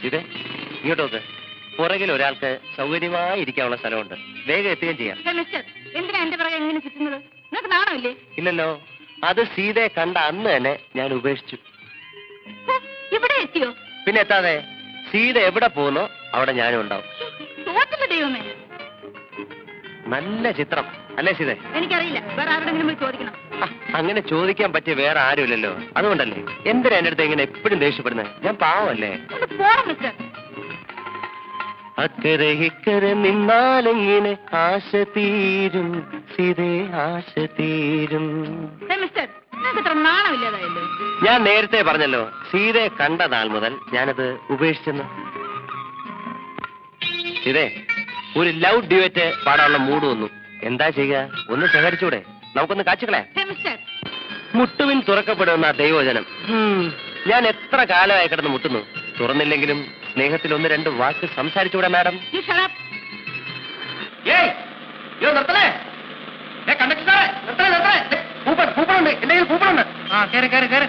ഇത് ഇങ്ങോട്ടോക്ക്. പുറകിൽ ഒരാൾക്ക് സൗകര്യമായി ഇരിക്കാനുള്ള സ്ഥലമുണ്ട്. വേഗം എത്തുകയും ചെയ്യാം. എന്തിനാ എന്റെ പുറകെ എങ്ങനെ ചുറ്റുന്നത്? നിങ്ങൾക്ക് നാണമില്ലേ? ഇല്ലല്ലോ. അത് സീതയെ കണ്ട അന്ന് തന്നെ ഞാൻ ഉപേക്ഷിച്ചു. ഇവിടെ എത്തിയോ? പിന്നെ എത്താതെ. സീത എവിടെ പോകുന്നോ അവിടെ ഞാനും ഉണ്ടാവും. ദൈവമേ, നല്ല ചിത്രം അല്ലേ സീത? എനിക്കറിയില്ല, വേറെ ആരോടെങ്കിലും പോയി ചോദിക്കണം. അങ്ങനെ ചോദിക്കാൻ പറ്റിയ വേറെ ആരുമില്ലല്ലോ. അതുകൊണ്ടല്ലേ എന്തിനാ എന്റെ അടുത്ത് ഇങ്ങനെ എപ്പോഴും ദേഷ്യപ്പെടുന്നത്? ഞാൻ പാവല്ലേ? അക്കരെ ഇക്കരെ നിന്നാലെങ്ങനെ ആശ തീരും സീതേ, ആശ തീരും. ഞാൻ നേരത്തെ പറഞ്ഞല്ലോ, സീതയെ കണ്ട നാൾ മുതൽ ഞാനത് ഉപേക്ഷിച്ചെന്ന്. സീതേ, ഒരു ലവ് ഡ്യുവറ്റ് പാടാനുള്ള മൂഡ് വന്നു. എന്താ ചെയ്യുക? ഒന്ന് സഹകരിച്ചൂടെ? നമുക്കൊന്ന് കാച്ചുകളെ. മുട്ടുവിൻ തുറക്കപ്പെടുന്ന ദൈവജനം. ഞാൻ എത്ര കാലമായി കിടന്ന് മുട്ടുന്നു. തുറന്നില്ലെങ്കിലും സ്നേഹത്തിൽ ഒന്ന് രണ്ട് വാക്ക് സംസാരിച്ചൂടെ മാഡം? കൂപ്പണുണ്ട്, എന്റെ കയ്യിൽ കൂപ്പണുണ്ട്. കയറി കയറി കയറി.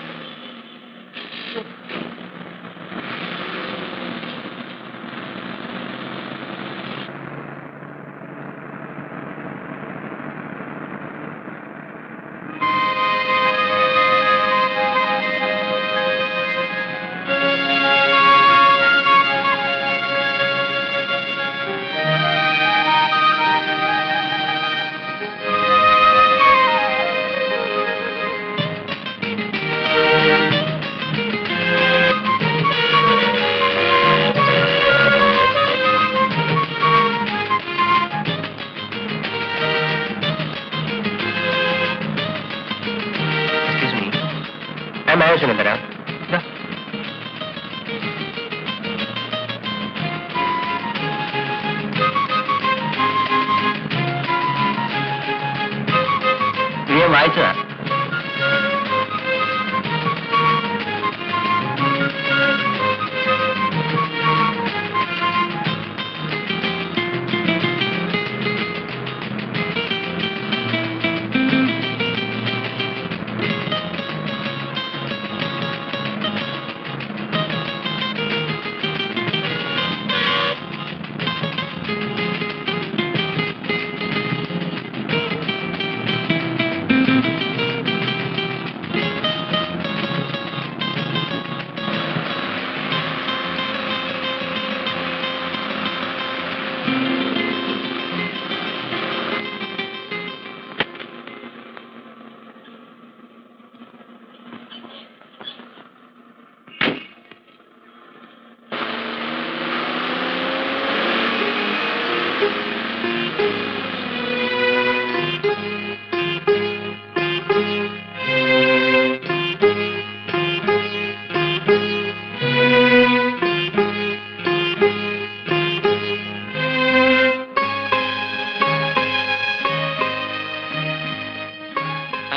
ആവശ്യം തരാം. നീ വായിച്ചതാ?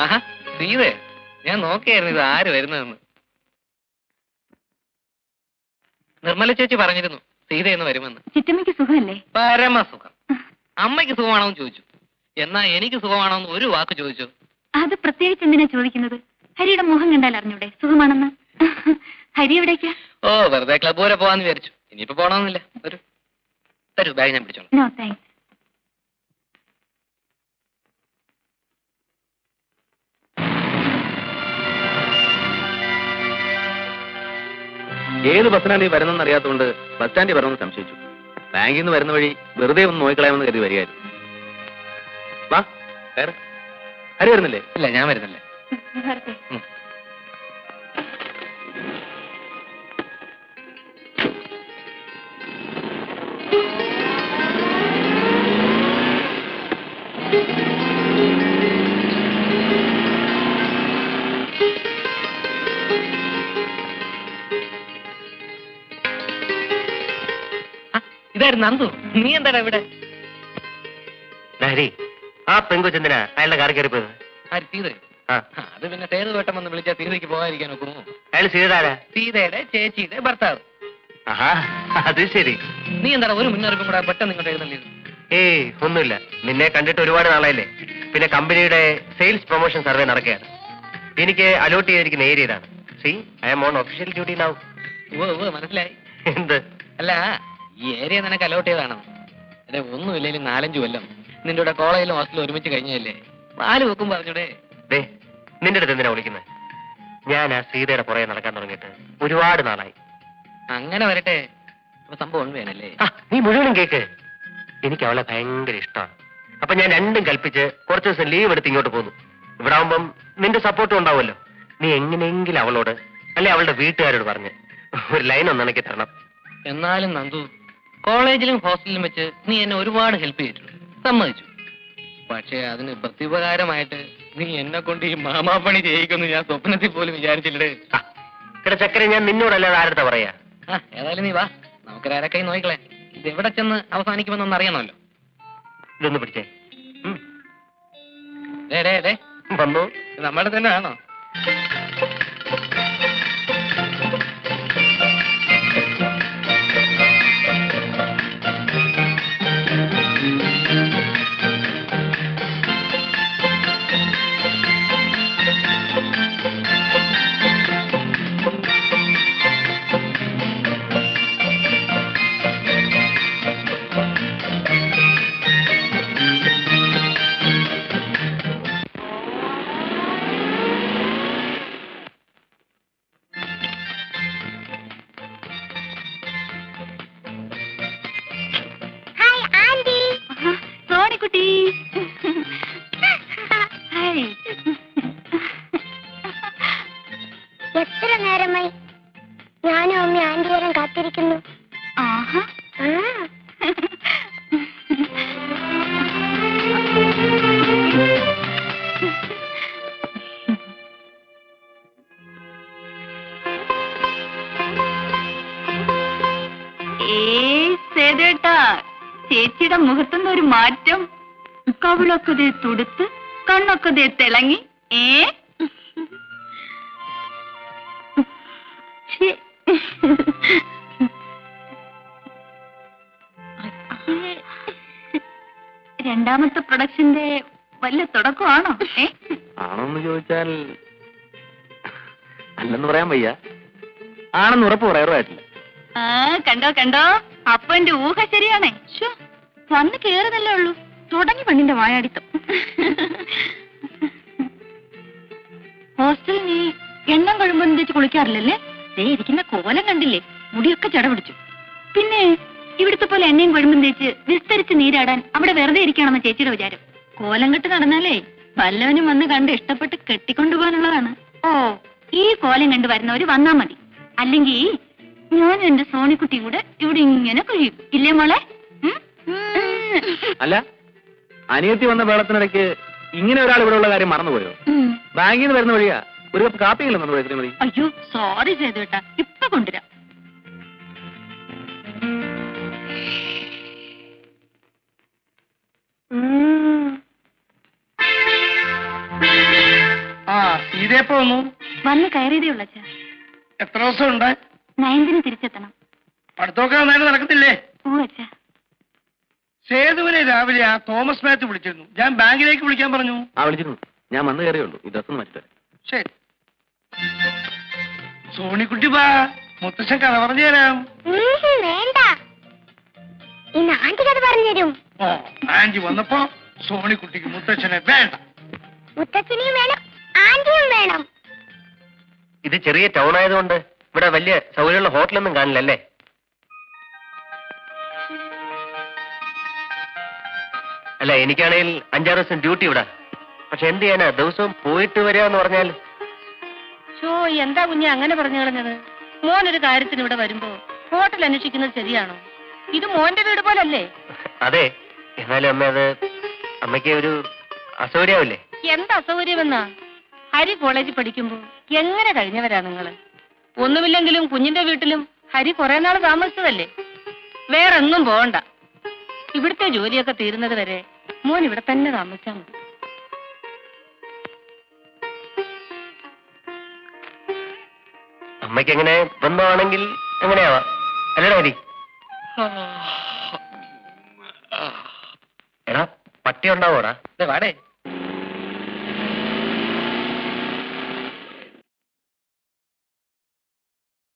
ആഹാ സീതേ, ഞാൻ നോക്കിയായിരുന്നു ഇത് ആര് വരുന്നതെന്ന്. നിർമ്മല ചേച്ചി പറഞ്ഞിരുന്നു സീത എന്ന് വരുമെന്ന്. ചിറ്റമ്മയ്ക്ക് സുഖമല്ലേ? പരമസുഖം. അമ്മയ്ക്ക് സുഖമാണോ എന്ന് ചോദിച്ചു. എന്നാ എനിക്ക് സുഖമാണോ എന്ന് ഒരു വാക്ക് ചോദിച്ചു. അത് പ്രത്യേകിച്ച് എന്തിനാ ചോദിക്കുന്നത്? ഹരിയുടെ മുഖം കണ്ടാൽ അറിഞ്ഞൂടെ സുഖമാണെന്ന്? ഹരി എവിടേക്കാ? ഓ വെറുതെ ക്ലബ് വരെ പോവാന്ന് വിചാരിച്ചു. ഇനിയിപ്പോ പോണമെന്നില്ല. ഒരു തരൂ, ബാഗ് ഞാൻ പിടിച്ചോളാം. No thanks. ഏത് ബസ്സിനാണ് ഈ വരുന്നെന്ന് അറിയാത്തതുകൊണ്ട് ബസ് സ്റ്റാൻഡിൽ വരണമെന്ന് സംശയിച്ചു. ബാങ്കിൽ നിന്ന് വരുന്ന വഴി വെറുതെ ഒന്ന് നോക്കിക്കളയാമെന്ന് കരുതി വരികയായിരുന്നു. വാ വേറെ ഹരി വരുന്നില്ലേ? ഇല്ല, ഞാൻ വരുന്നില്ല. വരട്ടെ. ഇതായിരുന്നു നന്ദു. നീ എന്താടാ ഇവിടെ? ഹരി, ആ പെങ്കൊച്ചെന്തിനാ അയാളുടെ കാറി കയറി പോയത്? ആര്? സീത? ആ, അത് പിന്നെ സേതുവേട്ടം വന്ന് വിളിച്ചാൽ സീതയ്ക്ക് പോകാതിരിക്കാൻ ഒക്കുമോ? അയാൾ സീതാരാ? സീതയുടെ ചേച്ചിയുടെ ഭർത്താവ്. ആഹാ, അത് ശരി. നീ എന്താടാ ഒരു മുന്നറിയിപ്പും കൂടെ പെട്ടെന്ന് ഇങ്ങോട്ട് എഴുന്നള്ളിയത്? ഏയ് ഒന്നുമില്ല, നിന്നെ കണ്ടിട്ട് ഒരുപാട് നാളായില്ലേ. പിന്നെ കമ്പനിയുടെ സെയിൽസ് പ്രൊമോഷൻ സർവേ നടക്കുകയാണ്. എനിക്ക് അലോട്ട് ചെയ്തിരിക്കുന്ന ഏരിയ ഇതാണ്. See, I am on official duty now. ഓ മനസ്സിലായി. എന്ത്? അല്ല, ഈ ഏരിയ നിനക്ക് അലോട്ട് ചെയ്താണോ? അല്ലെ ഒന്നുമില്ലെങ്കിലും 4-5 കൊല്ലം നിന്റെ കൂടെ കോളേജിലും ഹോസ്റ്റലും ഒരുമിച്ച് കഴിഞ്ഞല്ലേ? 4 വെക്കും പറഞ്ഞൂടെ? ദേ, നിന്റെ അടുത്ത് എന്തിനാ വിളിക്കുന്നത്? ഞാൻ ആ സീതയുടെ പുറകെ നടക്കാൻ തുടങ്ങിയിട്ട് ഒരുപാട് നാളായി. അങ്ങനെ വരട്ടെ. അപ്പൊ സംഭവം വേണല്ലേ? ആ, നീ മുഴുവനും കേക്ക്. എനിക്ക് അവളെ ഭയങ്കര ഇഷ്ടമാണ്. അപ്പൊ ഞാൻ രണ്ടും കൽപ്പിച്ച് കുറച്ച് ദിവസം ലീവ് എടുത്ത് ഇങ്ങോട്ട് പോന്നു. ഇവിടെ ആവുമ്പം നിന്റെ സപ്പോർട്ടും ഉണ്ടാവുമല്ലോ. നീ എങ്ങനെയെങ്കിലും അവളോട് അല്ലെ അവളുടെ വീട്ടുകാരോട് പറഞ്ഞ് ഒരു ലൈൻ ഒന്ന് എനിക്ക് തരണം. എന്നാലും നന്ദു, കോളേജിലും ഹോസ്റ്റലിലും വെച്ച് നീ എന്നെ ഒരുപാട് ഹെൽപ്പ് ചെയ്തിട്ടുണ്ട്, സമ്മതിച്ചു. പക്ഷേ അതിന് പ്രത്യുപകാരമായിട്ട് നീ എന്നെ കൊണ്ട് ഈ മാമാപ്പണി ചെയ്യിക്കുമെന്ന് ഞാൻ സ്വപ്നത്തിൽ പോലും വിചാരിച്ചില്ലേ. ഇവിടെ ചക്കര, ഞാൻ നിന്നോടല്ലാതെ ആരുടെ പറയാ? ഏതായാലും നീ വാ, നമുക്കൊരാരൊക്കെ നോക്കിക്കളെ. ഇത് എവിടെ ചെന്ന് അവസാനിക്കുമെന്നൊന്ന് അറിയണമല്ലോ. ഇതൊന്ന് പിടിച്ചേ. വന്നു. നമ്മുടെ തന്നെ ആണോ? സോണിക്കുട്ടി, ഹായ്. എത്ര നേരമായി ഞാനും അമ്മ ആന്റി വരാൻ കാത്തിരിക്കുന്നു. ആഹാ. സേതേട്ടാ, ചേച്ചിയുടെ മുഖത്തുനിന്ന് ഒരു മാറ്റം. കവിളൊക്കെ ദേ തുടുത്ത്, കണ്ണൊക്കെ ദേ തിളങ്ങി. രണ്ടാമത്തെ പ്രൊഡക്ഷന്റെ വല്ല തുടക്കമാണോ? ആണോന്ന് ചോദിച്ചാൽ അല്ലെന്ന് പറയാൻ വയ്യ. ആണെന്ന് ഉറപ്പ് പറയാറുമായിട്ടില്ല. കണ്ടോ കണ്ടോ, അപ്പൊ എന്റെ ഊഹ ശരിയാണേ. വന്ന് കേറുന്നല്ലേ ഉള്ളൂ, തുടങ്ങി പെണ്ണിന്റെ വായാടിത്തം. ഹോസ്റ്റലിൽ നീ എണ്ണം കഴിയുമ്പോ തേച്ച് കുളിക്കാറില്ലല്ലേ? ദേ ഇരിക്കുന്ന കോലം കണ്ടില്ലേ, മുടിയൊക്കെ ചട പിടിച്ചു. പിന്നെ ഇവിടുത്തെ പോലെ എണ്ണയും കൊഴുമ്പും തേച്ച് വിസ്തരിച്ച് നീരാടാൻ അവിടെ വെറുതെ ഇരിക്കണമെന്ന ചേച്ചിയുടെ വിചാരം. കോലം കെട്ട് നടന്നാലേ വല്ലവനും വന്ന് കണ്ട് ഇഷ്ടപ്പെട്ട് കെട്ടിക്കൊണ്ടുപോകാനുള്ളതാണ്. ഓ, ഈ കോലം കണ്ടു വരുന്നവര് വന്നാ മതി. അല്ലെങ്കിൽ ഞാനും എന്റെ സോണിക്കുട്ടിയും കൂടെ ഇവിടെ ഇങ്ങനെ കഴിയും, ഇല്ലേ മോളെ? അല്ല, അനിയത്തി വന്ന വേളത്തിനിടയ്ക്ക് ഇങ്ങനെ ഒരാൾ ഇവിടെ ഉള്ള കാര്യം മറന്നുപോയോ? ബാങ്കിൽ നിന്ന് വരുന്ന വഴിയാ ഒരു കപ്പ് കാപ്പിയെങ്കിലും തന്നു പോയി ശ്രീമതി. അയ്യോ സോറി ചെയ്തേട്ടാ, ഇപ്പൊ കൊണ്ടുവരാം. ആ സീതയപ്പോ വന്നു. വന്ന് കയറിയതേ ഉള്ളൂ അച്ഛാ. എത്ര ദിവസം ഉണ്ട്? 9ന് തിരിച്ചെത്തണം. പഠിത്തമൊക്കെ നന്നായിട്ട് നടക്കത്തില്ലേ? ഓ അച്ഛാ. സേതുവിനെ രാവിലെ ആ തോമസ് മാത്യു വിളിച്ചിരുന്നു. ഞാൻ ബാങ്കിലേക്ക് വിളിക്കാൻ പറഞ്ഞു. വിളിച്ചിരുന്നു. ഞാൻ വന്നു കയറിയുള്ളൂ. ഈ ഡ്രസ്സൊന്നും മാറ്റിട്ട്. ശരി. സോണിക്കുട്ടി വാ, മുത്തശ്ശൻ കഥ പറഞ്ഞു തരാം. വേണ്ട, ഇന്ന് ആന്റി കഥ പറഞ്ഞു തരും. ഓ, ആന്റി വന്നപ്പോ സോണിക്കുട്ടിക്ക് മുത്തച്ഛനെ വേണ്ട. മുത്തച്ഛനെയും വേണം, ആന്റിയും വേണം. ഇത് ചെറിയ ടൗൺ ആയതുകൊണ്ട് ഇവിടെ വലിയ സൗകര്യമുള്ള ഹോട്ടലൊന്നും കാണില്ലല്ലേ? അല്ല, എനിക്കാണെങ്കിൽ 5-6 ദിവസം ഡ്യൂട്ടി ഇവിടെ. പക്ഷെ എന്ത് ചെയ്യാനാ, ദിവസവും പോയിട്ട് വരിക പറഞ്ഞാൽ. എന്താ കുഞ്ഞെ അങ്ങനെ പറഞ്ഞു കളഞ്ഞത്? മോനൊരു കാര്യത്തിന് ഇവിടെ വരുമ്പോ ഹോട്ടൽ അന്വേഷിക്കുന്നത് ശരിയാണോ? ഇത് മോന്റെ വീട് പോലല്ലേ? അതെ, എന്നാലും അമ്മ, അത് അമ്മയ്ക്ക് ഒരു അസൗകര്യാവില്ലേ? എന്താ അസൗകര്യമെന്നാ? ഹരി കോളേജിൽ പഠിക്കുമ്പോ എങ്ങനെ കഴിഞ്ഞവരാ നിങ്ങള്? ഒന്നുമില്ലെങ്കിലും കുഞ്ഞിന്റെ വീട്ടിലും ഹരി കുറെ നാൾ താമസിച്ചതല്ലേ. വേറെ ഒന്നും പോകണ്ട. ഇവിടുത്തെ ജോലിയൊക്കെ തീരുന്നത് വരെ മോൻ ഇവിടെ തന്നെ താമസിച്ചാ മതി. അമ്മയ്ക്ക് എങ്ങനെ ബന്ധമാണെങ്കിൽ എങ്ങനെയാവാ, അല്ലേടാ ഹരി? എടാ, പട്ടി ഉണ്ടാവോടാ? വാടേ.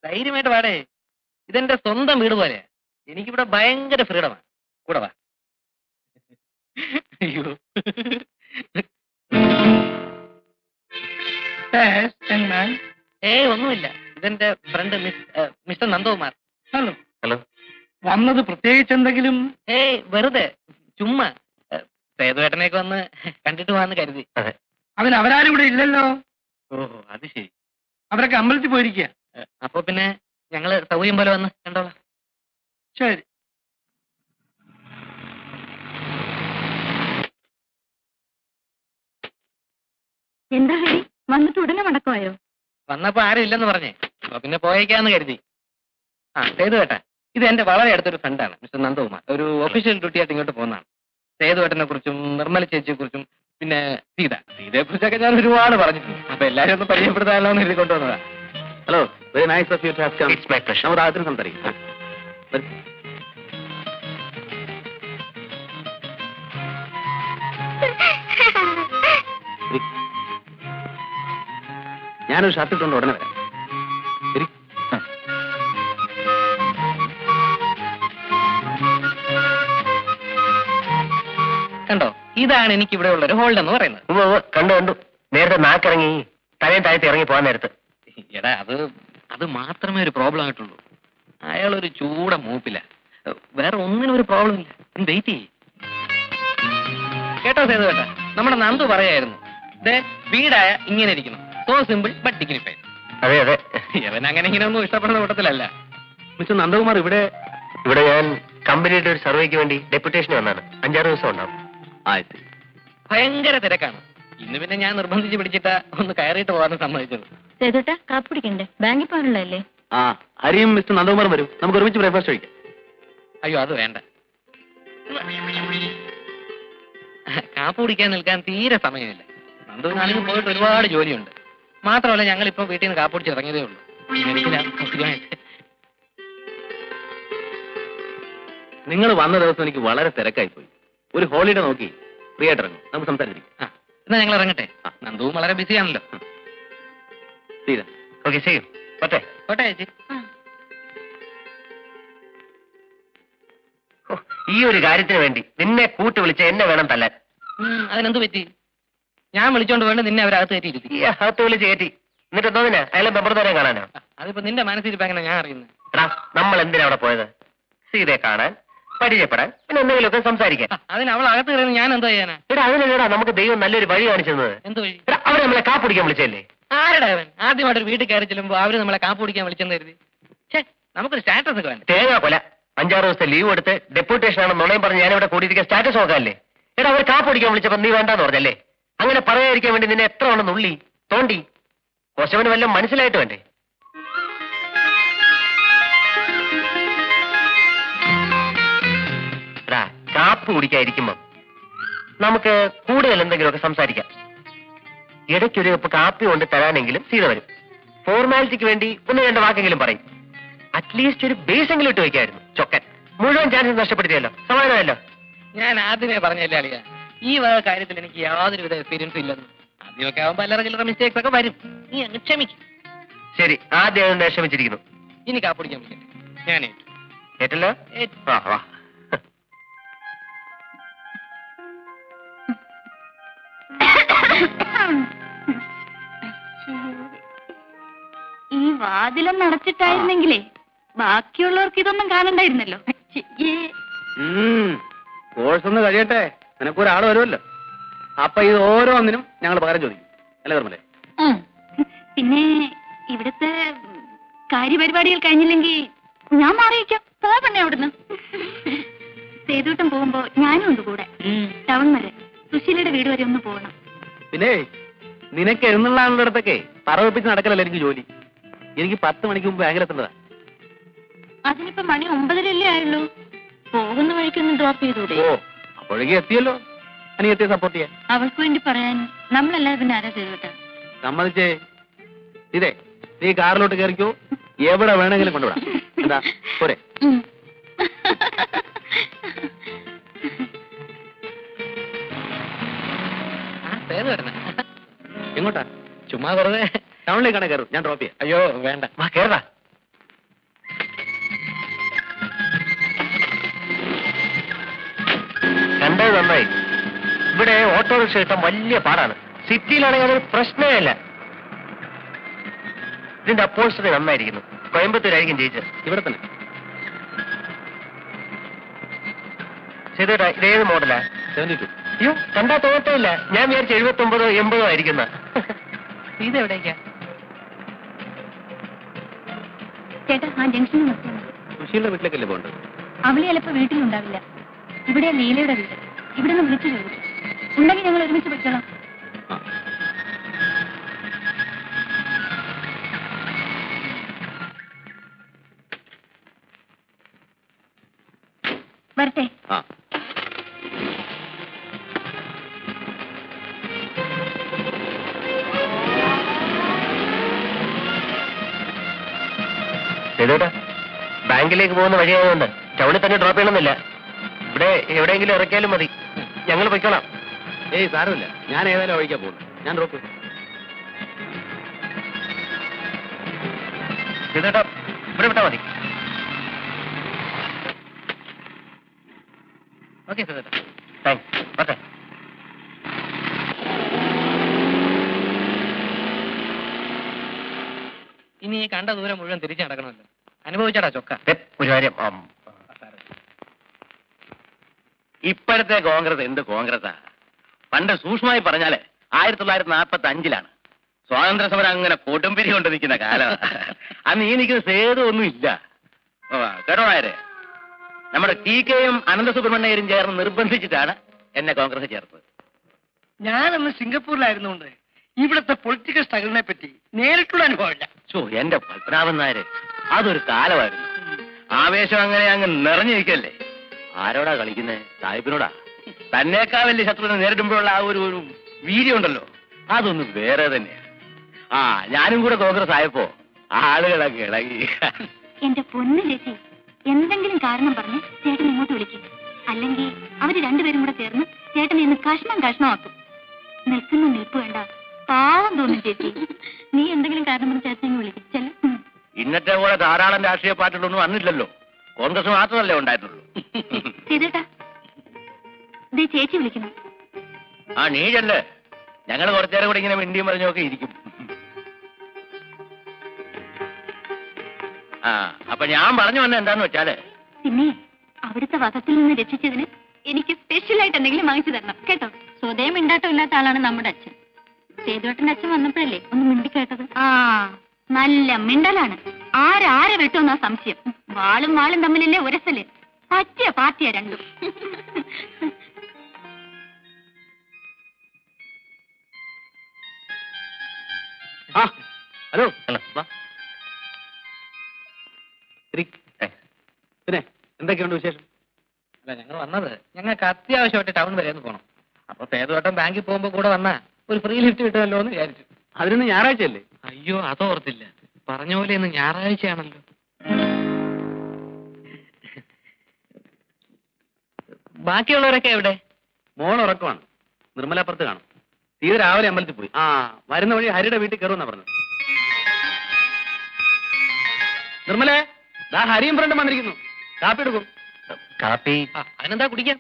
ധൈര്യമായിട്ട് വാടേ. ഇതെന്റെ സ്വന്തം വീട് പോലെ. എനിക്കിവിടെ ഭയങ്കര ഫ്രീഡമാണ്. കൂടെ വാ. അയ്യോ, ഒന്നുമില്ല. ഇതെന്റെ front mister Nandakumar. Hello. Hello. വന്നത് പ്രത്യേകിച്ച് എന്തെങ്കിലും? വെറുതെ ചുമ്മാ സേതുവേട്ടനെയൊക്കെ വന്ന് കണ്ടിട്ട് പോവാന്ന് കരുതി. അതെ. അതിന് അവരാരും ഇവിടെ ഇല്ലല്ലോ. ഓഹോ, അത് ശരി. അവരൊക്കെ അമ്പലത്തിൽ പോയിരിക്കുക. അപ്പൊ പിന്നെ ഞങ്ങള് സൗകര്യം പോലെ വന്ന് കണ്ടോളാം. ശരി. എന്താ ഹരി, വന്നിട്ട് ഉടനെ മടക്കമായോ? വന്നപ്പോ ആരും ഇല്ലെന്ന് പറഞ്ഞേ. അപ്പൊ പിന്നെ പോയേക്കാന്ന് കരുതി. സേതുവേട്ട, ഇത് എന്റെ വളരെ അടുത്തൊരു ഫ്രണ്ടാണ്, മിസ്റ്റർ നന്ദകുമാർ. ഒരു ഒഫീഷ്യൽ ഡ്യൂട്ടി ആയിട്ട് ഇങ്ങോട്ട് പോകുന്നതാണ്. സേതുവേട്ടനെ കുറിച്ചും നിർമ്മല ചേച്ചിയെ കുറിച്ചും പിന്നെ സീതയെ കുറിച്ചൊക്കെ ഞാൻ ഒരുപാട് പറഞ്ഞിട്ടുണ്ട്. അപ്പൊ എല്ലാരും ഒന്ന് പരിചയപ്പെടുത്താനല്ലോ എന്ന് എഴുതി കൊണ്ടുവന്നതാ. Hello, very nice of you to have come. It's my pleasure. നമ്മുടെ ആദ്യം സംസാരിക്കാം. ഞാനൊരു ഷർട്ട് ഇട്ടുകൊണ്ട് ഉടനെ വരാം. ശരി. കണ്ടോ, ഇതാണ് എനിക്ക് ഇവിടെ ഉള്ള ഒരു ഹോൾഡ് എന്ന് പറയുന്നത്. കണ്ടു. നേരത്തെ നാക്കിറങ്ങി തലയും താഴത്ത് ഇറങ്ങി പോകാൻ നേരത്ത്. എടാ, അത് മാത്രമേ ഒരു പ്രോബ്ലം ആയിട്ടുള്ളൂ. അയാൾ ഒരു ചൂട മൂപ്പില്ല. വേറെ ഒന്നിനും ഒരു പ്രോബ്ലം ഇല്ല. വെയിറ്റ് ചെയ്യ്. കേട്ടോ സേതുവേട്ട, നമ്മുടെ നന്ദു പറയായിരുന്നു, വീടായ ഇങ്ങനെ ഇരിക്കണം, സോ സിമ്പിൾ ബട്ട് ഡിഗ്നിഫൈഡ്. അതെ അതെ, ഇവൻ അങ്ങനെ ഇങ്ങനെ ഒന്നും ഇഷ്ടപ്പെടുന്ന കൂട്ടത്തിലല്ല. മിസ്റ്റർ നന്ദകുമാർ ഇവിടെ ഞാൻ കമ്പനിയുടെ ഒരു സർവേക്ക് വേണ്ടി ഡെപ്യൂട്ടേഷൻ വന്നാണ്. 5-6 ദിവസം ഉണ്ടാവും. ഭയങ്കര തിരക്കാണ്. ഇന്ന് പിന്നെ ഞാൻ നിർബന്ധിച്ച് പിടിച്ചിട്ട് ഒന്ന് കയറിയിട്ട് പോകാൻ സമ്മതിച്ചത്. സേതുട്ടാ, കാപ്പി കുടിക്കണ്ടേ? ബാങ്കിൽ പോകാനുള്ളതല്ലേ? ഹരിയും മിസ്റ്റർ നന്ദകുമാറും വരും. നമുക്ക് ഒരുമിച്ച് ബ്രേക്ക്ഫാസ്റ്റ് കഴിക്കാം. അയ്യോ, അത് വേണ്ട. കാപ്പി കുടിക്കാൻ നിൽക്കാൻ തീരെ സമയമില്ല. നന്ദുവിനാണെങ്കിൽ പോയിട്ട് ഒരുപാട് ജോലിയുണ്ട്. മാത്രമല്ല, ഞങ്ങളിപ്പോ വീട്ടിൽ നിന്ന് കാപ്പി കുടിച്ച് ഇറങ്ങിയതേ ഉള്ളൂ. നിങ്ങൾ വന്ന ദിവസം എനിക്ക് വളരെ തിരക്കായി പോയി. ഒരു ഹോളിഡേ നോക്കി ഫ്രീ ആയിട്ട് ഇറങ്ങും. നമുക്ക് സംസാരിച്ചിരിക്കാം. എന്നാ ഞങ്ങൾ ഇറങ്ങട്ടെ. നന്ദുവും വളരെ ബിസിയാണല്ലോ. ഓക്കെ, ചെയ്യും. പറ്റേ കോട്ടെ ചേച്ചി. ഈ ഒരു കാര്യത്തിന് വേണ്ടി നിന്നെ കൂട്ട് വിളിച്ച എന്നെ വേണം തല്ലാൻ. അതിനെന്ത് പറ്റി? ഞാൻ വിളിച്ചോണ്ട് വേണ്ട നിന്നെ അവരകത്ത് കയറ്റിയിരുത്തി. ഈ അകത്ത് വിളിച്ച് കയറ്റി. എന്നിട്ട് എന്തോന്നിനാ അയാളെ മെമ്പർമാരെ കാണാനോ? അതിപ്പോ നിന്റെ മനസ്സിരിപ്പോ എങ്ങനെ ഞാൻ അറിയുന്നത്? എടാ, നമ്മൾ എന്തിനാ അവിടെ പോയത്? സീതയെ കാണാൻ, പരിചയപ്പെടാൻ, പിന്നെ എന്തെങ്കിലുമൊക്കെ സംസാരിക്കാൻ. അതിന് അവൾ അകത്ത് കയറുന്നത് ഞാൻ എന്തോ ചെയ്യാനാ? എടാ, അതിനല്ലടാ നമുക്ക് ദൈവം നല്ലൊരു വഴി കാണിച്ചു തന്നത്. എന്ത് വഴി? എടാ, അവരെ നമ്മളെ കാപ്പിടിക്കാൻ വിളിച്ചല്ലേ? ആരുടെ അവൻ? ആദ്യമായിട്ട് വീട്ടിൽ കയറി ചെല്ലുമ്പോ അവര് നമ്മളെ കാപ്പ് കുടിക്കാൻ വിളിച്ചെന്ന് കരുതി. നമുക്കൊരു സ്റ്റാറ്റസ് ഒക്കെ വേണ്ട. തേങ്ങാ കൊല 5-6 ദിവസത്തെ ലീവ് എടുത്ത് ഡെപ്യൂട്ടേഷൻ ആണെന്ന് നുണയും പറഞ്ഞ് ഞാനിവിടെ കൂടിയിരിക്കാൻ സ്റ്റാറ്റസ് നോക്കാല്ലേ? എടാ, അവർ കാപ്പിടിക്കാൻ വിളിച്ചപ്പോ നീ വേണ്ടാന്ന് പറഞ്ഞല്ലേ? അങ്ങനെ പറയാതിരിക്കാൻ വേണ്ടി നിന്നെ എത്ര വേണം നുള്ളി തോണ്ടി? കുറച്ചവന് വല്ലതും മനസ്സിലായിട്ട് വേണ്ടേ? എടാ, കാപ്പ് കുടിക്കാതിരിക്കുമ്പോ നമുക്ക് കൂടുതൽ എന്തെങ്കിലുമൊക്കെ സംസാരിക്കാം. ഇടയ്ക്കൊരു കപ്പ് കാപ്പി കൊണ്ട് തരാനെങ്കിലും സീത വരും. ഫോർമാലിറ്റിക്ക് വേണ്ടി ഒന്ന് രണ്ട് വാക്കെങ്കിലും പറയും. അറ്റ്ലീസ്റ്റ് ഒരു ബേസെങ്കിലും ഇട്ട് വയ്ക്കായിരുന്നു. ചൊക്കൻ മുഴുവൻ ചാൻസ് നഷ്ടപ്പെടുത്തിയല്ലോ. സമാധാനമല്ലോ. ഞാൻ ആദ്യമേ പറഞ്ഞല്ലേ അളിയ, ഈ വക കാര്യത്തിൽ എനിക്ക് യാതൊരുവിധ എക്സ്പീരിയൻസും ഇല്ലെന്ന്. ആദ്യമൊക്കെ ആവുമ്പോ അല്ലറ ചില്ലറ മിസ്റ്റേക്സ് ഒക്കെ വരും. നീ അങ്ങ് ക്ഷമിക്കും. ശരി, ആദ്യം അതുകൊണ്ട് ക്ഷമിച്ചിരിക്കുന്നു. ഇനി കാപ്പിടിക്കാൻ പറ്റില്ല. ഞാനേ ഏറ്റല്ലോ. വാ വാ. ഈ വാതിലൊന്നും അടച്ചിട്ടായിരുന്നെങ്കിലേ ബാക്കിയുള്ളവർക്ക് ഇതൊന്നും കാണണ്ടായിരുന്നല്ലോ. കോഴ്സ് ഒന്ന് കഴിയട്ടെ, നിനക്കൊരാൾ വരുമല്ലോ. അപ്പൊ ഇത് ഓരോന്നിനും ഞങ്ങൾ പകരം ചോദിക്കും അല്ലേ ധർമ്മല്ലേ? പിന്നെ ഇവിടുത്തെ കാര്യപരിപാടികൾ കഴിഞ്ഞില്ലെങ്കിൽ ഞാൻ മാറിയിക്കാം. പോവണേ അവിടുന്ന്. സേതുട്ടം പോകുമ്പോ ഞാനും ഉണ്ട് കൂടെ. ടൗൺ വരെ സുശീലയുടെ വീട് വരെ ഒന്ന് പോകണം. പിന്നെ നിനക്ക് എഴുന്നള്ളാനുള്ളിടത്തൊക്കെ പറവപ്പിച്ച് നടക്കലല്ല എനിക്ക് ജോലി. എനിക്ക് 10 മണിക്ക് മുമ്പ് ബാങ്കിലെത്തേണ്ടതാ. അതിനിപ്പോ മണി 9:30 ആയുള്ളൂ. പോകുന്ന വഴിക്കൊന്ന് ഡ്രോപ്പ് ചെയ്തൂടെ? ഓ, അപ്പോഴേക്കും എത്തിയല്ലോ. അനിയത്തിയെ സപ്പോർട്ട് ചെയ്യാൻ അവൾക്ക് വേണ്ടി പറയാൻ നമ്മളല്ലാതെ പിന്നെ ആരാ ചെയ്തോട്ടെ? സമ്മതിച്ചേ. ഇതേ നീ കാറിലോട്ട് കയറിക്കോ, എവിടെ വേണമെങ്കിലും കൊണ്ടുവിടാം. എന്താ പോരെ? എങ്ങോട്ടാ? ചുമ്മാ വെറുതെ ടൗണിലേക്കാണ് കയറും, ഞാൻ ഡ്രോപ്പ് ചെയ്യാം. അയ്യോ വേണ്ട, വാ കേറടാ. കണ്ടത് നന്നായി. ഇവിടെ ഓട്ടോറിക്ഷ കിട്ടാൻ വലിയ പാടാണ്. സിറ്റിയിലാണെങ്കിൽ അതൊരു പ്രശ്നമേ അല്ല. ഇതിന്റെ അപ്പോൾസ്റ്ററി നന്നായിരിക്കുന്നു. കോയമ്പത്തൂരായിരിക്കും ജയിച്ചത്. ഇവിടെ തന്നെ. ചെയ്തേട്ടാ, ഇതേത് മോഡലാ? 72. അയ്യോ, കണ്ടാ തോന്നത്തില്ല. ഞാൻ വിചാരിച്ചു 79 80 ആയിരിക്കുന്ന. ഇതെവിടേക്കാ? ചേട്ടാ, ആ ജംഗ്ഷനിൽ നിർത്തിയാൽ മതി. സുശീലിന്റെ വീട്ടിലേക്കല്ലേ പോകേണ്ടത്? അവള് ചിലപ്പോ വീട്ടിലുണ്ടാവില്ല. ഇവിടെ ലീലയുടെ വീട്. ഇവിടെ നിന്ന് വിളിച്ചു ചോദിച്ചു. ഉണ്ടെങ്കിൽ ഞങ്ങൾ ഒരുമിച്ച് പോയിക്കോളാം. ആ. വരട്ടെ. ആ. ചെയ്തേട്ടാ, ബാങ്കിലേക്ക് പോകുന്ന വഴിയായതുകൊണ്ട് ടൗണിൽ തന്നെ ഡ്രോപ്പ് ചെയ്യണമെന്നില്ല. ഇവിടെ എവിടെയെങ്കിലും ഇറക്കിയാലും മതി. ഞങ്ങൾ പൊയ്ക്കോളാം. ഏയ് സാരമില്ല, ഞാൻ ഏതായാലും വഴിക്കാ പോകുന്നത്. ഞാൻ ഡ്രോപ്പ്. ചെയ്തേട്ടാ, ഇവിടെ വിട്ടാ മതി. ഓക്കെ ചേട്ടാ, താങ്ക്സ്. ഓക്കെ. ഇനി ഈ കണ്ട ദൂരം മുഴുവൻ തിരിച്ചു നടക്കണമല്ലോ. അനുഭവിച്ചാടാ ചൊക്ക. ഒരു കാര്യം, ഇപ്പോഴത്തെ കോൺഗ്രസ് എന്ത് കോൺഗ്രസാ? പണ്ട് സൂക്ഷ്മമായി പറഞ്ഞാല് 1945 സ്വാതന്ത്ര്യ സമരം അങ്ങനെ കൊടുമ്പിരി കൊണ്ട് നിൽക്കുന്ന കാലം. അന്ന് ഈ നിൽക്കുന്ന സേതു ഒന്നും ഇല്ല. കേട്ടോ നായരെ, നമ്മുടെ TK-യും അനന്തസുബ്രഹ്മണ്യരും ചേർന്ന് നിർബന്ധിച്ചിട്ടാണ് എന്നെ കോൺഗ്രസ് ചേർത്തത്. ഞാനന്ന് സിംഗപ്പൂരിലായിരുന്നുകൊണ്ട് ഇവിടുത്തെ പൊളിറ്റിക്കൽ സ്ട്രഗിളിനെ പറ്റി നേരിട്ടുള്ള അനുഭവമില്ല. എന്റെ പത്മനാഭൻ നായരെ, അതൊരു കാലമായിരുന്നു. ആവേശം അങ്ങനെ അങ്ങ് നിറഞ്ഞിരിക്കല്ലേ. ആരോടാ കളിക്കുന്നേ? സാഹിബിനോടാ. തന്നേക്കാൾ വലിയ ശത്രുവിനെ നേരിടുമ്പോഴുള്ള ആ ഒരു വീര്യം ഉണ്ടല്ലോ, അതൊന്നും വേറെ തന്നെയാണ്. ഞാനും കൂടെ കോൺഗ്രസ് ആയപ്പോ ആളുകളൊക്കെ ഇളകി. എന്റെ പൊന്നു ചേച്ചി, എന്തെങ്കിലും കാരണം പറഞ്ഞ് ചേട്ടൻ ഇങ്ങോട്ട് വിളിക്കും. അല്ലെങ്കിൽ അവര് രണ്ടുപേരും കൂടെ ചേർന്ന് ചേട്ടനെ ഇന്ന് കഷ്ണമാക്കും. നിൽക്കുന്ന നിൽപ്പ് വേണ്ട, പാവം തോന്നും ചേച്ചി. നീ എന്തെങ്കിലും കാരണം പറഞ്ഞ് ചേട്ടനെ വിളിക്കും. ചെല്ല. ഇന്നത്തെ പോലെ ധാരാളം രാഷ്ട്രീയ പാർട്ടികളൊന്നും വന്നില്ലല്ലോ. കോൺഗ്രസ് മാത്രമല്ലേ ഉണ്ടായിട്ടുള്ളൂ. ചെയ്തേട്ടാ, ദേ ചേച്ചി വിളിക്കുന്നു. നീ ചെല്ലേ, ഞങ്ങൾ കുറച്ചേരം കൂടെ ഇങ്ങനെ മിണ്ടിയും പറഞ്ഞൊക്കെ ഇരിക്കും. അപ്പൊ ഞാൻ പറഞ്ഞു വന്ന എന്താന്ന് വെച്ചാല്, പിന്നെ അവിടുത്തെ വധത്തിൽ നിന്ന് രക്ഷിച്ചതിന് എനിക്ക് സ്പെഷ്യലായിട്ട് എന്തെങ്കിലും വാങ്ങിച്ചു തരണം കേട്ടോ. സ്വതയം മിണ്ടാട്ടം ഇല്ലാത്ത ആളാണ് നമ്മുടെ അച്ഛൻ. സേതുവേട്ടന്റെ അച്ഛൻ വന്നപ്പോഴല്ലേ ഒന്ന് മിണ്ടി കേട്ടത്. നല്ല മിണ്ടലാണ്. ആരെ വെട്ടുമെന്നാ സംശയം. വാളും തമ്മിലല്ലേ ഉരസല്. പറ്റിയ പാർട്ടിയാ രണ്ടും. ഹലോ. പിന്നെ എന്തൊക്കെയുണ്ട് വിശേഷം? അല്ല, ഞങ്ങൾ വന്നത് ഞങ്ങൾക്ക് അത്യാവശ്യമായിട്ട് ടൗൺ വരെ ഒന്ന് പോകണം. അപ്പൊ സേതുവേട്ടൻ ബാങ്കിൽ പോകുമ്പോ കൂടെ വന്നാ ഒരു ഫ്രീ ലിഫ്റ്റ് കിട്ടുമല്ലോ എന്ന് വിചാരിച്ചു. അതിനൊന്ന് ഞായറാഴ്ചയല്ലേ? അയ്യോ, അതോർത്തില്ല. പറഞ്ഞ പോലെ ഇന്ന് ഞായറാഴ്ചയാണല്ലോ. ബാക്കിയുള്ളവരൊക്കെ എവിടെ? മോൾ ഉറക്കമാണ്. നിർമ്മലാപ്പുറത്ത് കാണും. തീരെ രാവിലെ അമ്പലത്തിൽ പോയി. വരുന്ന വഴി ഹരിയുടെ വീട്ടിൽ കയറുമെന്നാ പറഞ്ഞത്. നിർമ്മലേ, ദാ ഹരിയും ഫ്രണ്ടും വന്നിരിക്കുന്നു. കാപ്പി എടുക്കും. കാപ്പി അതിനെന്താ കുടിക്കാം?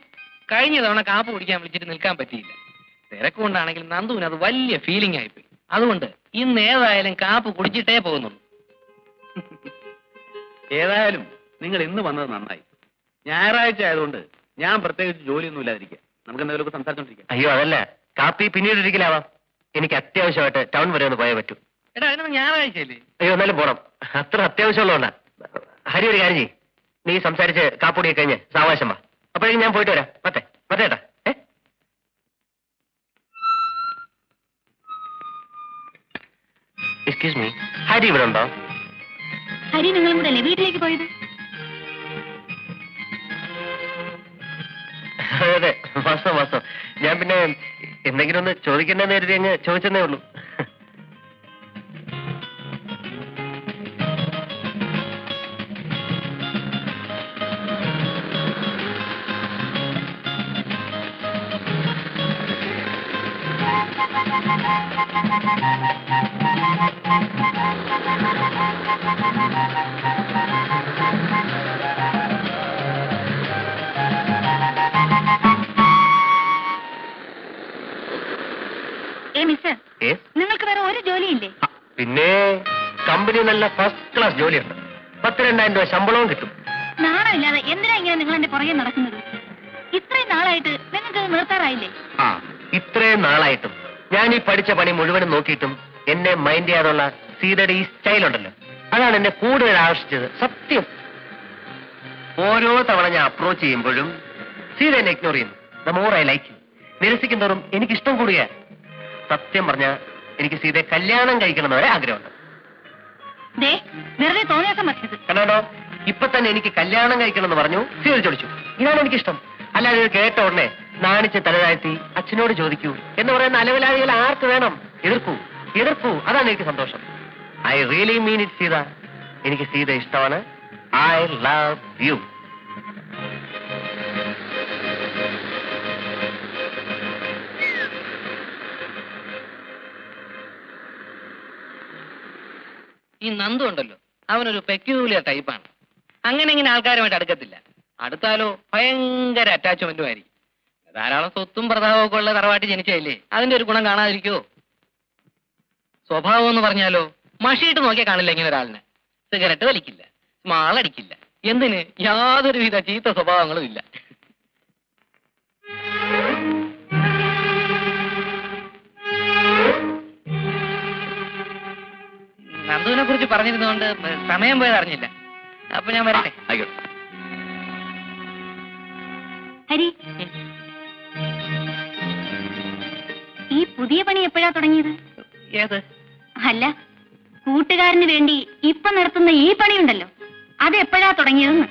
കഴിഞ്ഞ തവണ കാപ്പ് കുടിക്കാൻ വിളിച്ചിട്ട് നിൽക്കാൻ പറ്റിയില്ല. തിരക്കുകൊണ്ടാണെങ്കിൽ നന്ദുവിന് അത് വലിയ ഫീലിംഗ് ആയിപ്പോയി. അതുകൊണ്ട് ഇന്ന് ഏതായാലും കാപ്പ് കുടിച്ചിട്ടേ പോകുന്നുള്ളൂ. ഏതായാലും നിങ്ങൾ ഇന്ന് വന്നത് നന്നായി. ഞായറാഴ്ച ആയതുകൊണ്ട് ഞാൻ പ്രത്യേകിച്ച് ജോലിയൊന്നും ഇല്ലാതിരിക്കുക. നമുക്ക് എന്തെങ്കിലുമൊക്കെ സംസാരിച്ചോണ്ടിരിക്കാം. അയ്യോ അതല്ല, കാപ്പി പിന്നീട് ഒരിക്കലാവാം. എനിക്ക് അത്യാവശ്യമായിട്ട് ടൗൺ വരെ ഒന്ന് പോയേ പറ്റൂ. എടാ, അതിനൊന്നും ഞായറാഴ്ചയല്ലേ? അയ്യോ എന്നാലും പോണം. അത്ര അത്യാവശ്യമുള്ളതുകൊണ്ടാ. ഹരി ഒരു കാര്യം ചെയ്യ്, നീ സംസാരിച്ച് കാപ്പുടിയൊക്കെ കഴിഞ്ഞ് സാവകാശം വാ. അപ്പോഴേക്കും ഞാൻ പോയിട്ട് വരാം. മറ്റേട്ടാ. എക്സ്ക്യൂസ് മീ, ഹരി ഇവിടെ ഉണ്ടോ? ഹരി നിങ്ങളും കൂടെ അല്ലേ വീട്ടിലേക്ക് പോയത്? അതെ, വാസ്തവം. ഞാൻ പിന്നെ എന്തെങ്കിലും ഒന്ന് ചോദിക്കണ്ടെന്ന് കരുതി അങ്ങ് ചോദിച്ചെന്നേ ഉള്ളൂ. മിസ്റ്റർ, നിങ്ങൾക്ക് വേറെ ഒരു ജോലിയില്ലേ? പിന്നെ കമ്പനി നല്ല ഫസ്റ്റ് ക്ലാസ് ജോലിയുണ്ട്. 10,000-2,000 രൂപ ശമ്പളവും കിട്ടും. നാണമില്ലാതെ എന്തിനാ ഇങ്ങനെ നിങ്ങൾ എന്റെ പുറകെ നടക്കുന്നത്? ഇത്രയും നാളായിട്ട് നിങ്ങൾക്ക് നിർത്താറായില്ലേ? ഇത്രയും നാളായിട്ടും ഞാൻ ഈ പഠിച്ച പണി മുഴുവനും നോക്കിയിട്ടും എന്നെ മൈൻഡ് ചെയ്യാതുള്ള സീതയുടെ ഈ സ്റ്റൈൽ ഉണ്ടല്ലോ, അതാണ് എന്നെ കൂടുതൽ ആകർഷിച്ചത്. സത്യം. ഓരോ തവണ ഞാൻ അപ്രോച്ച് ചെയ്യുമ്പോഴും സീത എന്നെ ഇഗ്നോർ ചെയ്യുന്നു. The more I like. നിരസിക്കും തോറും എനിക്കിഷ്ടം കൂടുക. സത്യം പറഞ്ഞ എനിക്ക് സീതയെ കല്യാണം കഴിക്കണം വരെ ആഗ്രഹമുണ്ട്. വെറുതെ തോന്നിയാസം പറ്റത് കണ്ടോ, ഇപ്പൊ തന്നെ എനിക്ക് കല്യാണം കഴിക്കണം എന്ന് പറഞ്ഞു സീത ചോദിച്ചു. ഇതാണ് എനിക്കിഷ്ടം. അല്ലാതെ ഇത് കേട്ട ഉടനെ നാണിച്ച് തലതാഴ്ത്തി അച്ഛനോട് ചോദിക്കൂ എന്ന് പറയുന്ന അലവലാദികൾ ആർക്ക് വേണം? എതിർക്കൂ. അതാണ് എനിക്ക് സന്തോഷം. I really mean it Sita. എനിക്ക് സീത ഇഷ്ടമാണ്. I love you. ഈ നന്ദു ഉണ്ടല്ലോ, അവനൊരു പെക്യൂലിയർ ടൈപ്പാണ്. അങ്ങനെ ഇങ്ങനെ ആൾക്കാരുമായിട്ട് അടുക്കത്തില്ല. അടുത്താലോ ഭയങ്കര അറ്റാച്ച്മെന്റും ആയിരിക്കും. ധാരാളം സ്വത്തും പ്രതാപവും ഒക്കെ ഉള്ള തറവാട്ടി ജനിച്ചതല്ലേ, അതിന്റെ ഒരു ഗുണം കാണാതിരിക്കുവോ? സ്വഭാവം എന്ന് പറഞ്ഞാലോ, മഷിയിട്ട് നോക്കിയാൽ കാണില്ല ഇങ്ങനെ ഒരാളിനെ. സിഗരറ്റ് വലിക്കില്ല, സ്മാളടിക്കില്ല, എന്തിന് യാതൊരുവിധ ചീത്ത സ്വഭാവങ്ങളും ഇല്ല. നന്ദുവിനെ കുറിച്ച് പറഞ്ഞിരുന്നോണ്ട് സമയം പോയത് അറിഞ്ഞില്ല. അപ്പൊ ഞാൻ വരട്ടെ. ആയിക്കോട്ടെ. ഹരി, ഈ പുതിയ പണി എപ്പോഴാ തുടങ്ങിയത്? ഏത്? അല്ല, കൂട്ടുകാരന് വേണ്ടി ഇപ്പൊ നടത്തുന്ന ഈ പണിയുണ്ടല്ലോ, അത് എപ്പോഴാ തുടങ്ങിയതെന്ന്.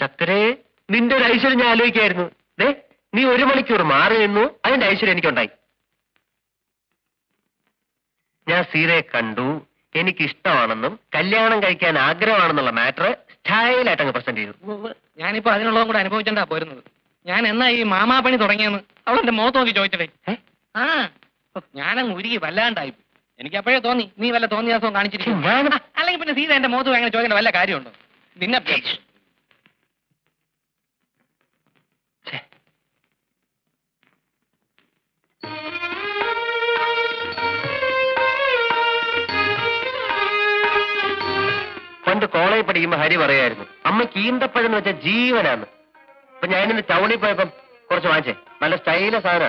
ചക്കരേ, നിന്റെ ഒരു ഐശ്വര്യം ഞാൻ ആലോചിക്കായിരുന്നു. നീ 1 മണിക്കൂർ മാറി നിന്നു, അതിന്റെ ഐശ്വര്യം എനിക്കുണ്ടായി. ഞാൻ സീതയെ കണ്ടു, എനിക്ക് ഇഷ്ടമാണെന്നും കല്യാണം കഴിക്കാൻ ആഗ്രഹമാണെന്നുള്ള മാറ്റർ സ്റ്റൈലായിട്ട് അങ്ങ് പ്രസന്റ് ചെയ്തു. ഞാനിപ്പോ അതിനുള്ളതും കൂടെ അനുഭവിച്ചാ പോരുന്നത്. ഞാൻ എന്നാ ഈ മാമാപ്പണി തുടങ്ങിയെന്ന് അവളെന്റെ മുഖത്ത് നോക്കി ചോദിച്ചടേ. ഞാനങ്ങ് ഉരുകി വല്ലാണ്ടായി. എനിക്ക് അപ്പോഴേ തോന്നി നീ വല്ല തോന്നിയാസവും കാണിച്ചിരിക്കും. അല്ലെങ്കിൽ പിന്നെ സീത എന്റെ മുഖത്ത് അങ്ങനെ ചോദിക്കേണ്ട വല്ല കാര്യമുണ്ടോ? പിന്നെ പണ്ട് കോളേജിൽ പഠിക്കുമ്പോ ഹരി പറയായിരുന്നു, അമ്മയ്ക്ക് ഈന്തപ്പഴം എന്ന് വെച്ചാൽ ജീവനാണ്. അപ്പൊ ഞാനിന്ന് ടൗണിൽ പോയപ്പം കുറച്ച് വാങ്ങിച്ചേ. നല്ല സ്റ്റൈല സാധന.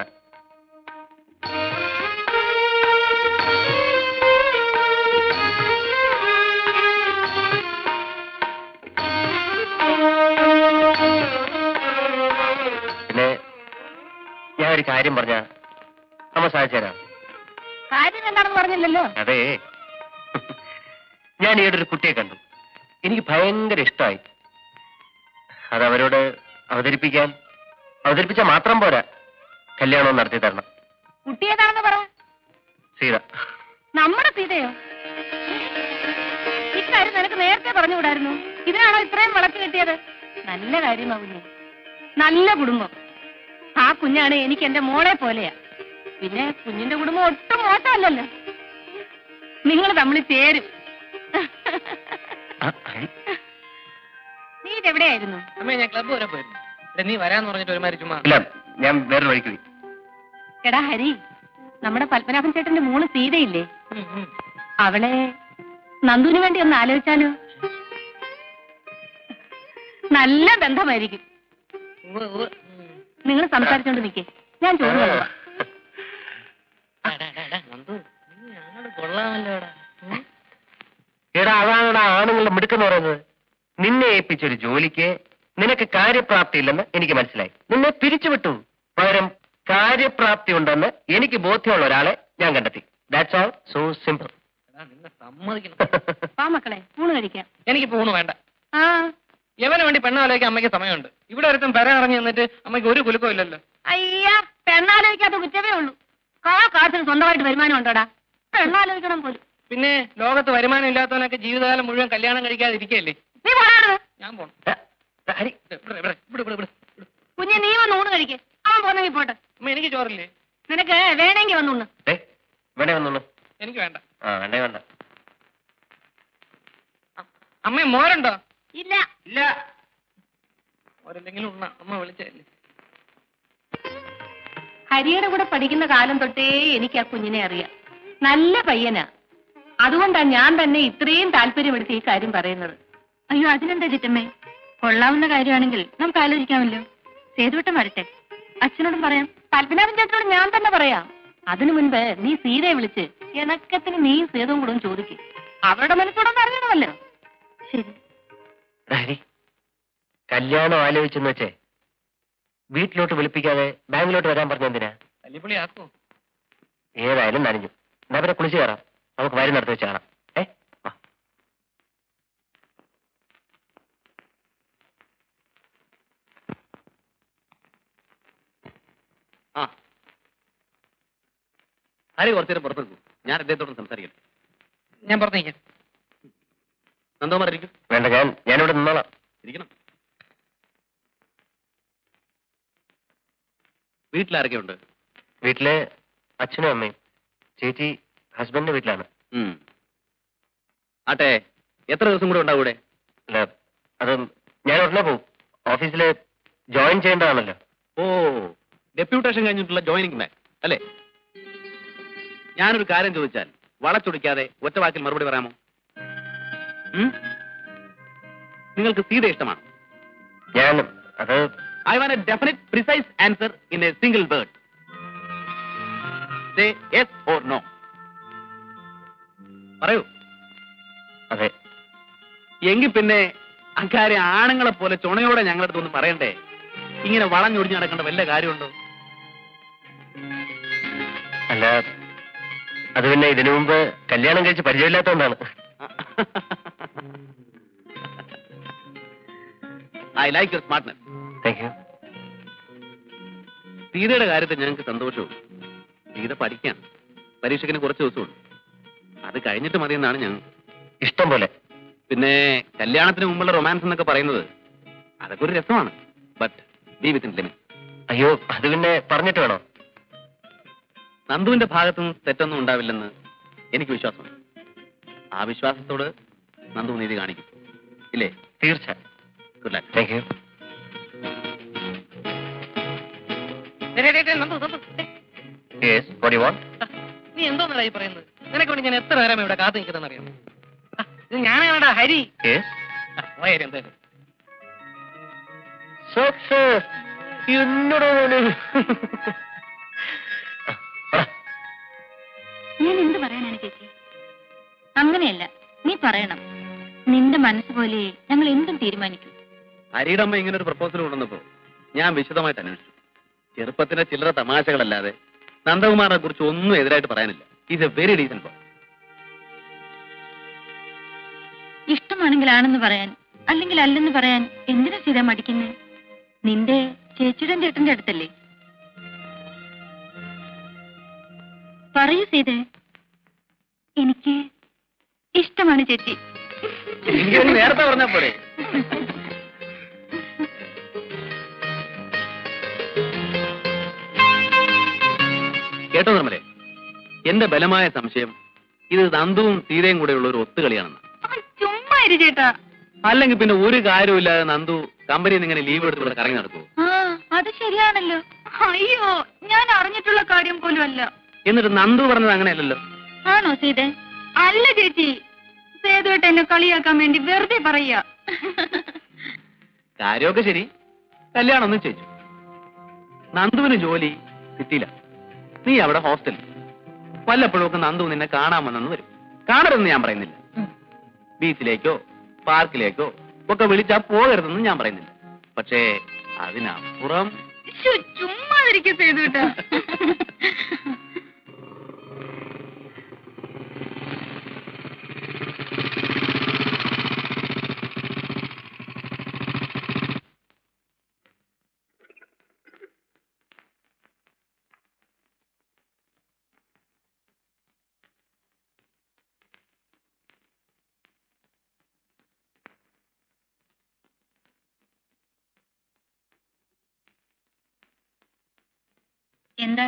പിന്നെ ഞാൻ ഒരു കാര്യം പറഞ്ഞ അമ്മ സാധിച്ചു തരാം. കാര്യം എന്താണെന്ന് പറഞ്ഞില്ലല്ലോ. അതെ, ഞാൻ ഈയിടെ ഒരു കുട്ടിയെ കണ്ടു. എനിക്ക് ഭയങ്കര ഇഷ്ടമായി. അതവരോട് അവതരിപ്പിച്ചാൽ മാത്രം പോരാ, കല്യാണം നടത്തി തരണം. കുട്ടി ഏതാണെന്ന് പറ. സീത. നമ്മുടെ സീതയോ? ഇക്കാര്യം നിനക്ക് നേരത്തെ പറഞ്ഞുകൂടായിരുന്നു. ഇതിനാണോ ഇത്രയും വളച്ചു കിട്ടിയത്? നല്ല കാര്യമാകുന്നു. നല്ല കുടുംബം. ആ കുഞ്ഞാണ് എനിക്ക് എന്റെ മോളെ പോലെയാ. പിന്നെ കുഞ്ഞിന്റെ കുടുംബം ഒട്ടും മോശമല്ലല്ലോ. നിങ്ങൾ തമ്മിൽ ചേരും. നീ ഇതെവിടെയായിരുന്നു? അമ്മേ, ഞാൻ ക്ലബ്ബ് വരെ പോയിരുന്നു. നീ വരാന്ന് പറഞ്ഞിട്ട് ഒരുമാതിരി ചുമ്മാ. ഇല്ല, ഞാൻ വേറെ വഴിക്ക് പോയി. എടാ ഹരി, നമ്മുടെ പത്മനാഭൻ ചേട്ടന്റെ മോള് സീതയില്ലേ, അവളെ നന്ദുവിന് വേണ്ടി ഒന്ന് ആലോചിച്ചാലോ? നല്ല ബന്ധമായിരിക്കും. നിങ്ങൾ സംസാരിച്ചോണ്ട് നിൽക്കേ, ഞാൻ ചോറ് കൊള്ളാം. കൊള്ളാമല്ലോടാ. എടാ, അതാണടാ ആണുങ്ങളുടെ മിടുക്കെന്ന് പറയുന്നത്. നിന്നെ ഏൽപ്പിച്ചൊരു ജോലിക്ക് നിനക്ക് കാര്യപ്രാപ്തി ഇല്ലെന്ന് എനിക്ക് മനസ്സിലായി. നിന്നെ പിരിച്ചുവിട്ടു. പകരം കാര്യപ്രാപ്തി ഉണ്ടെന്ന് എനിക്ക് ബോധ്യമുള്ള ഒരാളെ ഞാൻ കണ്ടെത്തി. That's all. So simple. നിന്നെ സമ്മതിക്കണം. വാ മക്കളെ, ഊണ് കഴിക്കാം. എനിക്ക് പൂണ് വേണ്ട. ആ, യവന് വേണ്ടി പെണ്ണാലോചിക്കാൻ അമ്മയ്ക്ക് സമയമുണ്ട്. ഇവിടെ ഒരുത്തും പെര ഇറങ്ങി നിന്നിട്ട് അമ്മയ്ക്ക് ഒരു കുലുക്കവും ഇല്ലല്ലോ. അയ്യാ, പെണ്ണാലോചിക്കാത്ത കുറ്റമേ ഉള്ളൂ. കാശിന് സ്വന്തമായിട്ട് വരുമാനം ഉണ്ടോടാ? പെണ്ണാലോചിക്കണം പോലും. പിന്നെ ലോകത്ത് വരുമാനം ഇല്ലാത്തവനൊക്കെ ജീവിതകാലം മുഴുവൻ കല്യാണം കഴിക്കാതെ ഇരിക്കുകയല്ലേ. നീ പോണാണ്. ഞാൻ പോണം. ഹരി, കുഞ്ഞെ, നീ വന്ന് ഊണ് കഴിക്കേ. അവൻ പോന്നെങ്കിൽ പോട്ടെ. അമ്മ, എനിക്ക് ചോറില്ലേ? നിനക്ക് വേണമെങ്കിൽ വന്നുണ്ട്. വേണേ വന്നോളൂ. എനിക്ക് വേണ്ട. വേണ്ടേ വേണ്ട. അമ്മ, മോരുണ്ടോ? ഇല്ല. ഇല്ല. മോരില്ലെങ്കിലും ഉണ്ണ. അമ്മ വിളിച്ചല്ലേ. ഹരിയുടെ കൂടെ പഠിക്കുന്ന കാലം തൊട്ടേ എനിക്ക് ആ കുഞ്ഞിനെ അറിയാം. നല്ല പയ്യനാ. അതുകൊണ്ടാണ് ഞാൻ തന്നെ ഇത്രയും താല്പര്യമെടുത്ത് ഈ കാര്യം പറയുന്നത്. അയ്യോ, അതിനെന്താ ചിറ്റമ്മേ? കൊള്ളാവുന്ന കാര്യമാണെങ്കിൽ നമുക്ക് ആലോചിക്കാമല്ലോ. സേതുവട്ടം വരട്ടെ, അച്ഛനോടും പറയാം, പത്മനാഭൻ ചേട്ടനോട് ഞാൻ തന്നെ പറയാം. അതിനു മുൻപ് നീ സീതയെ വിളിച്ച് ഇണക്കത്തിന് നീയും സേതുവും കൂടെ ചോദിക്കും. അവരുടെ മനസ്സോടൊന്ന് അറിയണമല്ലോ. ശരി. ഹരി, കല്യാണം ആലോചിച്ചെന്ന് വെച്ചേ വീട്ടിലോട്ട് വിളിപ്പിക്കാതെ ബാങ്കിലോട്ട് വരാൻ പറഞ്ഞെന്തിനാ? തല്ലിപ്പൊളി ആക്കോ? ഏതായാലും നനഞ്ഞു. അവരെ കുളിച്ച് കയറാം. നമുക്ക് വരി നടത്തി വെച്ച് കാണാം. ആ, ഹരി കുറച്ചേരം പുറത്തേക്കു. ഞാൻ അദ്ദേഹത്തോട് സംസാരിക്കട്ടെ. ഞാൻ പറഞ്ഞേക്കാം. നന്ദകുമാർ ഇരിക്കും. വേണ്ട, ഞാനിവിടെ നിന്നോളാം. ഇരിക്കണം. വീട്ടിലാരൊക്കെയുണ്ട്? വീട്ടിലെ അച്ഛനും അമ്മയും. ചേച്ചി ഹസ്ബൻഡിന്റെ വീട്ടിലാണ്. ആട്ടെ, എത്ര ദിവസം കൂടെ ഉണ്ടാവും ഇവിടെ? അല്ല, അത് ഞാൻ ഉടനെ പോവും. ഓഫീസിൽ ജോയിൻ ചെയ്യേണ്ടതാണല്ലോ. ഓ, ഡെപ്യൂട്ടേഷൻ കഴിഞ്ഞിട്ടുള്ള ജോയിനിങ് മാൻ അല്ലേ? ഞാനൊരു കാര്യം ചോദിച്ചാൽ വളച്ചൊടിക്കാതെ ഒറ്റ വാക്കിൽ മറുപടി പറയാമോ? നിങ്ങൾക്ക് സീത ഇഷ്ടമാണ്? അത് I want a definite, precise answer in a single word. Say yes or no. പറയൂ. അതെ. എങ്കിൽ പിന്നെ അക്കാര്യം ആണുങ്ങളെ പോലെ ചുണയോടെ ഞങ്ങളുടെ അടുത്തൊന്നും പറയണ്ടേ? ഇങ്ങനെ വളഞ്ഞൊടിഞ്ഞ് നടക്കേണ്ട വല്ല കാര്യമുണ്ടോ? അല്ല, അത് പിന്നെ ഇതിനു മുമ്പ് കല്യാണം കഴിച്ച് പരിചയമില്ലാത്തതുകൊണ്ടാണ്. I like your smartness. Thank you. സീതയുടെ കാര്യത്തിൽ ഞങ്ങൾക്ക് സന്തോഷവും. സീത പഠിക്കാൻ പരീക്ഷയ്ക്കിന് കുറച്ച് ദിവസമുണ്ട്. അത് കഴിഞ്ഞിട്ട് മതിയെന്നാണ് ഞങ്ങൾ. ഇഷ്ടം പോലെ. പിന്നെ കല്യാണത്തിന് മുമ്പുള്ള റൊമാൻസ് എന്നൊക്കെ പറയുന്നത് അതൊക്കെ ഒരു രസമാണ്. But B within limit. അയ്യോ, അത് പിന്നെ പറഞ്ഞിട്ട് വേണോ? നന്ദുവിന്റെ ഭാഗത്തുനിന്ന് തെറ്റൊന്നും ഉണ്ടാവില്ലെന്ന് എനിക്ക് വിശ്വാസമുണ്ട്. ആ വിശ്വാസത്തോട് നന്ദു നീതി കാണിക്കും, ഇല്ലേ? തീർച്ച. Good luck. Thank you. Yes, what do you want? നീ എന്തോന്നടാ ഈ പറയുന്നത്? നിനക്ക് വേണ്ടി ഞാൻ എത്ര നേരം ഇവിടെ കാത്തു നിൽക്കുന്നതെന്ന് അറിയാമോ? ഇത് ഞാനാടാ ഹരി. Yes. പോയാലും എന്തായാലും Success. എന്നോട് ഞാൻ എന്ത് പറയാനാണ് ചേച്ചി? അങ്ങനെയല്ല, നീ പറയണം. നിന്റെ മനസ്സ് പോലെ ഞങ്ങൾ എന്തും തീരുമാനിക്കും. ഹരിയുടെ അമ്മ ഇങ്ങനെ ഒരു പ്രപ്പോസൽ കൊണ്ടുവന്നപ്പോ ഞാൻ വിശദമായിട്ട് അന്വേഷിച്ചു. ചെറുപ്പത്തിന്റെ ചില്ലറ തമാശകളല്ലാതെ നന്ദകുമാറിനെ കുറിച്ച് ഒന്നും എതിരായിട്ട് പറയാനില്ല. Is A very decent boy. ഇഷ്ടമാണെങ്കിൽ ആണെന്ന് പറയാൻ, അല്ലെങ്കിൽ അല്ലെന്ന് പറയാൻ എന്തിനാ സീത മടിക്കുന്നേ? നിന്റെ ചേച്ചിയുടെ ചേട്ടന്റെ അടുത്തല്ലേ? പറയൂ സീതേ. എനിക്ക് ഇഷ്ടമാണ് ചേച്ചി. നേരത്തെ പറഞ്ഞ പോലെ. കേട്ടോ നിർമ്മലേ, എന്റെ ബലമായ സംശയം ഇത് നന്ദുവും സീതയും കൂടെയുള്ള ഒരു ഒത്തുകളിയാണെന്ന്. ചുമ്മാ ഇരു ചേട്ടാ. അല്ലെങ്കിൽ പിന്നെ ഒരു കാര്യമില്ലാതെ നന്ദു കമ്പനിയിൽ നിന്ന് ഇങ്ങനെ ലീവ് എടുത്തുകൊണ്ട് കറങ്ങി നടക്കുമോ? ആ, അത് ശരിയാണല്ലോ. അയ്യോ, ഞാൻ അറിഞ്ഞിട്ടുള്ള കാര്യം പോലും അല്ല. എന്നിട്ട് നന്ദു പറഞ്ഞത് അങ്ങനെയല്ലല്ലോ. ആണോ സീതേ? അല്ല ചേച്ചി, സേതുവേട്ട എന്നെ കളിയാക്കാൻ വേണ്ടി വെറുതെ പറയാ. കാര്യമൊക്കെ ശരി, കല്യാണം ഒന്നും ചോദിച്ചു. നന്ദുവിന് ജോലി കിട്ടിയില്ല, നീ അവിടെ ഹോസ്റ്റലിൽ. വല്ലപ്പോഴും ഒക്കെ നന്ദു നിന്നെ കാണാമെന്നു വരും. കാണരുതെന്ന് ഞാൻ പറയുന്നില്ല. ബീച്ചിലേക്കോ പാർക്കിലേക്കോ ഒക്കെ വിളിച്ചാൽ പോകരുതെന്ന് ഞാൻ പറയുന്നില്ല. പക്ഷേ അതിനപ്പുറം ചുമ്മാതിരിക്കും സേതുവേട്ട. എന്താ?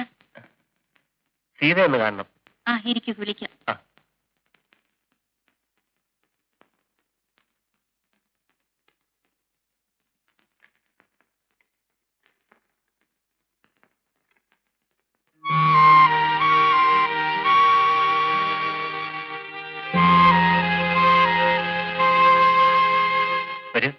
സീത ഒന്ന് കാണണം. ആ, ഇരിക്കൂ, വിളിക്കാം. വരൂ.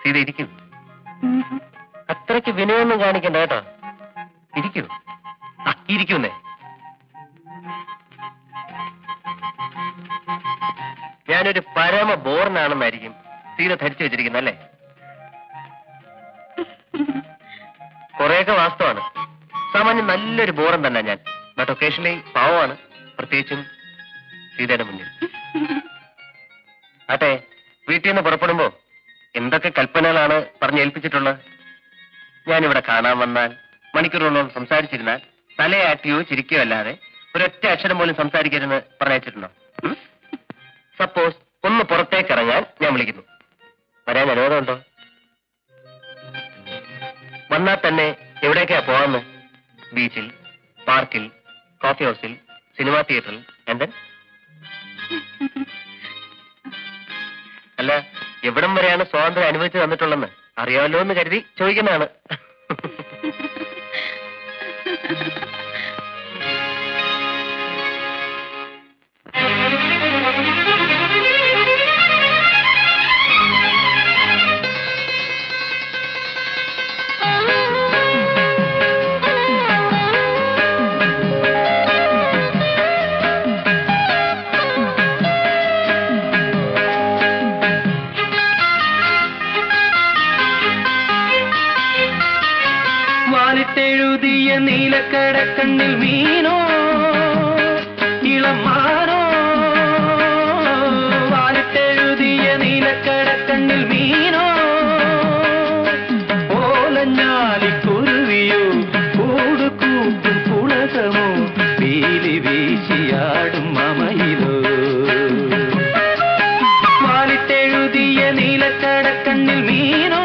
സീത ഇരിക്കൂ. അത്രയ്ക്ക് വിനയൊന്നും കാണിക്കണ്ട കേട്ടോ. ഇരിക്കൂ. ഇരിക്കുന്നേ. ഞാനൊരു പരമ ബോറിനാണെന്നായിരിക്കും സീത ധരിച്ചു വെച്ചിരിക്കുന്നല്ലേ? കുറെയൊക്കെ വാസ്തവാണ്. സാമാന്യം നല്ലൊരു ബോറൻ തന്നെ ഞാൻ. ബട്ട് ഒക്കേഷണലി പാവമാണ്, പ്രത്യേകിച്ചും സീതയുടെ മുന്നിൽ. ആട്ടെ, വീട്ടിൽ നിന്ന് പുറപ്പെടുമ്പോ എന്തൊക്കെ കൽപ്പനകളാണ് പറഞ്ഞേൽപ്പിച്ചിട്ടുള്ളത്? ഞാനിവിടെ കാണാൻ വന്നാൽ മണിക്കൂറുകളോളം സംസാരിച്ചിരുന്നാൽ തലയാട്ടിയോ ചിരിക്കുകയോ അല്ലാതെ ഒരൊറ്റ അക്ഷരം പോലും സംസാരിക്കരുതെന്ന് പറഞ്ഞയച്ചിട്ടുണ്ടോ? സപ്പോസ് ഒന്ന് പുറത്തേക്ക് ഇറങ്ങാൻ ഞാൻ വിളിക്കുന്നു, വരാൻ അനുവാദമുണ്ടോ? വന്നാൽ തന്നെ എവിടേക്കാ പോവാന്ന്? ബീച്ചിൽ, പാർക്കിൽ, കോഫി ഹൗസിൽ, സിനിമാ തിയേറ്ററിൽ, എന്തെൻ? അല്ല, എവിടം വരെയാണ് സ്വാതന്ത്ര്യം അനുഭവിച്ചു തന്നിട്ടുള്ളതെന്ന് അറിയാമല്ലോ എന്ന് കരുതി ചോദിക്കുന്നതാണ്. വാലിട്ടെഴുതിയ നീലക്കടക്കണ്ണിൽ മീനോ ഇളമാനോ, വാലിട്ടെഴുതിയ നീലക്കടക്കണ്ണിൽ മീനോ, ഓലഞ്ഞാലിക്കുരുവിയോ കൂടുകൂട്ടും പുളകമോ, പീലി വീശിയാടും മമയിലോ. വാലിട്ടെഴുതിയ നീലക്കടക്കണ്ണിൽ മീനോ,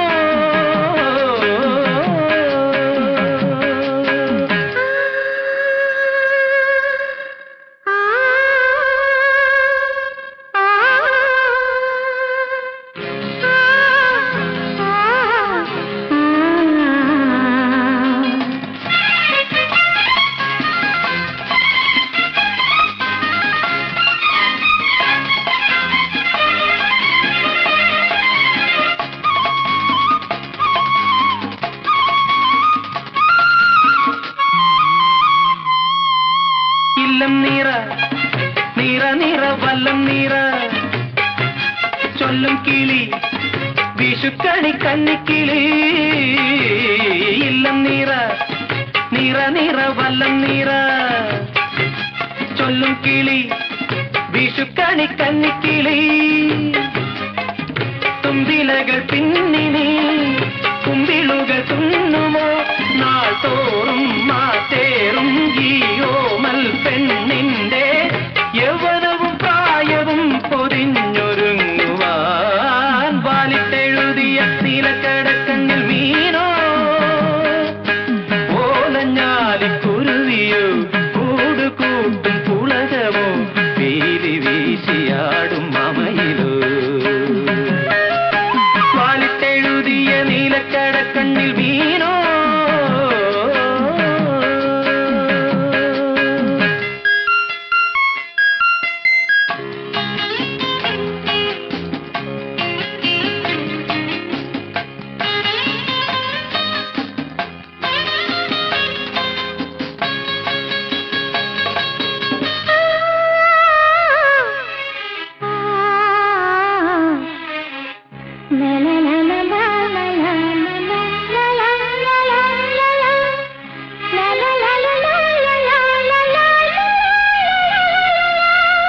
ഇല്ലം നീറ നീറ നീറ വല്ലം നീറ, ചൊല്ലും കിളി വിഷുക്കണി കന്നിക്കിളി, മണിക്കന്നിക്കിളി തുമ്പിലകൾ പിന്നിനി കുമ്പിളുകൾ തുന്നുമോ നാൾ തോറും മാറ്റേറും ഈ ഓമൽ പെണ്ണിന്റെ യൗവനവും പ്രായവും പൊതിഞ്ഞൊരുങ്ങുവാൻ വാലിട്ടെഴുതിയ നീലക്കടക്കണ്ണിൽ മീനോ ഓലഞ്ഞാലിക്കുരുവിയോ കൂടുകൂട്ടും പുളകമോ വീലി വീശിയാടും മമയിലോ വാലിട്ടെഴുതിയ നീലക്കടക്കണ്ണിൽ മീനോ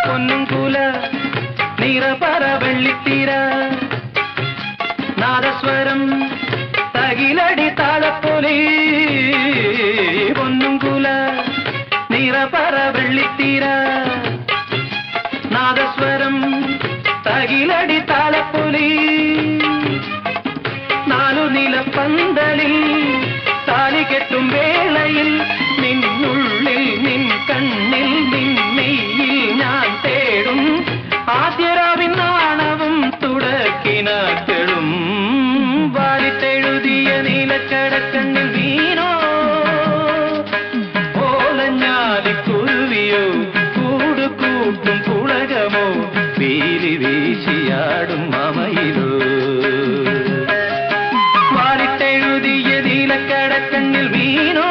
പൊന്നുംകുല നിറപറ വെള്ളിത്തീര നാദസ്വരം തകിലടി താളപ്പൊലി പൊന്നുംകുല നിറപറ വെള്ളിത്തീര നാദസ്വരം തകിലടി താളപ്പൊലി നാലു നിലപ്പന്തലിൽ താലി കെട്ടും വേളയിൽ നിന്നുള്ളിൽ നിൻ കണ്ണിൽ നിന്നെയിൽ ഞാൻ തേടും ആദ്യരാവിൻ നാണവും തുടക്കിനാക്കളും വാലിട്ടെഴുതിയ നീലക്കടക്കണ്ണിൽ വീണോ ഓലഞ്ഞാലിക്കുരുവിയോ കൂടുകൂട്ടും പുളകമോ വീലി വീശിയാടും മമയിലോ വാലിട്ടെഴുതിയ നീലക്കടക്കണ്ണിൽ വീണോ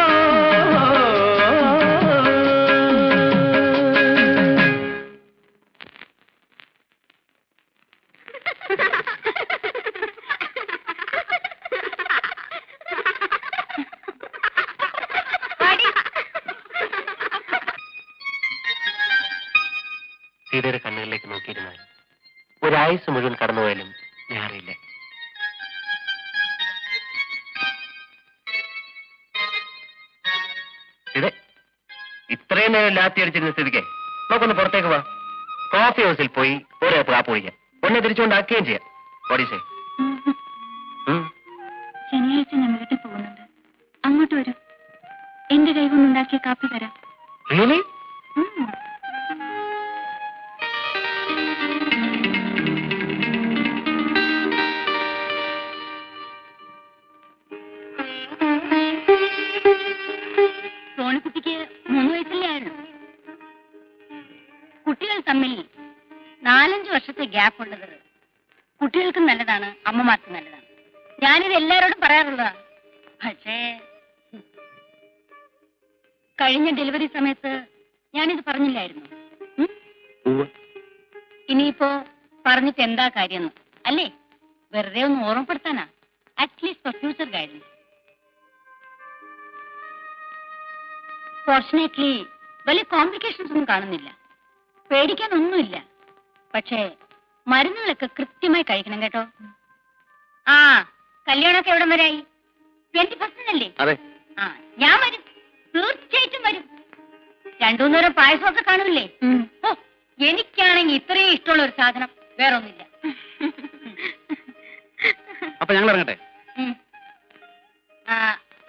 സീതയുടെ കണ്ണുകളിലേക്ക് നോക്കിയിരുന്നാൽ ഒരായുസ് മുഴുവൻ കടന്നുപോയാലും ഞാൻ അറിയില്ല. ഇത് ഇത്രയും നേരം ലാത്തി അടിച്ചിരുന്ന സ്ഥിതിക്ക് നമുക്കൊന്ന് പുറത്തേക്ക് പോവാം. കോഫി ഹൗസിൽ പോയി ഓരോ കാപ്പ് കുടിക്കാം. ഒന്നെ തിരിച്ചുകൊണ്ടാക്കുകയും ചെയ്യാം. ഓടീസേ ശനിയാഴ്ച ഞാൻ വീട്ടിൽ പോകുന്നുണ്ട്. അങ്ങോട്ട് വരും. എന്റെ കൈ കൊണ്ടുണ്ടാക്കിയ കാപ്പി തരാം. റിയലി? സോണിക്കുട്ടിക്ക് 3 വയസ്സല്ലേ ആയുള്ളൂ. കുട്ടികൾ തമ്മിൽ 4-5 വർഷത്തെ ഗ്യാപ്പ് ഉള്ളത് കുട്ടികൾക്കും നല്ലതാണ്, അമ്മമാർക്കും നല്ലതാണ്. ഞാനിത് എല്ലാവരോടും പറയാറുള്ളതാണ്. പക്ഷേ കഴിഞ്ഞ ഡെലിവറി സമയത്ത് ഞാനിത് പറഞ്ഞില്ലായിരുന്നു. ഇനിയിപ്പോ പറഞ്ഞിട്ട് എന്താ കാര്യം അല്ലേ? വെറുതെ ഒന്ന് ഓർമ്മപ്പെടുത്താനാ. At least for future guidance. Fortunately വലിയ കോംപ്ലിക്കേഷൻസ് ഒന്നും കാണുന്നില്ല. പേടിക്കാനൊന്നുമില്ല. പക്ഷേ മരുന്നുകളൊക്കെ കൃത്യമായി കഴിക്കണം കേട്ടോ. ആ കല്യാണമൊക്കെ എവിടം വരായി? 21 അല്ലേ? ആ ഞാൻ വരും, തീർച്ചയായിട്ടും വരും. 2-3 നേരം പായസമൊക്കെ കാണൂല്ലേ? ഓ എനിക്കാണെങ്കിൽ ഇത്രയും ഇഷ്ടമുള്ള ഒരു സാധനം വേറെ ഒന്നുമില്ല. അപ്പൊ ഞങ്ങൾ ഇറങ്ങട്ടെ.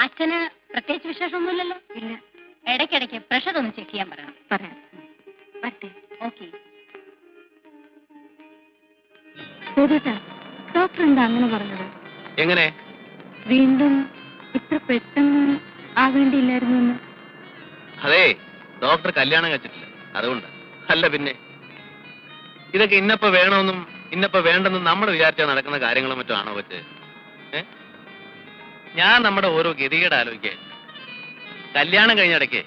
അച്ഛന് പ്രത്യേകിച്ച് വിശേഷമൊന്നുമില്ലല്ലോ? ഇല്ല. ഇടയ്ക്കിടയ്ക്ക് പ്രഷർ ഒന്ന് ചെക്ക് ചെയ്യാൻ പറയാം. പറ്റേ. ഓക്കെ. ഡോക്ടർ എന്താ അങ്ങനെ പറഞ്ഞത്? എങ്ങനെ? വീണ്ടും ഇത്ര പെട്ടെന്ന് ആവേണ്ടിയില്ലായിരുന്നു എന്ന്. അതെ, ഡോക്ടർ കല്യാണം കഴിച്ചിട്ടില്ല, അതുകൊണ്ട്. അല്ല പിന്നെ ഇതൊക്കെ ഇന്നപ്പോ വേണമെന്നും ഇന്നപ്പോ വേണ്ടെന്നും നമ്മൾ വിചാരിച്ചാൽ നടക്കുന്ന കാര്യങ്ങളും മറ്റോ ആണോ പറ്റേ? ഞാൻ നമ്മുടെ ഓരോ ഗതികേട് ആലോചിക്കാൻ. കല്യാണം കഴിഞ്ഞിടയ്ക്ക്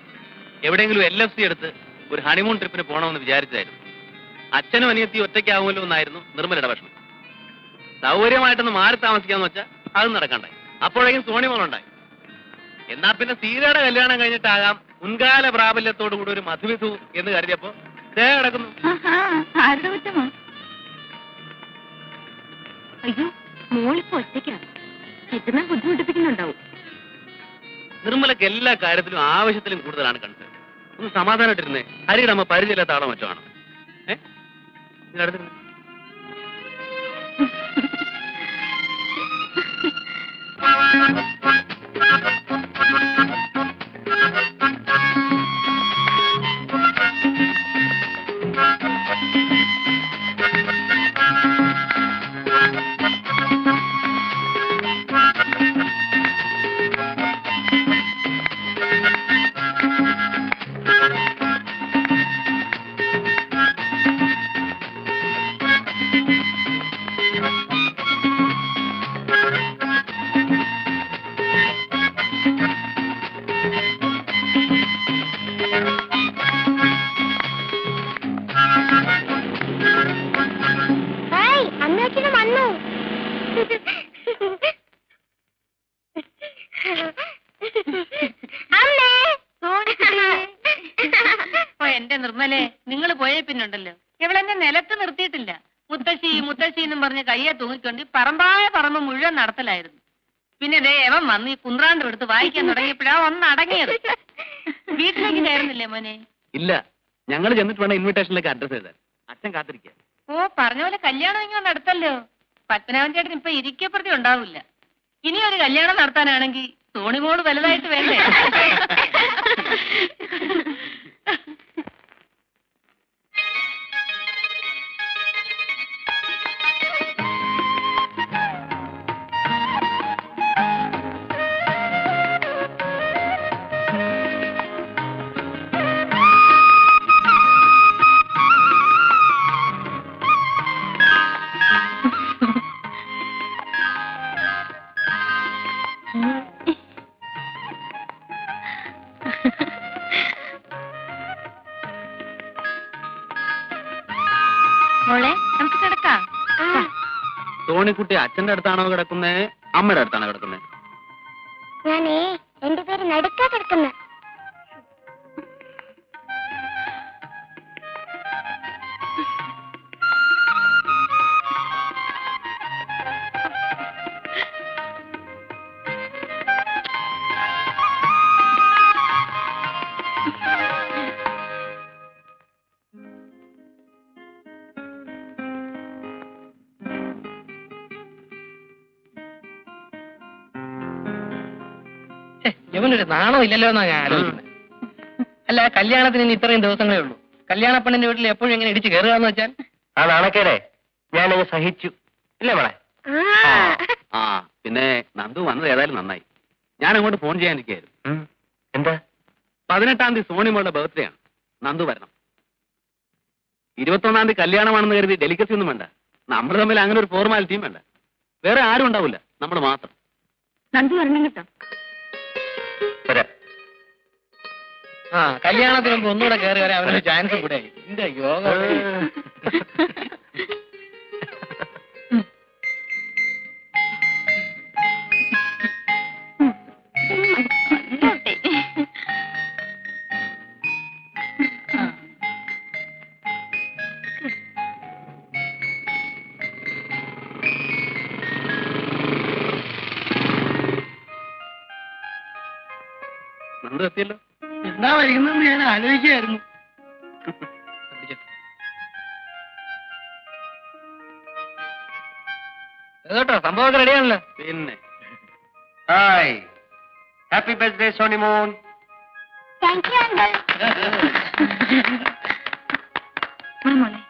എവിടെയെങ്കിലും LFC എടുത്ത് ഒരു ഹണിമൂൺ ട്രിപ്പിന് പോകണമെന്ന് വിചാരിച്ചായിരുന്നു. അച്ഛനും അനിയത്തി ഒറ്റയ്ക്കാവുമല്ലോ എന്നായിരുന്നു നിർമ്മലയുടെ ഭക്ഷണം. സൗകര്യമായിട്ടൊന്ന് മാറി താമസിക്കാന്ന് വെച്ചാൽ അത് നടക്കണ്ടായി. അപ്പോഴേക്കും സോണിമോളുണ്ടായി. എന്നാ പിന്നെ സീതയുടെ കല്യാണം കഴിഞ്ഞിട്ടാകാം മുൻകാല പ്രാബല്യത്തോടു കൂടി ഒരു മധുവിധു എന്ന് കരുതിയപ്പോ കിടക്കുന്നു. ആരുടെ കുറ്റമാ? അയ്യോ, മോളിപ്പോ ഒറ്റയ്ക്കാണ്. എത്തുന്ന ബുദ്ധിമുട്ടിപ്പിക്കുന്നുണ്ടാവും. നിർമ്മലക്ക് എല്ലാ കാര്യത്തിലും ആവശ്യത്തിലും കൂടുതലാണ് കണ്ടത്. ഒന്ന് സമാധാനമായിട്ടിരുന്നേ. ഹരിയുടെ അമ്മ പരിചയമില്ലാത്ത ആളോ മറ്റോ ആണ്. അടുത്തിരുന്നേ. ഹായ്, അമ്മയച്ഛനും വന്നു. അമ്മേ. എന്റെ നിർമ്മലേ, നിങ്ങൾ പോയേ പിന്നുണ്ടല്ലോ, ഇവളെന്നെ നിലത്ത് നിർത്തിയിട്ടില്ല. മുത്തശ്ശി മുത്തശ്ശി എന്നും പറഞ്ഞ് കയ്യെ തൂങ്ങിക്കൊണ്ട് പറമ്പായ പറമ്പ് മുഴുവൻ നടത്തലായിരുന്നു. പിന്നെ ദേ എവൻ വന്ന് ഈ കുന്ത്രാണ്ട് എടുത്ത് വായിക്കാൻ തുടങ്ങിയപ്പോഴാ ഒന്ന് അടങ്ങിയത്. വീട്ടിലേക്ക് കയറുന്നില്ലേ മോനെ? ഇല്ല, ഞങ്ങൾ ചെന്നിട്ട് വേണം ഇൻവിറ്റേഷനിലേക്ക് അഡ്രസ് ചെയ്താൽ. അച്ഛൻ കാത്തിരിക്കുക. ഓ, പറഞ്ഞ പോലെ കല്യാണം ഇങ്ങനെ നടത്തല്ലോ. പത്മനാഭൻ ചേട്ടൻ ഇപ്പൊ ഇരിക്കപ്രതി ഉണ്ടാവില്ല. ഇനി ഒരു കല്യാണം നടത്താനാണെങ്കിൽ സോണിമോള് വലുതായിട്ട് വേണ്ടേ? മോളെ, നമുക്ക് കിടക്കാം. തോണിക്കുട്ടി അച്ഛന്റെ അടുത്താണോ കിടക്കുന്നേ, അമ്മയുടെ അടുത്താണോ കിടക്കുന്നേ? ഞാനേ എന്റെ പേര് നടുക്കാ കിടക്കുന്ന. ഇവനൊരു നാണോ ഇല്ലല്ലോ എന്നാ ഞാൻ ആലോചിക്കുന്നത്. അല്ല, കല്യാണത്തിന് ഇനി ഇത്രയും ദിവസങ്ങളേ ഉള്ളൂ. കല്യാണ പെണ്ണിന്റെ വീട്ടിൽ എപ്പോഴും ഇങ്ങനെ ഇടിച്ച് കയറുകയെന്ന് വെച്ചാൽ ആ നാണക്കേടേ ഞാനങ്ങ് സഹിച്ചു. ഇല്ലേ മോളെ? ആ, പിന്നെ നന്ദു വന്നത് ഏതായാലും നന്നായി. ഞാൻ അങ്ങോട്ട് ഫോൺ ചെയ്യാനിരിക്കുകയായിരുന്നു. എന്താ? 18-ാം തീയതി സോണിമോളുടെ ബർത്ത്ഡേ ആണ്. നന്ദു വരണം. 21-ാം തീയതി കല്യാണമാണെന്ന് കരുതി ഡെലിക്കസി ഒന്നും വേണ്ട. നമ്മൾ തമ്മിൽ അങ്ങനെ ഒരു ഫോർമാലിറ്റിയും വേണ്ട. വേറെ ആരും ഉണ്ടാവില്ല, നമ്മൾ മാത്രം. നന്ദു വരണം കേട്ടോ. ആ, കല്യാണത്തിന് മുമ്പ് ഒന്നുകൂടെ കയറി വരാൻ അവനൊരു ചാൻസ് കൂടെ. എന്റെ യോഗ. നന്ദു എത്തിയല്ലോ. എന്താ വൈകുന്നെന്ന് ഞാൻ ആലോചിക്കുകയായിരുന്നു. കേട്ടോ, സംഭവമൊക്കെ റെഡിയാണല്ലോ. പിന്നെ hi, happy birthday Sonimon. Thank you uncle. മോളെ,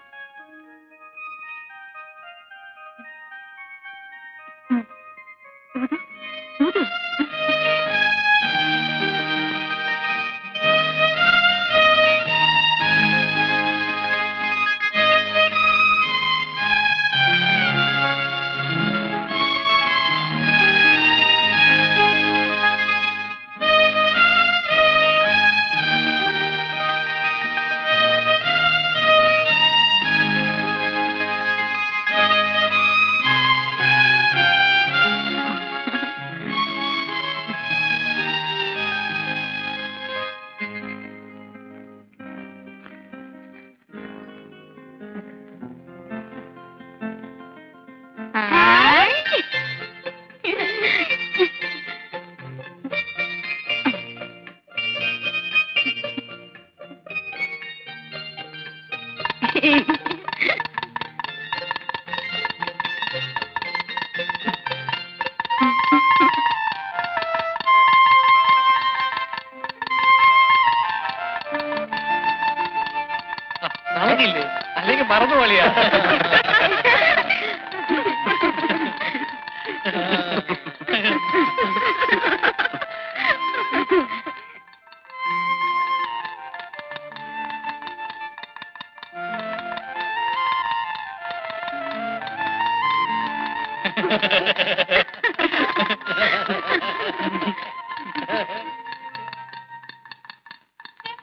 നമുക്കില്ലേ അല്ലെങ്കിൽ മറന്നു പോളിയാ.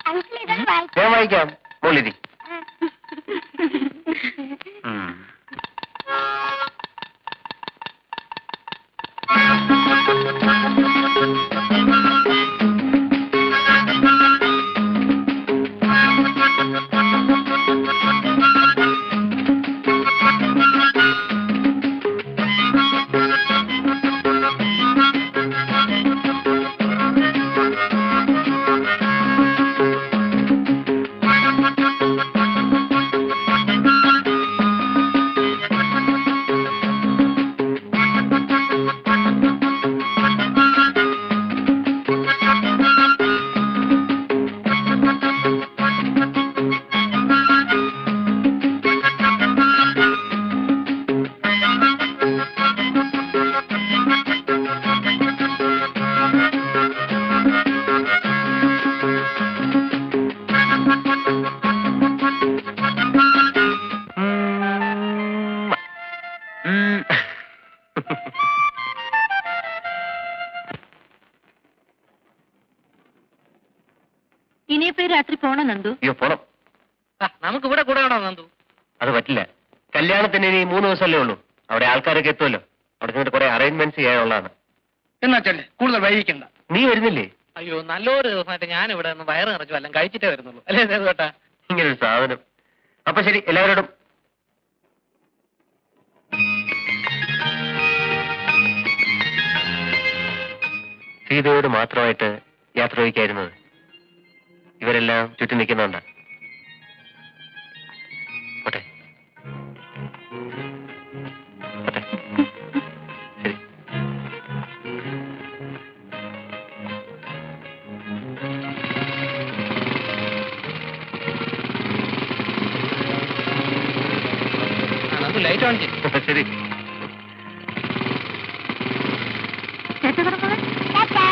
അങ്കിൾ ഇതൊന്ന് വായിച്ചു. ഞാൻ വായിക്കാം, മോളിരി. ഇനിയിപ്പോ രാത്രി പോണോ നന്ദു? അയ്യോ പോണം. നമുക്ക് ഇവിടെ കൂടെ വേണോ നന്ദു? അത് പറ്റില്ല. കല്യാണത്തിന് ഇനി 3 ദിവസമല്ലേ ഉള്ളൂ. അവിടെ ആൾക്കാരൊക്കെ എത്തുമല്ലോ. അവിടെ ചെന്നിട്ട് കുറെ അറേഞ്ച്മെന്റ്സ് ചെയ്യാനുള്ളതാണ്. എന്നാ ചെല്ലേ, കൂടുതൽ വൈകിക്കണ്ട. നീ വരുന്നില്ലേ? അയ്യോ നല്ലൊരു ദിവസമായിട്ട് ഞാൻ ഇവിടെ നിന്ന് വയറ് നിറച്ചു എല്ലാം കഴിച്ചിട്ടേ വരുന്നുള്ളൂ അല്ലേ കേട്ടാ. ഇങ്ങനൊരു സാധനം. അപ്പൊ ശരി, എല്ലാവരോടും സീതയോട് മാത്രമായിട്ട് യാത്ര ചോദിക്കായിരുന്നത്. ഇവരെല്ലാം ചുറ്റി നിൽക്കുന്നുണ്ട്. പോട്ടെ പോട്ടെ. ശരി. നന്ദു ലൈറ്റ് ഓൺ ചെയ്യും. ശരി. ടാറ്റാ.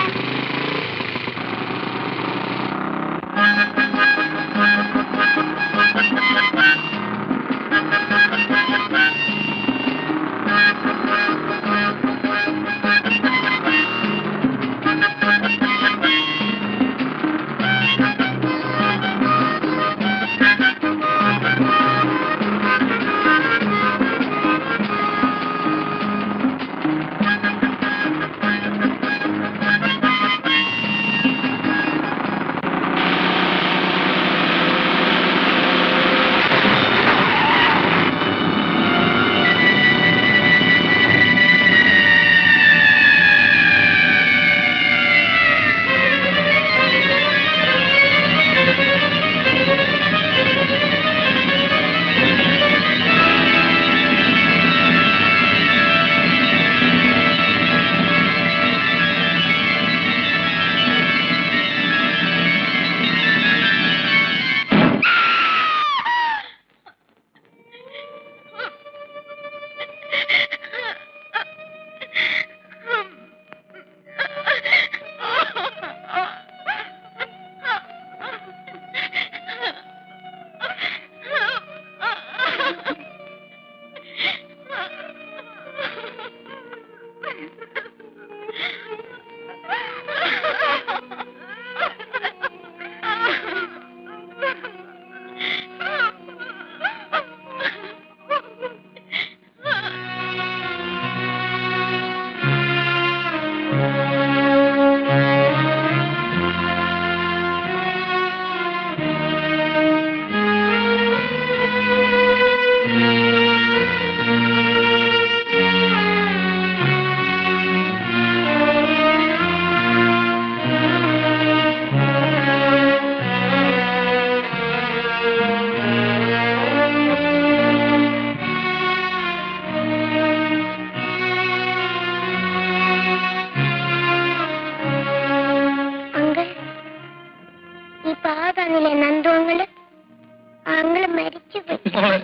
മോളെ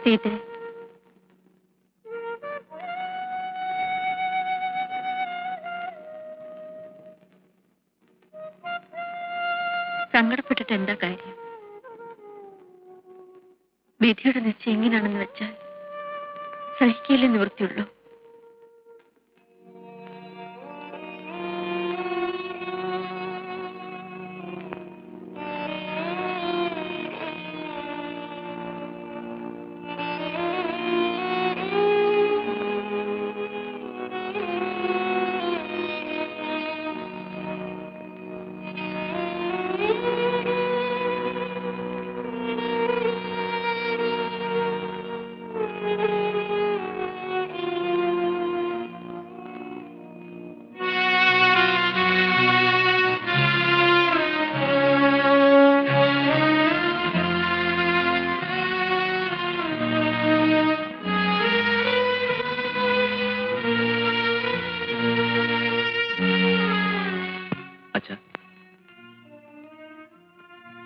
സീത, സങ്കടപ്പെട്ടിട്ട് എന്താ കാര്യം? വിധിയുടെ നിശ്ചയം എങ്ങനെയാണെന്ന് വെച്ചാൽ സഹിക്കയില്ലേ നിവൃത്തിയുള്ളൂ.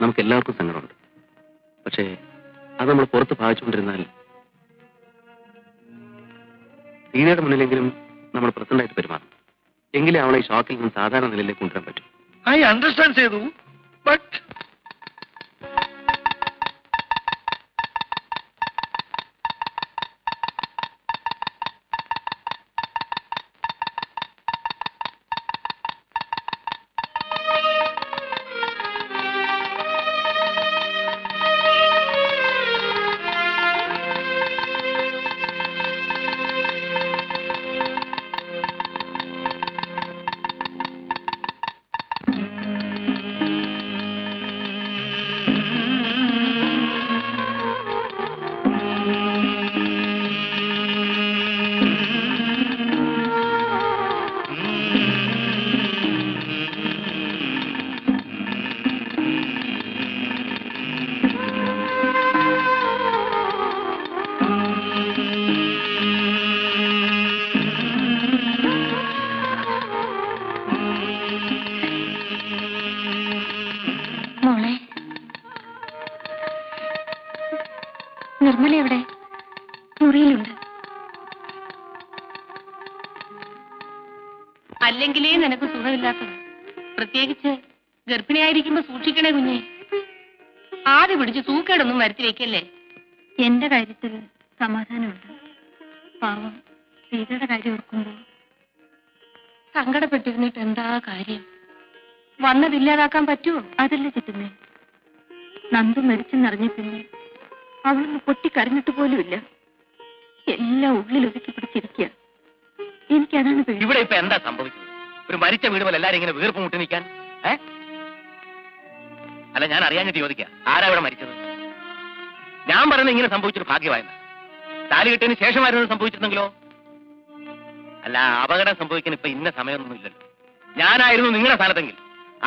നമുക്ക് എല്ലാവർക്കും സങ്കടമുണ്ട്. പക്ഷേ അത് നമ്മൾ പുറത്ത് ഭാവിച്ചുകൊണ്ടിരുന്നാൽ സീതയുടെ മുന്നിലെങ്കിലും നമ്മൾ പ്രസന്റായിട്ട് പെരുമാറും. എങ്കിലേ അവളെ ഈ ഷോക്കിൽ നിന്ന് സാധാരണ നിലയിലേക്ക് കൊണ്ടുവരാൻ പറ്റും. ഐ അണ്ടർസ്റ്റാൻഡ് ചെയ്തു. ബട്ട് നിർമ്മല എവിടെ? മുറിയിലുണ്ട്. അല്ലെങ്കിലേ നിനക്ക് സുഖമില്ലാത്തത്. പ്രത്യേകിച്ച് ഗർഭിണിയായിരിക്കുമ്പോ സൂക്ഷിക്കണേ കുഞ്ഞെ. ആദ്യം പിടിച്ച് സൂക്കേടൊന്നും വരുത്തി വെക്കല്ലേ. എന്റെ കാര്യത്തിൽ സമാധാനമുണ്ട്. പാവം സീതയുടെ കാര്യം ഓർക്കുമ്പോ സങ്കടപ്പെട്ടിരുന്നിട്ട് എന്താ കാര്യം? വന്നതില്ലാതാക്കാൻ പറ്റുമോ? അതല്ലേ ചിറ്റുന്നേ. നന്ദു മരിച്ചെന്നറിഞ്ഞ പിന്നെ അവളൊന്ന് പൊട്ടിക്കരഞ്ഞിട്ട് പോലുമില്ല. എല്ലാം ഉള്ളിൽ ഒതുക്കി പിടിച്ചിരിക്കുക. എനിക്കതാണ് പേടി. ഇവിടെ ഇപ്പൊ എന്താ സംഭവിക്കുന്നത്? ഒരു മരിച്ച വീട് പോലെ എല്ലാരും ഇങ്ങനെ വീർപ്പ് മുട്ടി നിൽക്കാൻ? അല്ല, ഞാൻ അറിയാഞ്ഞിട്ട് ചോദിക്കാം, ആരാ ഇവിടെ മരിച്ചത്? ഞാൻ പറയുന്നത് ഇങ്ങനെ സംഭവിച്ചൊരു ഭാഗ്യമായിരുന്നു. താലി കെട്ടിയതിന് ശേഷമായിരുന്നു സംഭവിച്ചിരുന്നെങ്കിലോ? അല്ല, അപകടം സംഭവിക്കാൻ ഇപ്പൊ ഇന്ന സമയമൊന്നും ഇല്ലല്ലോ. ഞാനായിരുന്നു നിങ്ങളുടെ സ്ഥാനത്തെങ്കിൽ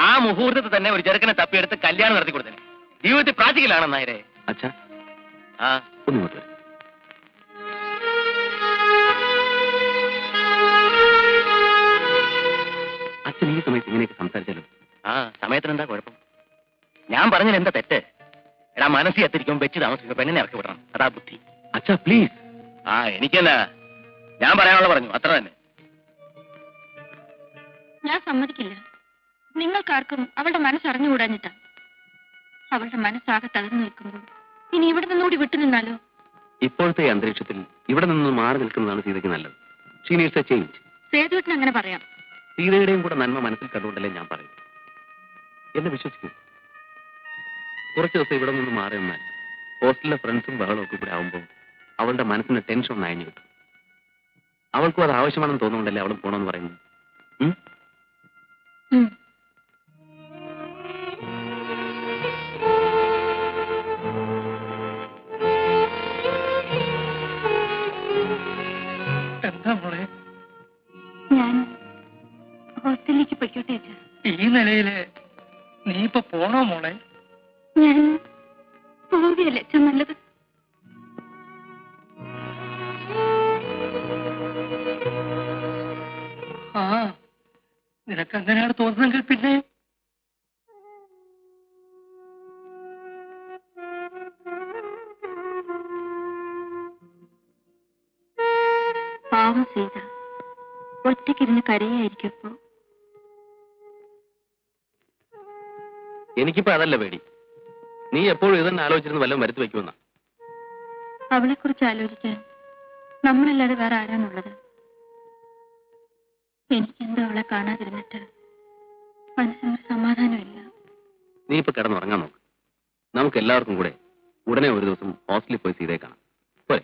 ആ മുഹൂർത്തത്തിൽ തന്നെ ഒരു ചെറുക്കനെ തപ്പിയെടുത്ത് കല്യാണം നടത്തി കൊടുത്തേ. ജീവിതത്തിൽ പ്രാക്ടിക്കലാണെന്ന് നായരെ. അച്ഛാ, ആ ഒന്നുകൊണ്ട് അച്ഛൻ ഈ സമയത്ത് ഇങ്ങനെയൊക്കെ സംസാരിച്ചാലും ആ സമയത്തിന് എന്താ കുഴപ്പം? ഞാൻ പറഞ്ഞതിൽ എന്താ തെറ്റ്? എടാ, മനസ്സിൽ എത്തിരിക്കും വെച്ച് താമസിക്കും, പെണ്ണിനെ ഇറക്കി വിടണം. അതാ ബുദ്ധി. അച്ഛാ പ്ലീസ്. ആ എനിക്കെന്നാ, ഞാൻ പറയാനുള്ള പറഞ്ഞു, അത്ര തന്നെ. ഞാൻ സമ്മതിക്കില്ല. നിങ്ങൾക്കാർക്കും അവളുടെ മനസ്സറിഞ്ഞുകൂടാഞ്ഞിട്ടാ. അവളുടെ മനസ്സാകെ തകർന്നു നിൽക്കുമ്പോൾ ഇനി ഇവിടെ നിന്നുകൂടി വിട്ടുനിന്നാലോ? ഇപ്പോഴത്തെ അന്തരീക്ഷത്തിൽ ഇവിടെ നിന്ന് മാറി നിൽക്കുന്നതാണ് സീതയ്ക്ക് നല്ലത്. She needs a change. സേതുവേട്ടൻ അങ്ങനെ പറയാം. സീതയുടെയും കൂടെ നന്മ മനസ്സിൽ കണ്ടുകൊണ്ടല്ലേ ഞാൻ പറയും. എന്നെ വിശ്വസിക്കും. കുറച്ച് ദിവസം ഇവിടെ നിന്ന് മാറി നിന്നാൽ ഹോസ്റ്റലിലെ ഫ്രണ്ട്സും ബഹളവും ഒക്കെ കൂടെ ആവുമ്പോൾ അവളുടെ മനസ്സിന് ടെൻഷൻ ഒന്ന് അയഞ്ഞു കിട്ടും. അവൾക്കും അത് ആവശ്യമാണെന്ന് തോന്നുന്നുണ്ടല്ലേ അവളും പോണമെന്ന് പറയുന്നത്. എന്താ മോളെ? ഞാൻ ഹോസ്റ്റലിലേക്ക് പൊയ്ക്കോട്ടെ. ഈ നിലയില് നീ ഇപ്പൊ പോണോ മോളെ? ഞാൻ പോവുകയല്ലേ അച്ഛൻ നല്ലത്. ആ, നിനക്ക് അങ്ങനെയാണ് തോന്നുന്നെങ്കിൽ പിന്നെ പാവം സീത ഒറ്റയ്ക്കിരുന്ന് കരയായിരിക്കപ്പോ. എനിക്കിപ്പോ അതല്ല പേടി. നീ എപ്പോഴും ഇതന്നെ ആലോചിച്ചിരുന്ന് വല്ലതും വരുത്തി വെക്കുമെന്ന. അവളെ കുറിച്ച് ആലോചിക്കാൻ നമ്മളല്ലാതെ വേറെ ആരാണുള്ളത്? എനിക്കെന്തോ അവളെ കാണാതിരുന്നിട്ട് മനസ്സിനൊരു സമാധാനമില്ല. നീ ഇപ്പൊ കിടന്നുറങ്ങാൻ നോക്ക്. നമുക്ക് എല്ലാവർക്കും കൂടെ ഉടനെ ഒരു ദിവസം ഹോസ്റ്റലിൽ പോയി സീതയെ കാണാം. പോരെ?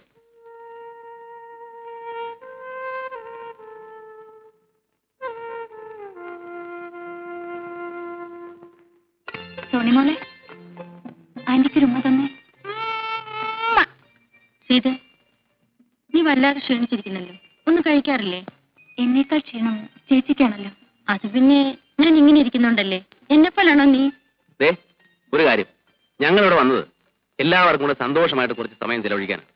സോണിമോളെ, ആന്റിക്ക് ഉമ്മ തന്നെ. സീത, നീ വല്ലാതെ ക്ഷീണിച്ചിരിക്കുന്നല്ലോ. ഒന്നും കഴിക്കാറില്ലേ? എന്നേക്കാൾ ക്ഷീണം ചേച്ചിക്കാണല്ലോ. അത് പിന്നെ ഞാൻ ഇങ്ങനെ ഇരിക്കുന്നുണ്ടല്ലേ. എന്നെപ്പോലാണോ നീ? ഒരു കാര്യം, ഞങ്ങളിവിടെ വന്നത് എല്ലാവർക്കും കൂടെ സന്തോഷമായിട്ട് കുറച്ച് സമയം ചെലവഴിക്കാനാണ്.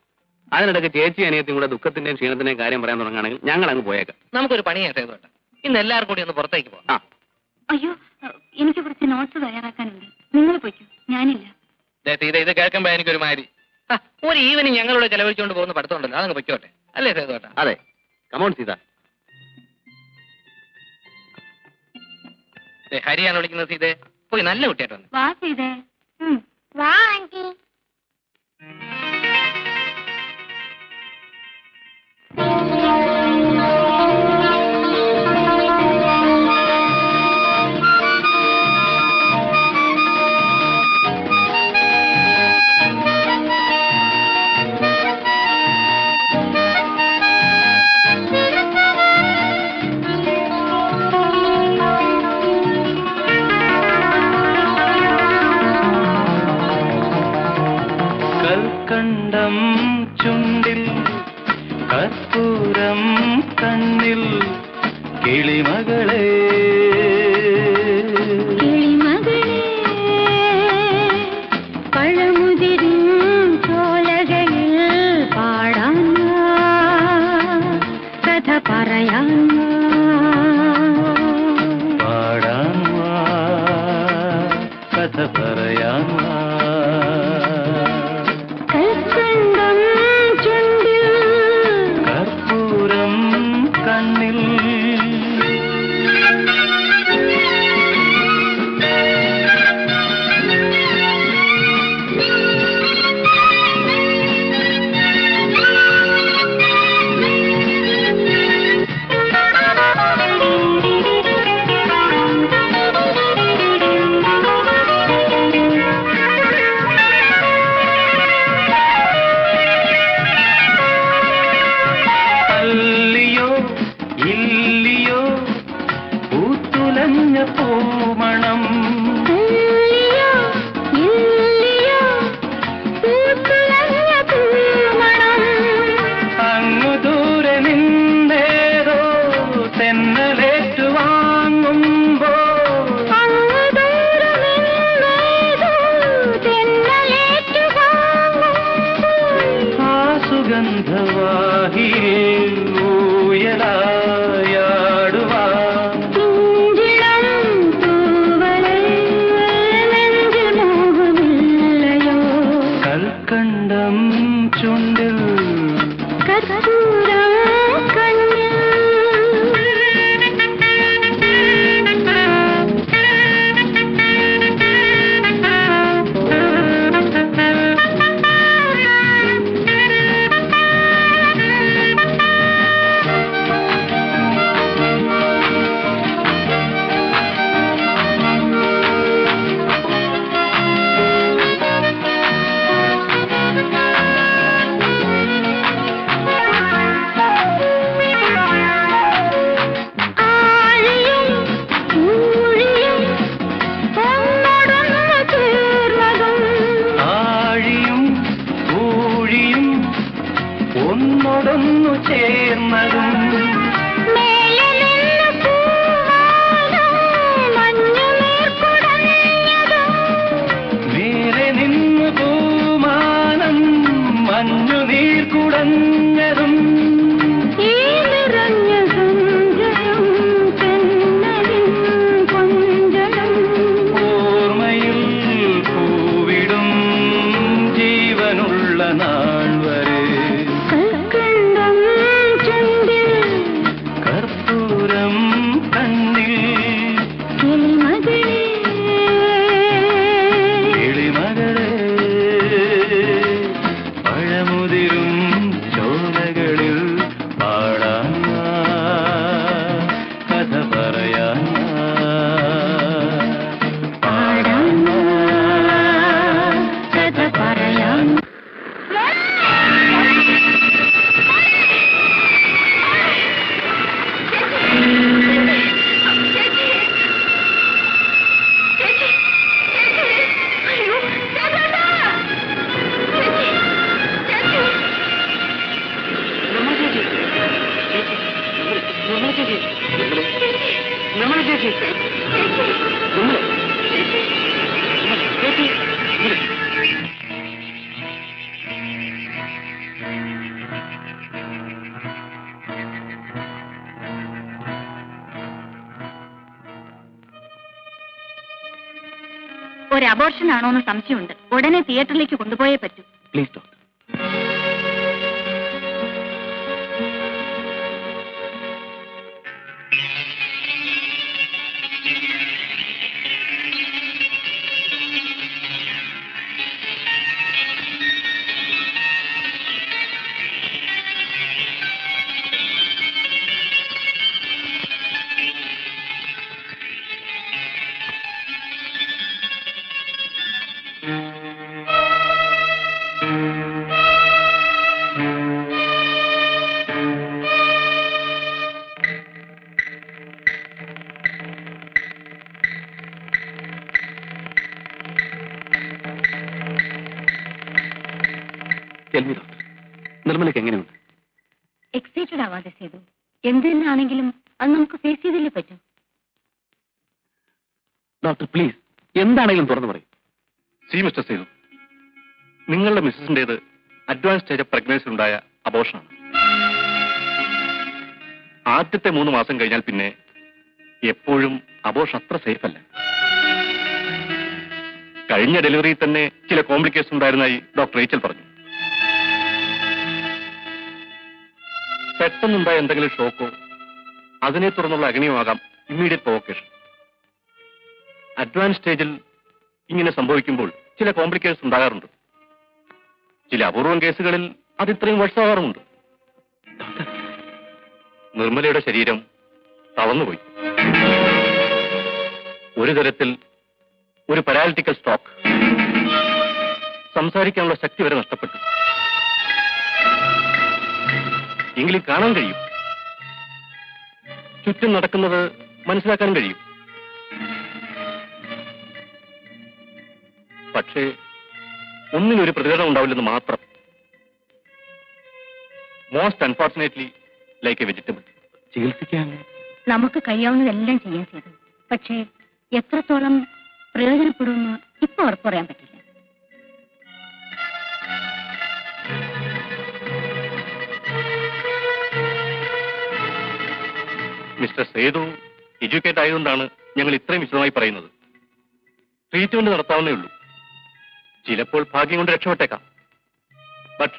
അതിനിടയ്ക്ക് ചേച്ചി അനിയത്തിയും കൂടെ ദുഃഖത്തിന്റെയും ക്ഷീണത്തിന്റെയും കാര്യം പറയാൻ തുടങ്ങുകയാണെങ്കിൽ ഞങ്ങൾ അങ്ങ് പോയേക്കാം. നമുക്കൊരു പണിയാട്ടെ കേട്ടോ. ഇന്ന് എല്ലാവർക്കും കൂടി ഒന്ന് പുറത്തേക്ക് പോകാം. അയ്യോ, എനിക്ക് കുറച്ച് നോട്ട്സ് തയ്യാറാക്കാനുണ്ട്. നിങ്ങൾ പോയിക്കോ, ഞാനില്ല. ഇത് കേൾക്കുമ്പോ എനിക്കൊരു മാതിരി. ഒരു ഈവനിങ് ഞങ്ങളോട് ചെലവഴിച്ചുകൊണ്ട് പോകുന്ന പഠിത്തമുണ്ടല്ലോ, അതങ്ങ് പൊയ്ക്കോട്ടെ. അല്ലേ സേതുവേട്ടാ? അതെ, കമോൺ സീത. ഹരിയാണ് വിളിക്കുന്നത്. സീതേ, പോയി നല്ല കുട്ടിയായിട്ട് വന്നു. വാ സീതേ. വാ ആന്റി. കൽക്കണ്ടം ചുണ്ടിൽ കർപ്പൂരം കണ്ണിൽ കിളിമകളെ പഴമുതിരും ചോലകളിൽ പാടാൻ കഥ പറയാൻ പാടാൻ കഥ പറയാൻ കൽക്കണ്ടം ചുണ്ടിൽ കർപ്പൂരം കണ്ണിൽ പൂമണം അങ്ങു ദൂരെ നിന്നേതോ തെന്നലേറ്റു വാങ്ങുമ്പോ ആ സുഗന്ധവാഹിയിൽ ഊയലായാടുവാ കൽക്കണ്ടം ചുണ്ടിൽ കർപ്പൂരം കണ്ണിൽ ഒന്നൊടൊന്നു ചേർന്നതും മേലെ നിന്ന് പൂവാലം നിർമ്മല ചേച്ചി, നിർമ്മല ചേച്ചി, ഒരു അബോർഷൻ ആണോ എന്ന് സംശയമുണ്ട്. ഉടനെ തിയേറ്ററിലേക്ക് കൊണ്ടുപോയേ പറ്റൂ. Please doctor. നിർമ്മലയ്ക്ക് എങ്ങനെയുണ്ട്? എക്സൈറ്റഡ് ആവാതെ ചെയ്തു. എന്ത് തന്നെയാണെങ്കിലും അത് നമുക്ക് ഫേസ് ചെയ്തല്ലേ പറ്റൂ. ഡോക്ടർ പ്ലീസ്, എന്താണെങ്കിലും തുറന്നു പറയും. സി മിസ്റ്റർ സേതു, നിങ്ങളുടെ മിസ്സസിന്റേത് അഡ്വാൻസ് സ്റ്റേജ് ഓഫ് പ്രഗ്നൻസിലുണ്ടായ അബോർഷനാണ്. ആദ്യത്തെ 3 മാസം കഴിഞ്ഞാൽ പിന്നെ എപ്പോഴും അബോർഷൻ അത്ര സേഫ് അല്ല. കഴിഞ്ഞ ഡെലിവറിയിൽ തന്നെ ചില കോംപ്ലിക്കേഷൻ ഉണ്ടായിരുന്നതായി ഡോക്ടർ റേച്ചൽ പറഞ്ഞു. പെട്ടെന്നുണ്ടായ എന്തെങ്കിലും ഷോക്കോ അതിനെ തുടർന്നുള്ള അഗ്നിയുമാകാം ഇമ്മീഡിയറ്റ് പ്രൊവോക്കേഷൻ. അഡ്വാൻസ് സ്റ്റേജിൽ ഇങ്ങനെ സംഭവിക്കുമ്പോൾ ചില കോംപ്ലിക്കേഷൻസ് ഉണ്ടാകാറുണ്ട്. ചില അപൂർവം കേസുകളിൽ അത് ഇത്രയും വർഷമാകാറുമുണ്ട്. നിർമ്മലയുടെ ശരീരം തളർന്നുപോയി. ഒരു തരത്തിൽ ഒരു പാരാലിറ്റിക്കൽ സ്ട്രോക്ക്. സംസാരിക്കാനുള്ള ശക്തി വരെ നഷ്ടപ്പെട്ടു. എങ്കിലും കാണാൻ കഴിയും, ചുറ്റും നടക്കുന്നത് മനസ്സിലാക്കാൻ കഴിയും. പക്ഷേ ഒന്നിനൊരു പ്രതികരണം ഉണ്ടാവില്ലെന്ന് മാത്രം. Most unfortunately like A vegetable. ചികിത്സിക്കാൻ നമുക്ക് കഴിയാവുന്നതെല്ലാം ചെയ്യാൻ ചെയ്തു. പക്ഷേ എത്രത്തോളം പ്രയോജനപ്പെടുമെന്ന് ഇപ്പൊ ഉറപ്പ് പറയാൻ പറ്റില്ല. മിസ്റ്റർ സേതു എഡ്യൂക്കേറ്റ് ആയതുകൊണ്ടാണ് ഞങ്ങൾ ഇത്രയും വിശദമായി പറയുന്നത്. ട്രീറ്റ്മെന്റ് നടത്താവുന്നേ ഉള്ളൂ. ചിലപ്പോൾ ഭാഗ്യം കൊണ്ട് രക്ഷപ്പെട്ടേക്കാം. ബട്ട്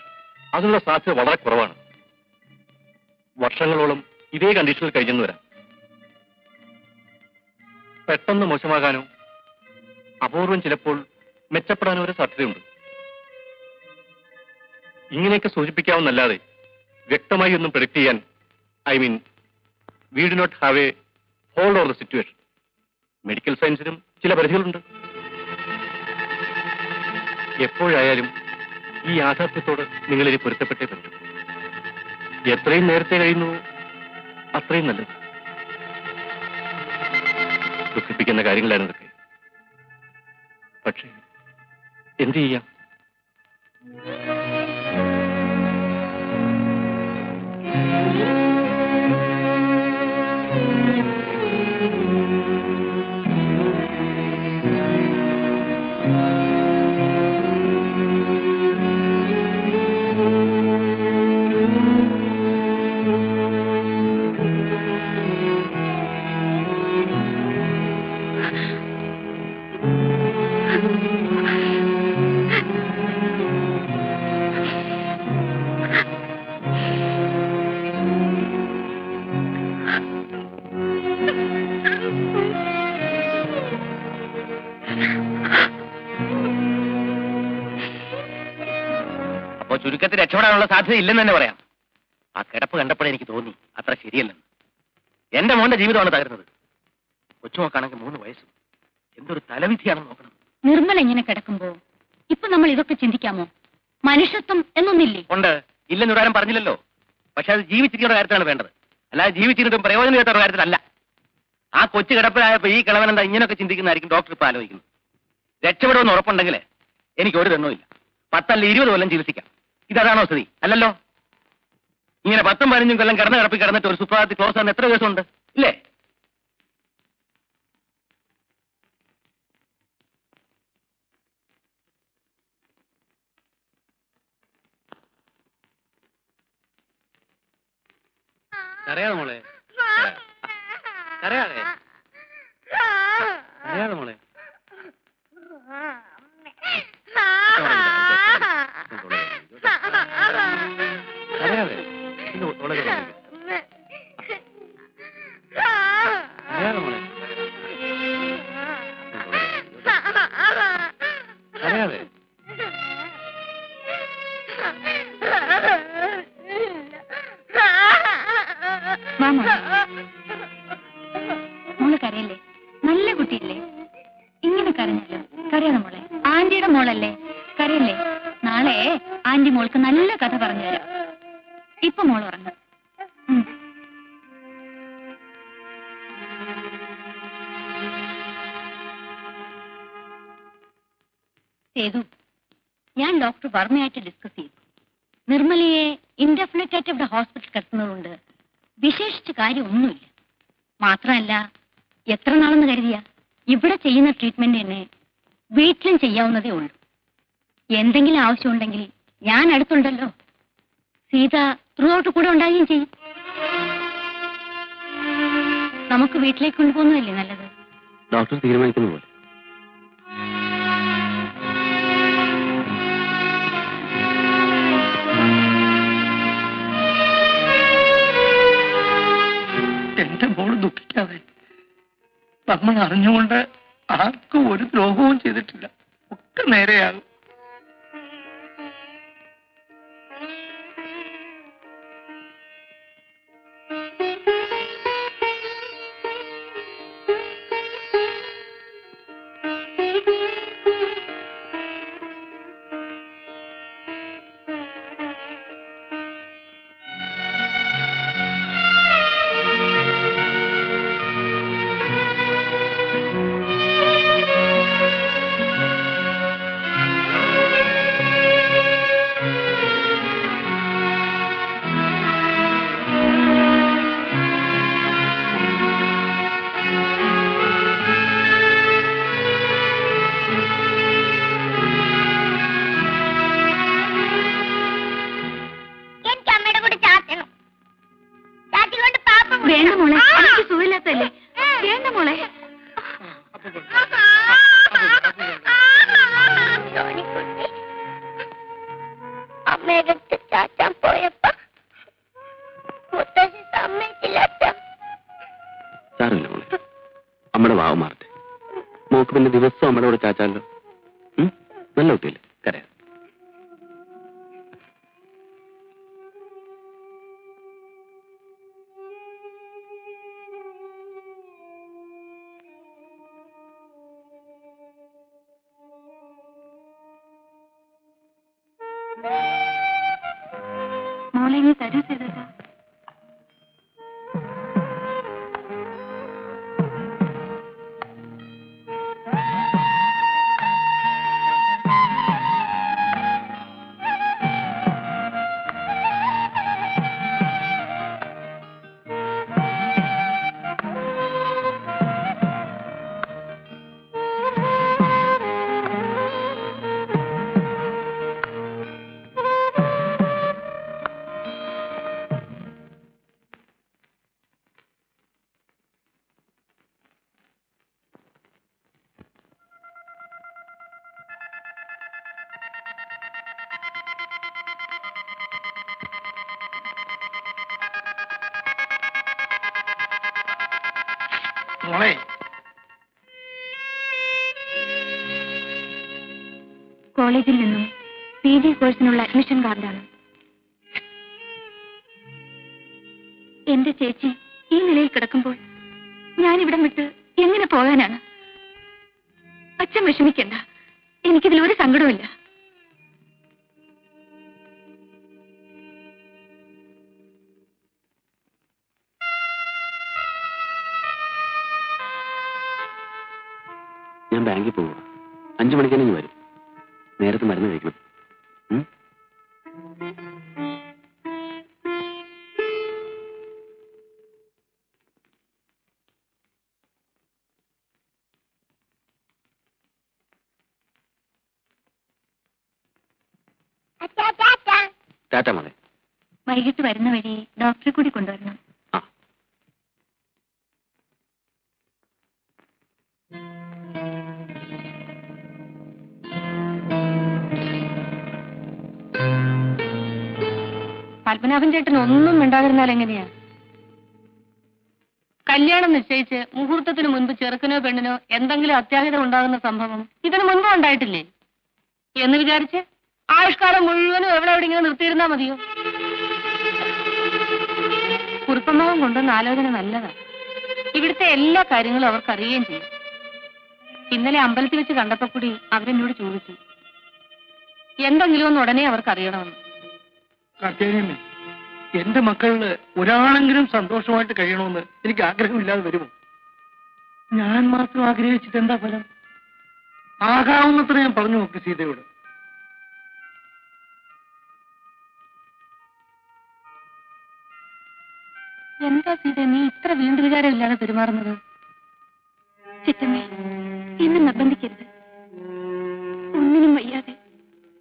അതിനുള്ള സാധ്യത വളരെ കുറവാണ്. വർഷങ്ങളോളം ഇതേ കണ്ടീഷനിൽ കഴിഞ്ഞെന്ന് വരാം. പെട്ടെന്ന് മോശമാകാനോ അപൂർവം ചിലപ്പോൾ മെച്ചപ്പെടാനോ ഒരു സാധ്യതയുണ്ട്. ഇങ്ങനെയൊക്കെ സൂചിപ്പിക്കാവുന്നല്ലാതെ വ്യക്തമായി ഒന്നും പ്രെഡിക്റ്റ് ചെയ്യാൻ we do not have a hold over the situation. Medical സയൻസിനും ചില പരിധികളുണ്ട്. എപ്പോഴായാലും ഈ യാഥാർത്ഥ്യത്തോട് നിങ്ങളിനി പൊരുത്തപ്പെട്ടേ പറ്റൂ. എത്രയും നേരത്തെ കഴിയുന്നു അത്രയും നല്ലത്. ദുഃഖിപ്പിക്കുന്ന കാര്യങ്ങളാണ് ഇതൊക്കെ. പക്ഷേ എന്ത് ചെയ്യാം? ചുരുക്കത്തിൽ രക്ഷപ്പെടാനുള്ള സാധ്യത ഇല്ലെന്ന് തന്നെ പറയാം. ആ കിടപ്പ് കണ്ടപ്പോഴേ എനിക്ക് തോന്നി അത്ര ശരിയല്ലെന്ന്. എന്റെ മോന്റെ ജീവിതമാണ് തകരുന്നത്. കൊച്ചുമോക്കാണെങ്കിൽ 3 വയസ്സും. എന്തൊരു തലവിധിയാണെന്ന് നോക്കണം. നിർമ്മല ഇങ്ങനെ കിടക്കുമ്പോ ഇപ്പൊ നമ്മൾ ഇതൊക്കെ ചിന്തിക്കാമോ? മനുഷ്യത്വം എന്നൊന്നില്ലേ? ഉണ്ട്, ഇല്ലെന്ന് ഒരാരും പറഞ്ഞില്ലല്ലോ. പക്ഷെ അത് ജീവിച്ചിരിക്കുന്ന കാര്യത്തിലാണ് വേണ്ടത്, അല്ലാതെ ജീവിച്ചിരുന്നിട്ടും പ്രയോജനം ചെയ്യാത്ത കാര്യത്തിലല്ല. ആ കൊച്ചു കിടപ്പിലായപ്പോ ഈ കിളവൻ എന്താ ഇങ്ങനെയൊക്കെ ചിന്തിക്കുന്നതായിരിക്കും ഡോക്ടർ ഇപ്പൊ ആലോചിക്കുന്നത്. രക്ഷപ്പെടുമെന്ന് ഉറപ്പുണ്ടെങ്കിൽ എനിക്ക് ഒരു ദണ്ണവും 10 അല്ല 20 കൊല്ലം ചികിത്സിക്കാം. ഇതാണോ സ്ഥിതി? അല്ലല്ലോ. ഇങ്ങനെ 10-15 കൊല്ലം കിടന്ന് കിടപ്പിൽ കിടന്നിട്ട് ഒരു സുപ്രഭാതത്തിൽ ക്ലോസ് ആകുന്ന എത്ര ദിവസമുണ്ട് ഇല്ലേ? കരയാതെ മോളെ, കരയാതെ കരയാതെ മോളെ. കരയാതെ കരയാതെ മോളെ, കരയാതെ. മോള് കരയല്ലേ? നല്ല കുട്ടിയല്ലേ? ഇങ്ങനെ കരഞ്ഞല്ലോ. കരയാതെ മോളെ, ആന്റിയുടെ മോളല്ലേ? കരയല്ലേ? നാളെ ആന്റി മോൾക്ക് നല്ല കഥ പറഞ്ഞു തരാം. ഇപ്പൊ മോൾ ഉറങ്ങും. സേതു, ഞാൻ ഡോക്ടർ വർമ്മയായിട്ട് ഡിസ്കസ് ചെയ്തു. നിർമ്മലയെ ഇൻഡെഫിനിറ്റ് ആയിട്ട് ഇവിടെ ഹോസ്പിറ്റൽ കിടത്തുന്നതുകൊണ്ട് വിശേഷിച്ച് കാര്യമൊന്നുമില്ല. മാത്രമല്ല, എത്ര നാളെന്ന് കരുതിയ ഇവിടെ ചെയ്യുന്ന ട്രീറ്റ്മെന്റ് തന്നെ വീട്ടിലും ചെയ്യാവുന്നതേ ഉള്ളൂ. എന്തെങ്കിലും ആവശ്യമുണ്ടെങ്കിൽ ഞാൻ അടുത്തുണ്ടല്ലോ. സീത ത്രൂ ഔട്ട് കൂടെ ഉണ്ടാകുകയും ചെയ്യും. നമുക്ക് വീട്ടിലേക്ക് കൊണ്ടുപോകുന്നതല്ലേ നല്ലത്? ഡോക്ടർ തീരുമാനിക്കുന്ന പോലെ. എന്റെ മോള് ദുഃഖിക്കാതെ. നമ്മൾ അറിഞ്ഞുകൊണ്ട് ആർക്കും ഒരു ദ്രോഹവും ചെയ്തിട്ടില്ല. ഒക്കെ നേരെയാകും. വേണ്ട മോളെ, എനിക്ക് സുഖമില്ലാത്തല്ലേ. വേണ്ട മോളെ. അമ്മയുടെ അടുത്ത് ചാച്ചാൻ പോയപ്പോ മുത്തശ്ശി സമ്മതിച്ചില്ല. സാറില്ല മോളെ, അമ്മയുടെ വാവ് മാറട്ടെ. മോക്ക് പിന്നെ ദിവസം അമ്മയുടെ കൂടെ ചാച്ചാലോ. നല്ല കുട്ടിയല്ലേ, കരയാ. മോളെ നീ തരൂ ചെയ്തേട്ടാ. മോളെ, കോളേജിൽ നിന്നും PG കോഴ്സിനുള്ള അഡ്മിഷൻ കാർഡാണ്. എന്റെ ചേച്ചി ഈ നിലയിൽ കിടക്കുമ്പോൾ ഞാൻ ഇവിടെ വിട്ട് എങ്ങനെ പോകാനാണ്? അച്ഛൻ വിഷമിക്കണ്ട, എനിക്കിതിലൊരു സങ്കടവുമില്ല. ഞാൻ ബാങ്കിൽ പോവുക. 5 മണിക്ക് തന്നെ വരും. നേരത്തെ മരുന്ന് കഴിക്കണം. ടാറ്റ മോളെ. വൈകിട്ട് വരുന്ന വഴി ഡോക്ടറെ കൂടി കൊണ്ടുവരണം. ആ പത്മനാഭൻ ചേട്ടൻ ഒന്നും മിണ്ടാതിരുന്നാൽ എങ്ങനെയാ? കല്യാണം നിശ്ചയിച്ച് മുഹൂർത്തത്തിന് മുൻപ് ചെറുക്കനോ പെണ്ണിനോ എന്തെങ്കിലും അത്യാഹിതം ഉണ്ടാകുന്ന സംഭവം ഇതിനു മുൻപ് ഉണ്ടായിട്ടില്ലേ എന്ന് വിചാരിച്ച് ആയുഷ്കാലം മുഴുവനും എവിടെ ഇങ്ങനെ നിർത്തിയിരുന്നാ മതിയോ? കുറുപ്പമാവും കൊണ്ടുവന്ന ആലോചന നല്ലതാണ്. ഇവിടുത്തെ എല്ലാ കാര്യങ്ങളും അവർക്ക് അറിയുകയും ചെയ്യും. ഇന്നലെ അമ്പലത്തിൽ വെച്ച് കണ്ടപ്പോ കൂടി അവരെന്നോട് ചോദിച്ചു എന്തെങ്കിലും ഒന്ന് ഉടനെ അവർക്ക് അറിയണമെന്ന്. കാർത്തികേയനെ, എന്റെ മക്കളില് ഒരാളെങ്കിലും സന്തോഷമായിട്ട് കഴിയണമെന്ന് എനിക്ക് ആഗ്രഹമില്ലാതെ വരുമോ? ഞാൻ മാത്രം ആഗ്രഹിച്ചിട്ട് എന്താ ഫലം? ആകാവുന്നത്ര ഞാൻ പറഞ്ഞു നോക്കി സീതയോട്. എന്താ സീത നീ ഇത്ര വീണ്ടു വിചാരമില്ലാതെ പെരുമാറുന്നത്? ചിറ്റമ്മേ, എന്നെ നിർബന്ധിക്കരുത്. ഒന്നിനും വയ്യാതെ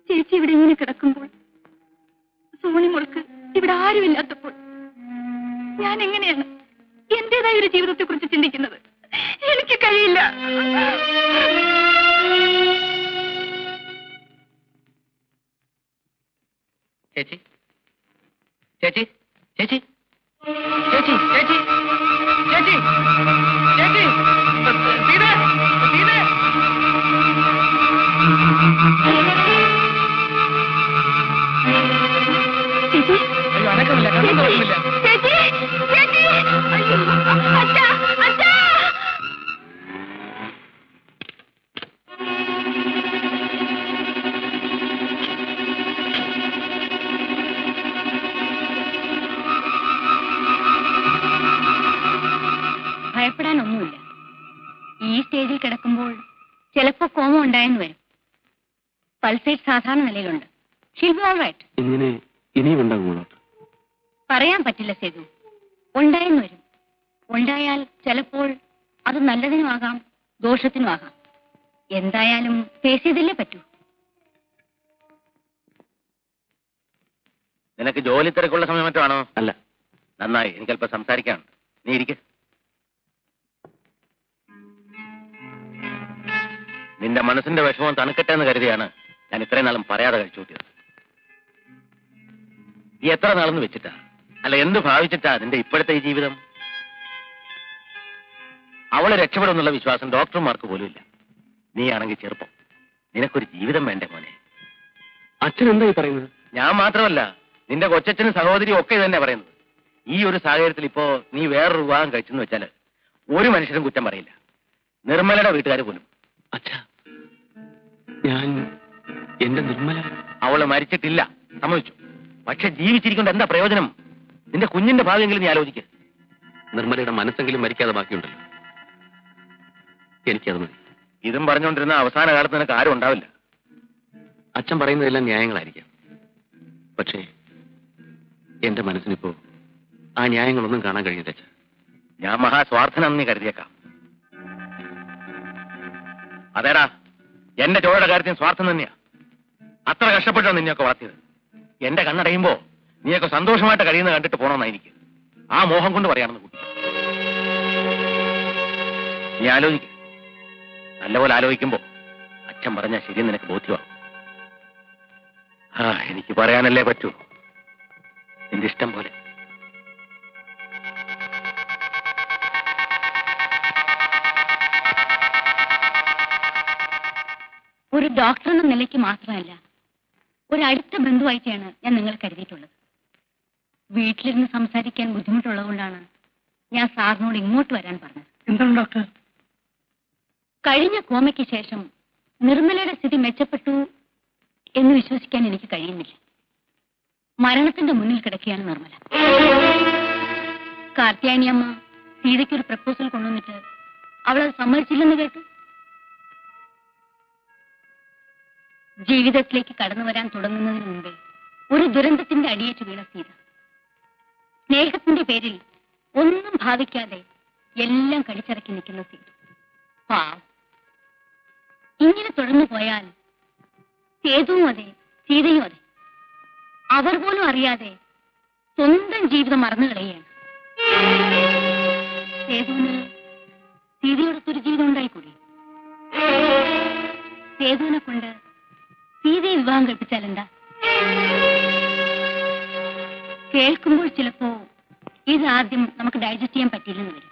ചേച്ചി ഇവിടെ ഇങ്ങനെ കിടക്കുമ്പോൾ, സോണിമോൾക്ക് ഇവിടെ ആരുമില്ലാത്തപ്പോൾ ഞാൻ എങ്ങനെയാണ് എന്റേതായ ഒരു ജീവിതത്തെ കുറിച്ച് ചിന്തിക്കുന്നത്? എനിക്ക് കഴിയില്ല. ചേച്ചി ചേച്ചി ചേച്ചി ചേച്ചി ചേച്ചി ചേച്ചി ചേച്ചി സീത സീത ചേച്ചി, അയ്യോ അനക്കമില്ല കണ്ണു തുറക്കുന്നില്ല. ചേച്ചി, ചേച്ചി, അയ്യോ, അച്ഛാ, അച്ഛാ. ഭയപ്പെടാനൊന്നുമില്ല. ഈ സ്റ്റേജിൽ കിടക്കുമ്പോൾ ചിലപ്പോ കോമ ഉണ്ടായെന്ന് വരും. പൾസേറ്റ് സാധാരണ നിലയിലുണ്ട്. She'll be all right. ഇങ്ങനെ ഇനിയും ഉണ്ടാകുമോ ഡോക്ടർ? പറയാൻ പറ്റില്ല സേതു. ഉണ്ടായെന്ന് വരും. ഉണ്ടായാൽ ചിലപ്പോൾ അത് നല്ലതിനുമാകാം ദോഷത്തിനുമാകാം. എന്തായാലും ഫേസ് ചെയ്തല്ലേ പറ്റൂ. നിനക്ക് ജോലി തിരക്കുള്ള സമയം മറ്റോ ആണോ? അല്ല. നന്നായി, എനിക്കല്പം സംസാരിക്കാനുണ്ട്. നീ ഇരിക്ക. നിന്റെ മനസ്സിന്റെ വിഷമം തണുക്കട്ടെ എന്ന് കരുതിയാണ് ഞാൻ ഇത്രയും നാളും പറയാതെ കഴിച്ചു കൂട്ടിയത്. ഈ എത്ര നാളെന്ന് വെച്ചിട്ടാ, അല്ല എന്ത് ഭാവിച്ചിട്ടാ നിന്റെ ഇപ്പോഴത്തെ ഈ ജീവിതം? അവളെ രക്ഷപ്പെടുമെന്നുള്ള വിശ്വാസം ഡോക്ടർമാർക്ക് പോലും ഇല്ല. നീ ആണെങ്കിൽ ചെറുപ്പം, നിനക്കൊരു ജീവിതം വേണ്ടേ മോനെ? അച്ഛൻ എന്താ ഈ പറയുന്നത്? ഞാൻ മാത്രമല്ല, നിന്റെ കൊച്ചച്ഛനും സഹോദരിയും ഒക്കെ ഇത് തന്നെ പറയുന്നത്. ഈ ഒരു സാഹചര്യത്തിൽ ഇപ്പോ നീ വേറൊരു വിവാഹം കഴിച്ചെന്ന് വെച്ചാൽ ഒരു മനുഷ്യരും കുറ്റം പറയില്ല, നിർമ്മലയുടെ വീട്ടുകാർ പോലും. അച്ഛാ, ഞാൻ എന്റെ നിർമ്മല അവള് മരിച്ചിട്ടില്ല, സമ്മതിച്ചു. പക്ഷെ ജീവിച്ചിരിക്കേണ്ട എന്താ പ്രയോജനം? നിന്റെ കുഞ്ഞിന്റെ ഭാവിയെങ്കിലും നീ ആലോചിക്കുക. നിർമ്മലയുടെ മനസ്സെങ്കിലും മരിക്കാതെ ബാക്കിയുണ്ടല്ലോ. എനിക്കത് മതി. ഇതും പറഞ്ഞുകൊണ്ടിരുന്ന അവസാന കാലത്ത് നിനക്ക് ആരും ഉണ്ടാവില്ല. അച്ഛൻ പറയുന്നതെല്ലാം ന്യായങ്ങളായിരിക്കാം. പക്ഷേ എന്റെ മനസ്സിനിപ്പോ ആ ന്യായങ്ങളൊന്നും കാണാൻ കഴിയില്ല അച്ഛാ. ഞാൻ മഹാസ്വാർത്ഥനാണെന്ന് നീ കരുതിയേക്കാം. അതേടാ, എന്റെ ചോരയുടെ കാര്യത്തിന് സ്വാർത്ഥം തന്നെയാ. അത്ര കഷ്ടപ്പെട്ടാണ് നിന്നെയൊക്കെ വളർത്തിയത്. എന്റെ കണ്ണടയുമ്പോ നീയൊക്കെ സന്തോഷമായിട്ട് കഴിയുന്നത് കണ്ടിട്ട് പോണമെന്നാ എനിക്ക്. ആ മോഹം കൊണ്ട് പറയാണെന്ന് കൂട്ടി. നീ ആലോചിക്ക. നല്ലപോലെ ആലോചിക്കുമ്പോ അച്ഛൻ പറഞ്ഞാൽ ശരി നിനക്ക് ബോധ്യമാകും. എനിക്ക് പറയാനല്ലേ പറ്റൂ. നിന്റെ ഇഷ്ടം പോലെ. ഒരു ഡോക്ടർ എന്ന നിലയ്ക്ക് മാത്രമല്ല, ഒരു അടുത്ത ബന്ധുവായിട്ടാണ് ഞാൻ നിങ്ങൾ കരുതിയിട്ടുള്ളത്. വീട്ടിലിരുന്ന് സംസാരിക്കാൻ ബുദ്ധിമുട്ടുള്ളതുകൊണ്ടാണ് ഞാൻ സാറിനോട് ഇങ്ങോട്ട് വരാൻ പറഞ്ഞത്. എന്താണ് ഡോക്ടർ? കഴിഞ്ഞ കോമയ്ക്ക് ശേഷം നിർമ്മലയുടെ സ്ഥിതി മെച്ചപ്പെട്ടു എന്ന് വിശ്വസിക്കാൻ എനിക്ക് കഴിയുന്നില്ല. മരണത്തിന്റെ മുന്നിൽ കിടക്കുകയാണ് നിർമ്മല. കാർത്യായനിയമ്മ സീതയ്ക്കൊരു പ്രപ്പോസൽ കൊണ്ടുവന്നിട്ട് അവളത് സമ്മതിച്ചില്ലെന്ന് കേട്ടു. ജീവിതത്തിലേക്ക് കടന്നു വരാൻ തുടങ്ങുന്നതിന് മുമ്പേ ഒരു ദുരന്തത്തിന്റെ അടിയേറ്റ് വീണ സീത. സ്നേഹത്തിന്റെ പേരിൽ ഒന്നും ഭാവിക്കാതെ എല്ലാം കടിച്ചിറക്കി നിൽക്കുന്ന സീത. ഇങ്ങനെ തുടർന്നു പോയാൽ സേതുവും അതെ, സീതയും അതെ. അവർ പോലും അറിയാതെ സ്വന്തം ജീവിതം മറന്നു കളയുകയാണ്. സേതുവിന് സീതയോടൊത്തൊരു ജീവിതം ഉണ്ടായിക്കൂടി. സേതുവിനെ കൊണ്ട് സീതയെ വിവാഹം കഴിപ്പിച്ചാൽ എന്താ? കേൾക്കുമ്പോൾ ചിലപ്പോ ഇതാദ്യം നമുക്ക് ഡൈജസ്റ്റ് ചെയ്യാൻ പറ്റില്ലെന്ന് വരും.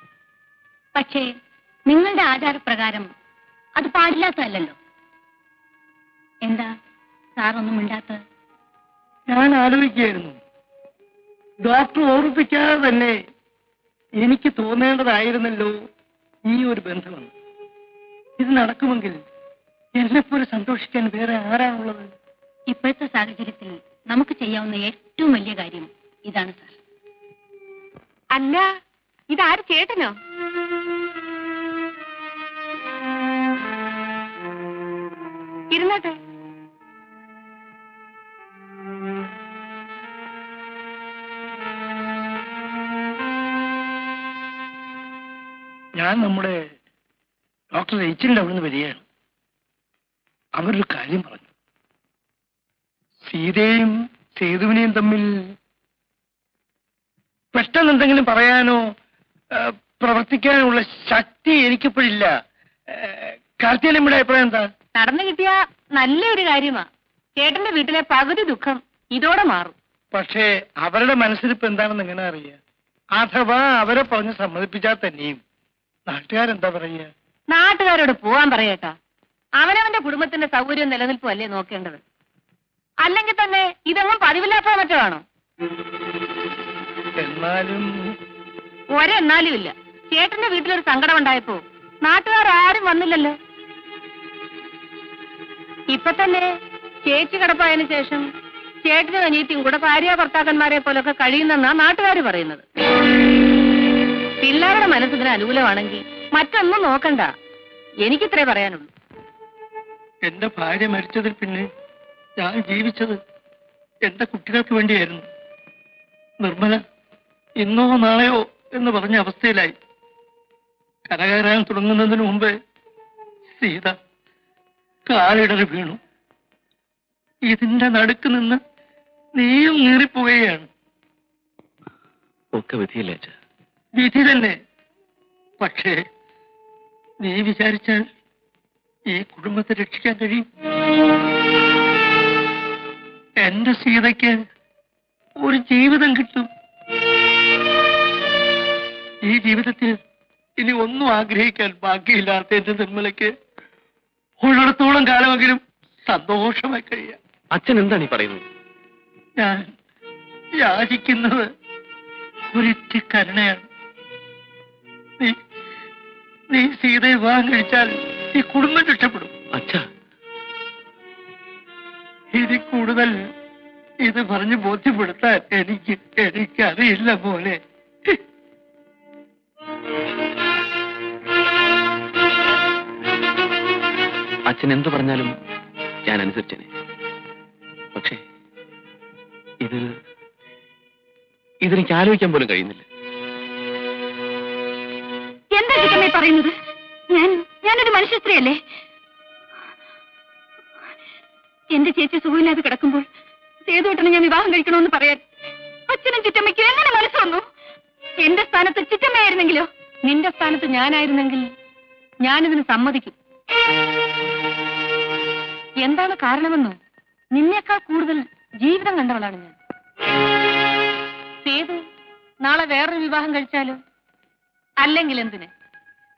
പക്ഷേ നിങ്ങളുടെ ആചാരപ്രകാരം അത് പാടില്ലാത്തതല്ലോ. എന്താ സാറൊന്നും മിണ്ടാത്തത്? ഞാൻ ആലോചിക്കുകയായിരുന്നു. ഡോക്ടർ ഓർമ്മിപ്പിക്കാതെ തന്നെ എനിക്ക് തോന്നേണ്ടതായിരുന്നല്ലോ ഈ ഒരു ബന്ധമെന്ന്. ഇത് നടക്കുമെങ്കിൽ എന്നെപ്പോലെ സന്തോഷിക്കാൻ വേറെ ആരാണുള്ളത്? ഇപ്പോഴത്തെ സാഹചര്യത്തിൽ നമുക്ക് ചെയ്യാവുന്ന ഏറ്റവും വലിയ കാര്യം ഇതാണ് സാർ. അല്ല, ഇതാര് ചേട്ടനോ? ഇരുന്നട്ടെ. ഞാൻ നമ്മുടെ ഡോക്ടർ എച്ചിന്റെ അവിടുന്ന് വരികയാണ്. അവരൊരു കാര്യം പറഞ്ഞു. സീതയും സേതുവിനെയും തമ്മിൽ പെട്ടെന്ന് എന്തെങ്കിലും പറയാനോ പ്രവർത്തിക്കാനുള്ള ശക്തി എനിക്കിപ്പോഴില്ല. കാർത്തികലമ്മയുടെ അഭിപ്രായം എന്താ? നടന്നു കിട്ടിയ നല്ലൊരു കാര്യമാ. ചേട്ടന്റെ വീട്ടിലെ പകുതി ദുഃഖം ഇതോടെ മാറും. പക്ഷേ അവരുടെ മനസ്സിലിപ്പോ എന്താണെന്ന് എങ്ങനെ അറിയാ? അഥവാ അവരെ പറഞ്ഞ് സമ്മതിപ്പിച്ചാൽ തന്നെയും നാട്ടുകാരെന്താ പറയുക? നാട്ടുകാരോട് പോവാൻ പറയേട്ടാ. അവനവന്റെ കുടുംബത്തിന്റെ സൗകര്യം നിലനിൽപ്പും അല്ലേ നോക്കേണ്ടത്. അല്ലെങ്കിൽ തന്നെ ഇതൊന്നും പതിവില്ലാത്ത മറ്റോ ആണോ? എന്നാലും ഒരെന്നാലും ഇല്ല. ചേട്ടന്റെ വീട്ടിലൊരു സങ്കടം ഉണ്ടായപ്പോ നാട്ടുകാരും വന്നില്ലല്ലോ. ഇപ്പൊ തന്നെ ചേച്ചി കിടപ്പായതിനു ശേഷം ചേട്ടനും അനിയത്തിയും കൂടെ ഭാര്യ ഭർത്താക്കന്മാരെ പോലൊക്കെ കഴിയുന്നെന്നാ നാട്ടുകാർ പറയുന്നത്. പിള്ളേരുടെ മനസ്സിന് അനുകൂലമാണെങ്കിൽ മറ്റൊന്നും നോക്കണ്ട. എനിക്കിത്രേ പറയാനുള്ളൂ. എന്റെ ഭാര്യ മരിച്ചതിൽ പിന്നെ ഞാൻ ജീവിച്ചത് എന്റെ കുട്ടികൾക്ക് വേണ്ടിയായിരുന്നു. നിർമ്മല ഇന്നോ നാളെയോ എന്ന് പറഞ്ഞ അവസ്ഥയിലായി. കരകയറാൻ തുടങ്ങുന്നതിന് മുമ്പേ സീത കാലിടറി വീണു. ഇതിന്റെ നടുക്ക് നിന്ന് നീയും നീറിപ്പോവുകയാണ്. ഒക്കെ വിധിയില്ലേ അച്ഛാ? വിധി തന്നെ. പക്ഷേ നീ വിചാരിച്ചാൽ ഈ കുടുംബത്തെ രക്ഷിക്കാൻ കഴിയും. എന്റെ സീതയ്ക്ക് ഒരു ജീവിതം കിട്ടും. ഈ ജീവിതത്തിൽ ഇനി ഒന്നും ആഗ്രഹിക്കാൻ ബാക്കിയില്ലാത്ത എന്റെ നിർമ്മലയ്ക്ക് ഉള്ളിടത്തോളം കാലമെങ്കിലും സന്തോഷമായി കഴിയാം. അച്ഛൻ എന്താണ് ഈ പറയുന്നത്? ഞാൻ യാചിക്കുന്നത് ഒരിറ്റി കരുണയാണ്. നീ സീതയെ വിവാഹം കഴിച്ചാൽ ഈ കുടുംബം രക്ഷപ്പെടും. അച്ഛാ, ഇനി കൂടുതൽ ഇത് പറഞ്ഞ് ബോധ്യപ്പെടുത്താൻ എനിക്കറിയില്ല പോലെ. അച്ഛൻ എന്തു പറഞ്ഞാലും ഞാൻ അനുസരിച്ചേനെ. പക്ഷേ ഇതെനിക്ക് ആലോചിക്കാൻ പോലും കഴിയുന്നില്ല. എന്താ ചിറ്റമ്മേ പറയുന്നത്? ഞാനൊരു മനുഷ്യ സ്ത്രീയല്ലേ? എന്റെ ചേച്ചി സുഖമില്ലാതെ കിടക്കുമ്പോൾ സേതുവേട്ടനെ ഞാൻ വിവാഹം കഴിക്കണമെന്ന് പറയാൻ അച്ഛനും ചിറ്റമ്മയ്ക്കും എങ്ങനെ മനസ്സ് വന്നു? എന്റെ സ്ഥാനത്ത് ചിറ്റമ്മയായിരുന്നെങ്കിലോ? നിന്റെ സ്ഥാനത്ത് ഞാനായിരുന്നെങ്കിൽ ഞാനിതിന് സമ്മതിക്കും. എന്താണ് കാരണമെന്നോ? നിന്നേക്കാൾ കൂടുതൽ ജീവിതം കണ്ടവളാണ് ഞാൻ. സേതു നാളെ വേറൊരു വിവാഹം കഴിച്ചാലോ? അല്ലെങ്കിൽ എന്തിന്?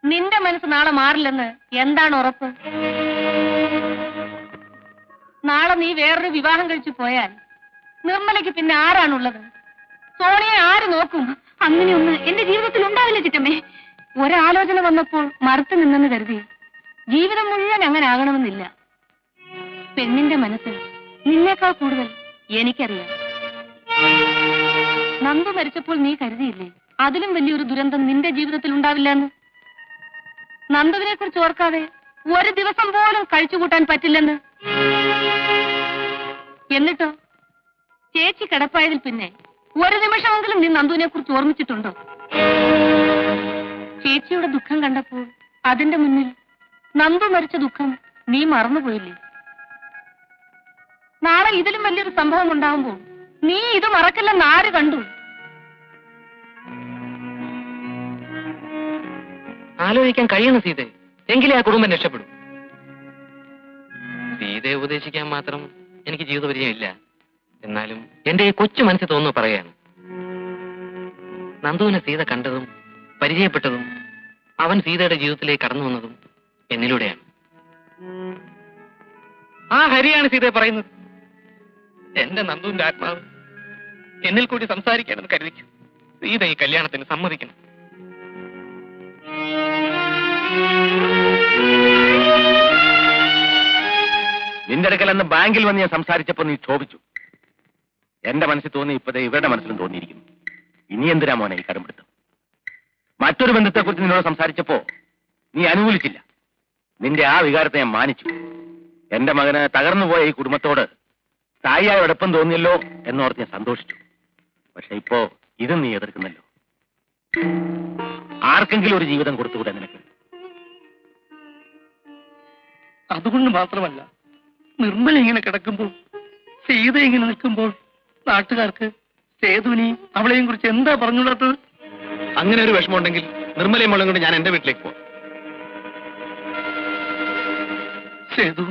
നിന്റെ മനസ്സ് നാളെ മാറില്ലെന്ന് എന്താണ് ഉറപ്പ്? നാളെ നീ വേറൊരു വിവാഹം കഴിച്ചു പോയാൽ നിർമ്മലയ്ക്ക് പിന്നെ ആരാണുള്ളത്? സോണിയെ ആര് നോക്കും? അങ്ങനെയൊന്ന് എന്റെ ജീവിതത്തിൽ ഉണ്ടാവില്ല ചിറ്റമ്മേ. ഒരാലോചന വന്നപ്പോൾ മറുത്തു നിന്നെന്ന് കരുതി ജീവിതം മുഴുവൻ അങ്ങനെ ആകണമെന്നില്ല. പെണ്ണിന്റെ മനസ്സ് നിന്നേക്കാൾ കൂടുതൽ എനിക്കറിയാം. നന്ദു മരിച്ചപ്പോൾ നീ കരുതിയില്ലേ അതിലും വലിയൊരു ദുരന്തം നിന്റെ ജീവിതത്തിൽ ഉണ്ടാവില്ലെന്ന്? നന്ദുവിനെ കുറിച്ച് ഓർക്കാതെ ഒരു ദിവസം പോലും കഴിച്ചുകൂട്ടാൻ പറ്റില്ലെന്ന്. എന്നിട്ടോ ചേച്ചി കിടപ്പായതിൽ പിന്നെ ഒരു നിമിഷമെങ്കിലും നീ നന്ദുവിനെ കുറിച്ച് ഓർമ്മിച്ചിട്ടുണ്ടോ? ചേച്ചിയുടെ ദുഃഖം കണ്ടപ്പോൾ അതിന്റെ മുന്നിൽ നന്ദു മരിച്ച ദുഃഖം നീ മറന്നുപോയില്ലേ? നാളെ ഇതിലും വലിയൊരു സംഭവം ഉണ്ടാകുമ്പോൾ നീ ഇത് മറക്കില്ലെന്ന് ആര് കണ്ടു? ആലോചിക്കാൻ കഴിയണം സീതയെ, എങ്കിലേ ആ കുടുംബം രക്ഷപ്പെടും. സീതയെ ഉപദേശിക്കാൻ മാത്രം എനിക്ക് ജീവിതപരിചയം ഇല്ല. എന്നാലും എന്റെ ഈ കൊച്ചു മനസ്സിൽ തോന്നുന്നു പറയാണ്. നന്ദുവിനെ സീത കണ്ടതും പരിചയപ്പെട്ടതും അവൻ സീതയുടെ ജീവിതത്തിലേക്ക് കടന്നു വന്നതും എന്നിലൂടെയാണ്. ആ ഹരിയാണ് സീതയെ പറയുന്നത്. എന്റെ നന്ദുവിന്റെ ആത്മാവ് എന്നിൽ കൂടി സംസാരിക്കാനെന്ന് കരുതിക്കും. സീത ഈ കല്യാണത്തിന് സമ്മതിക്കണം. നിന്റെ അടുക്കൽ അന്ന് ബാങ്കിൽ വന്ന് ഞാൻ സംസാരിച്ചപ്പോ നീ ക്ഷോഭിച്ചു. എന്റെ മനസ്സിൽ തോന്നി, ഇപ്പതേ ഇവരുടെ മനസ്സിലും തോന്നിയിരിക്കുന്നു. ഇനി എന്തിനാ മോനെ ഈ കടമ്പിടുത്തം? മറ്റൊരു ബന്ധത്തെക്കുറിച്ച് നിന്നോട് സംസാരിച്ചപ്പോ നീ അനുകൂലിച്ചില്ല. നിന്റെ ആ വികാരത്തെ ഞാൻ മാനിച്ചു. എന്റെ മകന് തകർന്നുപോയ ഈ കുടുംബത്തോട് തായിയായ അടുപ്പം തോന്നിയല്ലോ എന്നോർത്ത് ഞാൻ സന്തോഷിച്ചു. പക്ഷെ ഇപ്പോ ഇതും നീ എതിർക്കുന്നല്ലോ. ആർക്കെങ്കിലും ഒരു ജീവിതം കൊടുത്തുകൂടെ നിനക്ക്? അതുകൊണ്ട് മാത്രമല്ല, നിർമ്മല ഇങ്ങനെ കിടക്കുമ്പോൾ, സീത ഇങ്ങനെ നിൽക്കുമ്പോൾ നാട്ടുകാർക്ക് സേതുവിനെയും അവളെയും കുറിച്ച് എന്താ പറഞ്ഞുകൂടാത്തത്? അങ്ങനെ ഒരു വിഷമമുണ്ടെങ്കിൽ നിർമ്മലയും മോളും കൊണ്ട് ഞാൻ എന്റെ വീട്ടിലേക്ക് പോവാം. സേതു,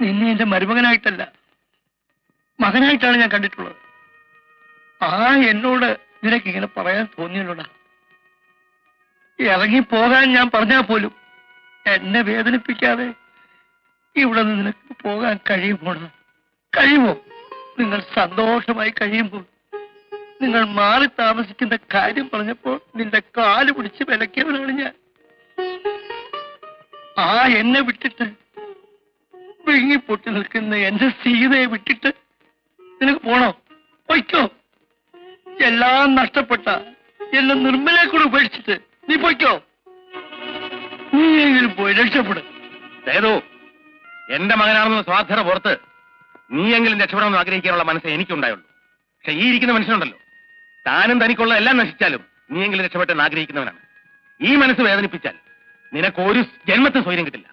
നിന്നെ എന്റെ മരുമകനായിട്ടല്ല, മകനായിട്ടാണ് ഞാൻ കണ്ടിട്ടുള്ളത്. എന്നോട് നിനക്ക് ഇങ്ങനെ പറയാൻ തോന്നിയല്ലോടാ. ഇറങ്ങി പോകാൻ ഞാൻ പറഞ്ഞാൽ പോലും എന്നെ വേദനിപ്പിക്കാതെ ഇവിടെ നിന്ന് നിനക്ക് പോകാൻ കഴിയുമോടാ? കഴിയുമോ? നിങ്ങൾ സന്തോഷമായി കഴിയുമ്പോൾ നിങ്ങൾ മാറി താമസിക്കുന്ന കാര്യം പറഞ്ഞപ്പോൾ നിന്റെ കാല് പിടിച്ച് വിലക്കിയവനാണ് ഞാൻ. എന്നെ വിട്ടിട്ട് വിങ്ങിപ്പൊട്ടി നിൽക്കുന്ന എന്റെ സീതയെ വിട്ടിട്ട് നിനക്ക് പോണോ? പൊയ്ക്കോ. എല്ലാം നഷ്ടപ്പെട്ട എന്നെ നിർമ്മലയെ കൂടെ ഉപേക്ഷിച്ചിട്ട് നീ പൊയ്ക്കോ. നീ എങ്കിലും പോയി രക്ഷപ്പെടും. ഏതോ എന്റെ മകനാണെന്ന് സ്വാർത്ഥത പുറത്ത് നീയെങ്കിലും രക്ഷപ്പെടണമെന്ന് ആഗ്രഹിക്കാനുള്ള മനസ്സേ എനിക്കുണ്ടായുള്ളൂ. പക്ഷെ ഈ ഇരിക്കുന്ന മനുഷ്യനുണ്ടല്ലോ, താനും തനിക്കുള്ള എല്ലാം നശിച്ചാലും നീയെങ്കിലും രക്ഷപ്പെട്ടെന്ന് ആഗ്രഹിക്കുന്നവനാണ്. ഈ മനസ്സ് വേദനിപ്പിച്ചാൽ നിനക്ക് ഒരു ജന്മത്തെ സ്വൈര്യം കിട്ടില്ല.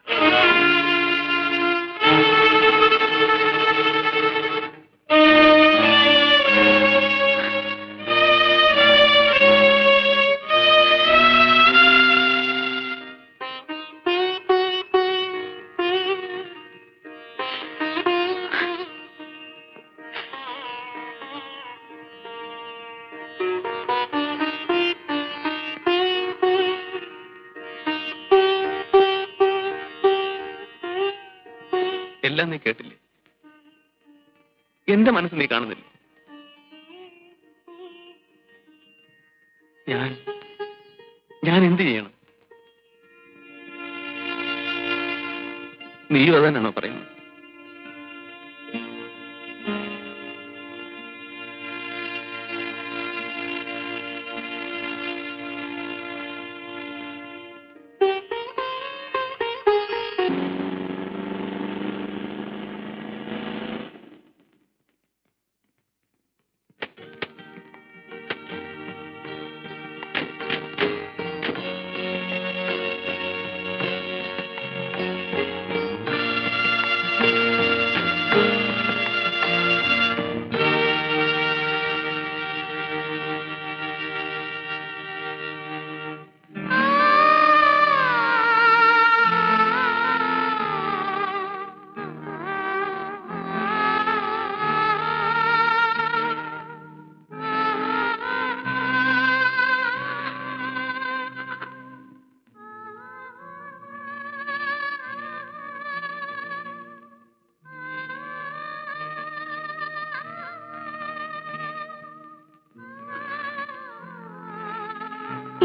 എല്ലാം നീ കേട്ടില്ലേ? എന്റെ മനസ്സ് നീ കാണുന്നില്ല. ഞാൻ എന്ത് ചെയ്യണം? നീ അതന്നാണോ പറയുന്നത്?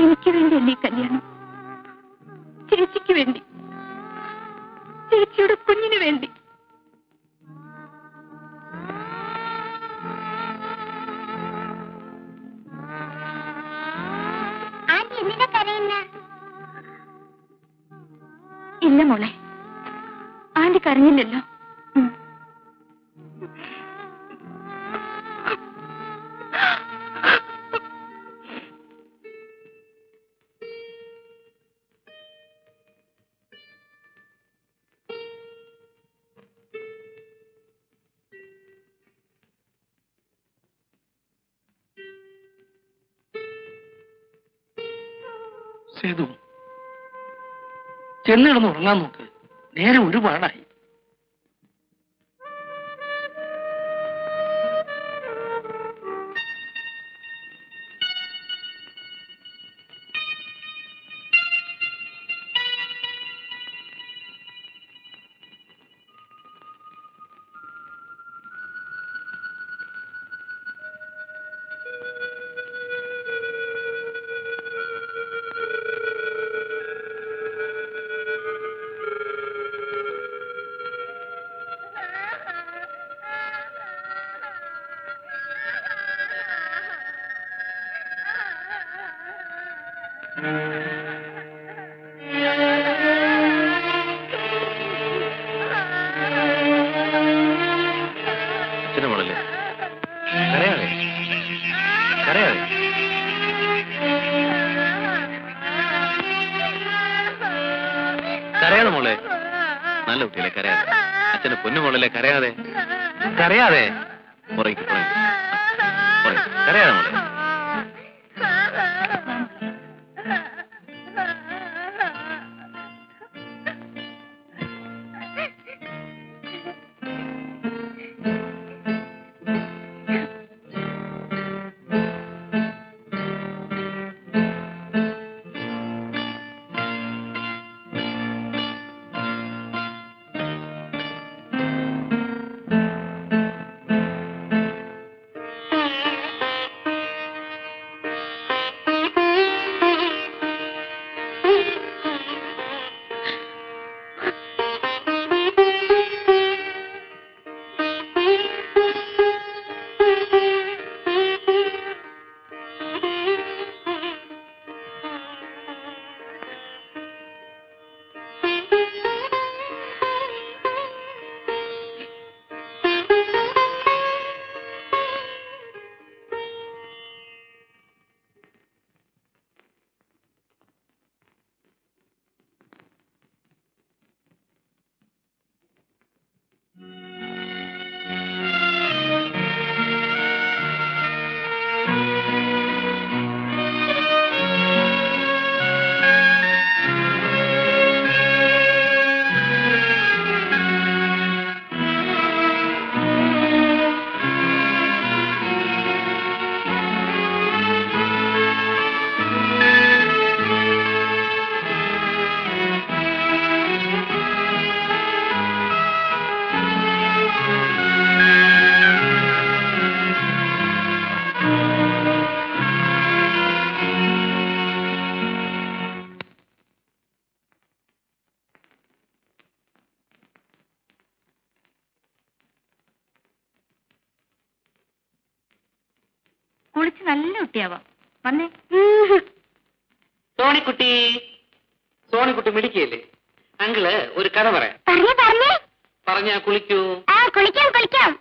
എനിക്ക് വേണ്ടിയല്ലേ ഈ കല്യാണം? ചേച്ചിക്ക് വേണ്ടി, ചേച്ചിയുടെ കുഞ്ഞിന് വേണ്ടി. ഇല്ല മോളെ, ആന്റി കരഞ്ഞില്ലല്ലോ. സേതു, ചെന്നിടന്ന് ഉറങ്ങാൻ നോക്ക്. നേരെ ഒരുപാടായി. അച്ഛനെ മോളല്ലേ കരയാതെ കരയാതെ. കരയാതെ മോളെ, നല്ല കുട്ടിയല്ലേ, കരയാതെ. അച്ഛന്റെ പൊന്നു മോളല്ലേ, കരയാതെ കരയാതെ. പുറകെ കരയാതെ മോളെ. കുളിച്ച് നല്ല കുട്ടിയാവാം. വന്നേ. സോണിക്കുട്ടി, സോണിക്കുട്ടി മിടിക്കല്ലേ? അങ്കിള് ഒരു കഥ പറയാം. പറഞ്ഞാ കുളിക്കൂ. കുളിക്കാം.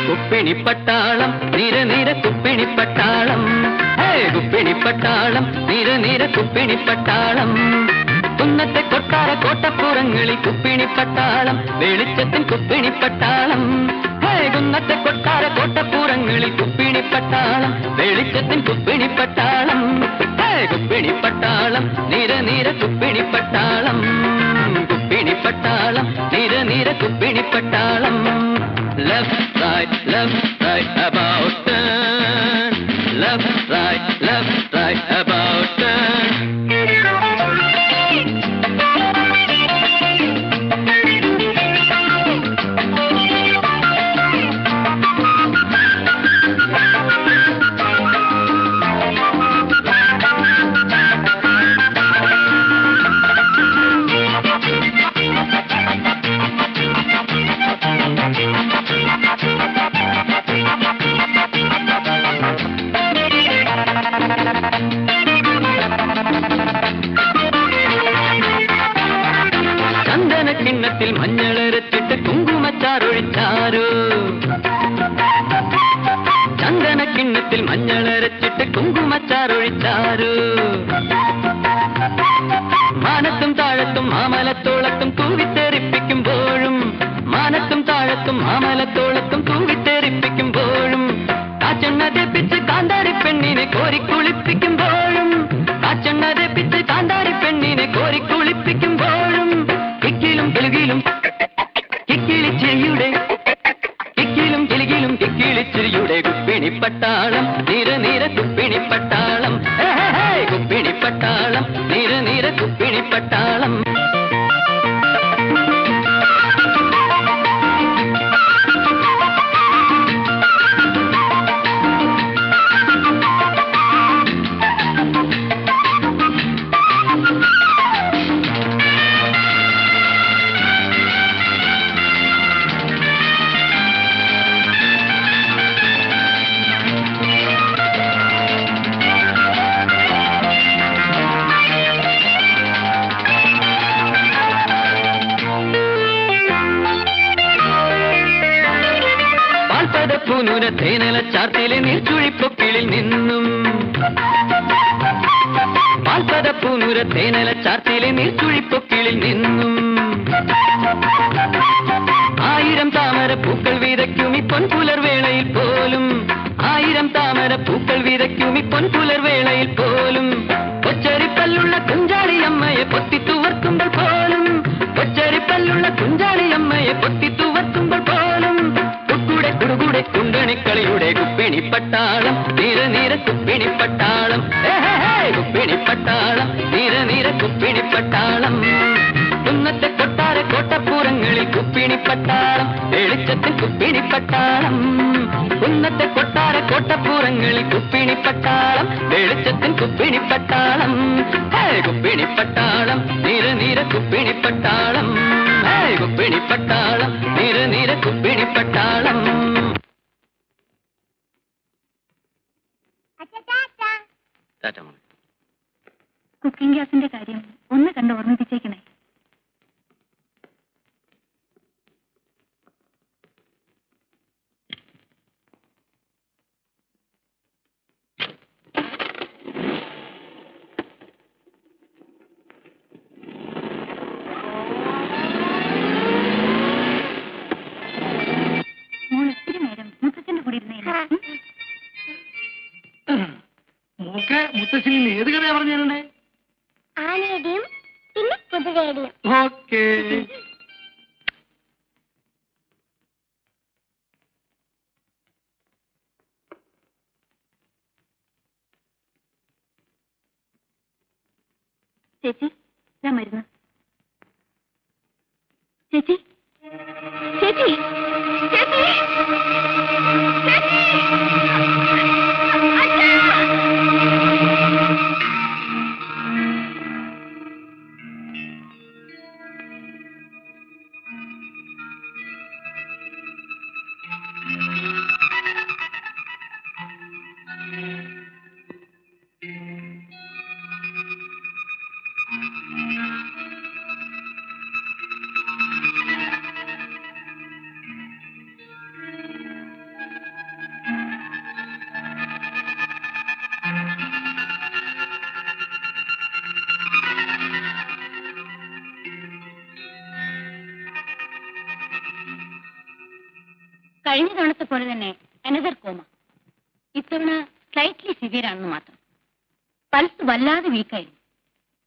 കുപ്പിണിപ്പട്ടാളം നിര നിര കുപ്പിണിപ്പട്ടാളം, കുപ്പിണിപ്പട്ടാളം നിര നിര കുപ്പിണിപ്പട്ടാളം. കുന്നത്തെ കൊട്ടാര കോട്ടപ്പുറങ്ങളിൽ കുപ്പിണിപ്പട്ടാളം, വെളിച്ചത്തിൻ കുപ്പിണിപ്പട്ടാളം. കുന്നത്തെ കൊട്ടാര കോട്ടപ്പുറങ്ങളിൽ കുപ്പിണിപ്പട്ടാളം, വെളിച്ചത്തിൻ കുപ്പിണിപ്പട്ടാളം. കുപ്പിണിപ്പട്ടാളം നിര നിര കുപ്പിണിപ്പട്ടാളം, കുപ്പിണിപ്പട്ടാളം നിര നിര കുപ്പിണിപ്പട്ടാളം. Left side, about turn. Left side, about turn. കിണ്ണത്തിൽ മഞ്ഞളരച്ചിട്ട് കുങ്കുമച്ചാറൊഴിച്ചാരോ, ചന്ദന കിണ്ണത്തിൽ മഞ്ഞളരച്ചിട്ട് കുങ്കുമച്ചാറൊഴിച്ചാരോ. മാനത്തും താഴത്തും മാമലത്തോളത്തും തൂവിത്തെറിപ്പിക്കുമ്പോഴും, മാനത്തും താഴത്തും മാമലത്തോളത്തും തൂവിത്തെറിപ്പിക്കുമ്പോഴും, കാച്ചെണ്ണ തെപ്പിച്ച് കാന്താരി പെണ്ണിനെ കോരിക്കുളിപ്പിക്കുമ്പോഴും, കാച്ചെണ്ണ തെപ്പിച്ച് കാന്താരി പെണ്ണിനെ കോരിക്കുളിപ്പിക്കുമ്പോഴും, കിക്കിലും കിലുകിലും കിക്കിളിച്ചിരിയുടെ, കിക്കിലും കിലുകിലും കിക്കിളിച്ചിരിയുടെ കുപ്പിണിപ്പട്ടാളം നിര നിര കുപ്പിണിപ്പട്ടാളം കുപ്പിണിപ്പട്ടാളം നിര നിര കുപ്പിണിപ്പട്ടാളം പൂനുര തേനല ചാർത്തിലെ നീർച്ചുഴിപ്പൊക്കിളിൽ നിന്നും പാൽപത പൂനുര തേനല ചാർത്തിലെ നീർച്ചുഴിപ്പൊക്കിളിൽ നിന്നും 1000 താമര പൂക്കൾ വിതയ്ക്കും ഈ പൊൻപുലർവേളയിൽ പോലും 1000 താമര പൂക്കൾ വിതയ്ക്കും ഈ പൊൻപുലർവേളയിൽ പോലും കൊച്ചരിപ്പല്ലുള്ള കുഞ്ചാളിയമ്മയെ പൊത്തിത്തുവർക്കുമ്പോൾ പോലും കൊച്ചരിപ്പല്ലുള്ള കുഞ്ചാളിയമ്മയെ പൊത്തിത്തുവർക്കുമ്പോൾ പോലും കുടുകുടെ കുണ്ടണിക്കളിയുടെ കുപ്പിണിപ്പട്ടാളം നിര നിര കുപ്പിണിപ്പട്ടാളം കുപ്പിണിപ്പട്ടാളം നിര നിര കുപ്പിണിപ്പട്ടാളം കുന്നത്തെ കൊട്ടാര കോട്ടപ്പുറങ്ങളിൽ കുപ്പിണിപ്പട്ടാളം വെളിച്ചത്തിൽ കുപ്പിണിപ്പട്ടാളം കുന്നത്തെ കൊട്ടാര കോട്ടപ്പുറങ്ങളിൽ കുപ്പിണിപ്പട്ടാളം വെളിച്ചത്തിൽ കുപ്പിണിപ്പട്ടാളം കുപ്പിണിപ്പട്ടാളം നിര നിര കുപ്പിണിപ്പട്ടാളം കുപ്പിണിപ്പട്ടാളം നിര നിര കുപ്പിണിപ്പട്ടാളം കുക്കിംഗ് ഗ്യാസിന്റെ കാര്യം ഒന്ന് കണ്ട് ഓർമ്മിപ്പിച്ചേക്കണേ. ഒത്തിരി നേരം മുത്തച്ഛന്റെ കൂടെ ഇരുന്നേ. മോക്കെ മുത്തശ്ശിയിൽ ഏത് കഥയാ പറഞ്ഞു തരണേ? ആനയുടെയും പിന്നെ കുതിരയുടെയും. ഓക്കേ. ചേച്ചി ഞാൻ മരുന്ന്. ചേച്ചി ചേച്ചി ചേച്ചി കഴിഞ്ഞ തവണത്തെ പോലെ തന്നെ അനദർ കോമ. ഇത്തവണ സ്ലൈറ്റ്ലി സിവിയർ ആണെന്ന് മാത്രം. പൾസ് വല്ലാതെ വീക്കായിരുന്നു.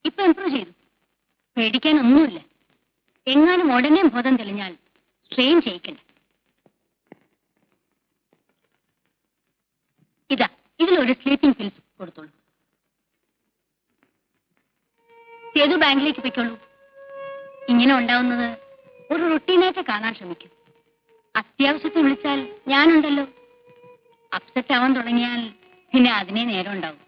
ഇപ്പൊ ഇംപ്രൂവ് ചെയ്തു. പേടിക്കാനൊന്നുമില്ല. എങ്ങാനും ഉടനെ ബോധം തെളിഞ്ഞാൽ സ്ട്രെയിൻ ചെയ്യിക്കണ്ട. ഇതാ ഇതിലൊരു സ്ലീപ്പിംഗ് പിൽസ് കൊടുത്തോളൂ. സേതു ബാങ്കിലേക്ക് പൊയ്ക്കോളൂ. ഇങ്ങനെ ഉണ്ടാവുന്നത് ഒരു റുട്ടീനായിട്ട് കാണാൻ ശ്രമിക്കും. അത്യാവശ്യത്തിന് വിളിച്ചാൽ ഞാനുണ്ടല്ലോ. അപ്സെറ്റ് ആവാൻ തുടങ്ങിയാൽ പിന്നെ അതിനെ നേരം ഉണ്ടാവും.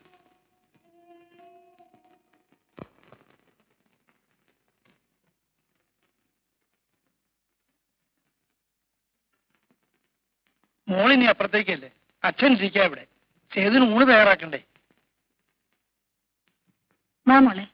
മോളിനി അപ്പുറത്തേക്കല്ലേ? അച്ഛൻ ഇരിക്കാ ഇവിടെ. സേതുവിന് ഊണ് തയ്യാറാക്കണ്ടേ? വാ മോളെ.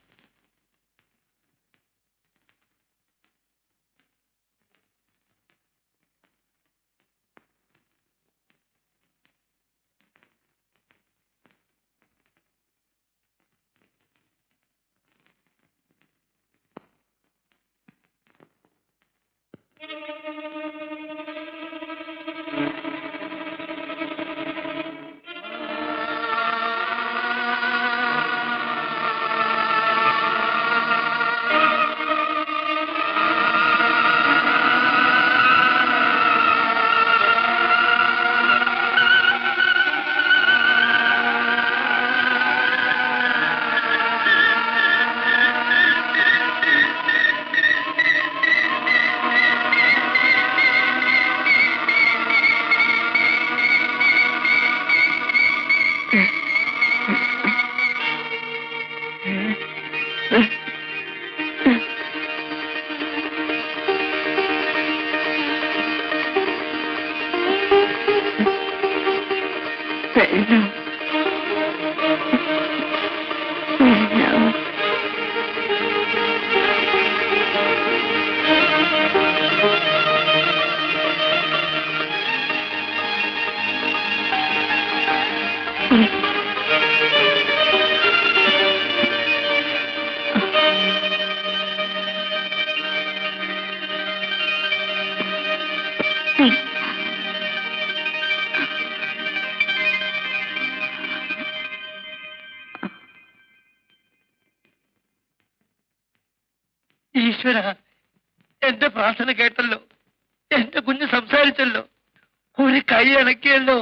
ഈശ്വര, എന്റെ പ്രാർത്ഥന കേട്ടല്ലോ, എന്റെ കുഞ്ഞ് സംസാരിച്ചല്ലോ, ഒരു കൈ അണക്കിയല്ലോ.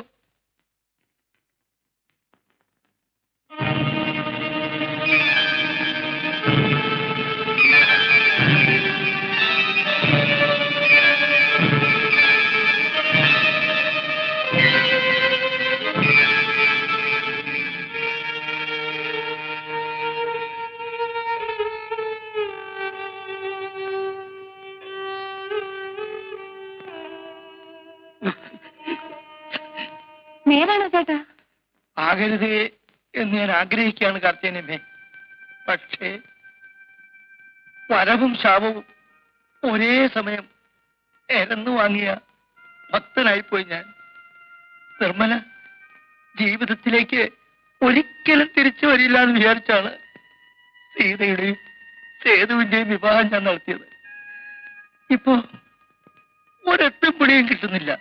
നേരാണോ ചേട്ടാ? ആകരുതേ എന്ന് ഞാൻ ആഗ്രഹിക്കുകയാണ് കാർത്തികേയനമ്മേ. പക്ഷേ വരവും ശാപവും ഒരേ സമയം എരന്നു വാങ്ങിയ ഭക്തനായിപ്പോയി ഞാൻ. നിർമ്മല ജീവിതത്തിലേക്ക് ഒരിക്കലും തിരിച്ചു വരില്ല എന്ന് വിചാരിച്ചാണ് സീതയുടെയും സേതുവിന്റെയും വിവാഹം ഞാൻ നടത്തിയത്. ഇപ്പോ ഒരെത്തും പിടിയും കിട്ടുന്നില്ല.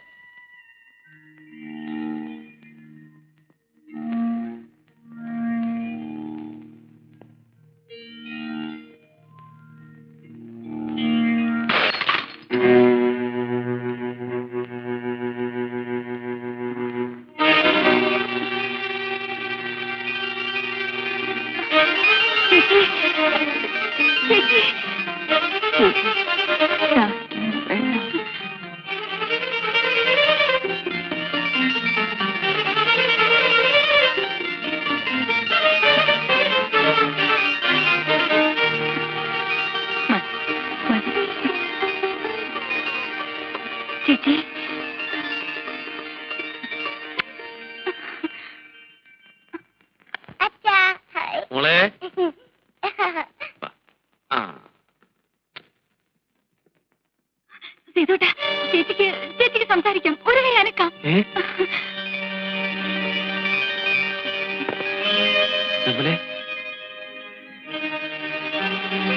ചേച്ചി, അച്ഛാ മോളെ ആ സേതുട്ടാ, ചേച്ചിക്ക് സംസാരിക്കാം. ഒരു കൈ അനക്കാം. നിർമ്മലേ, അമ്മേ,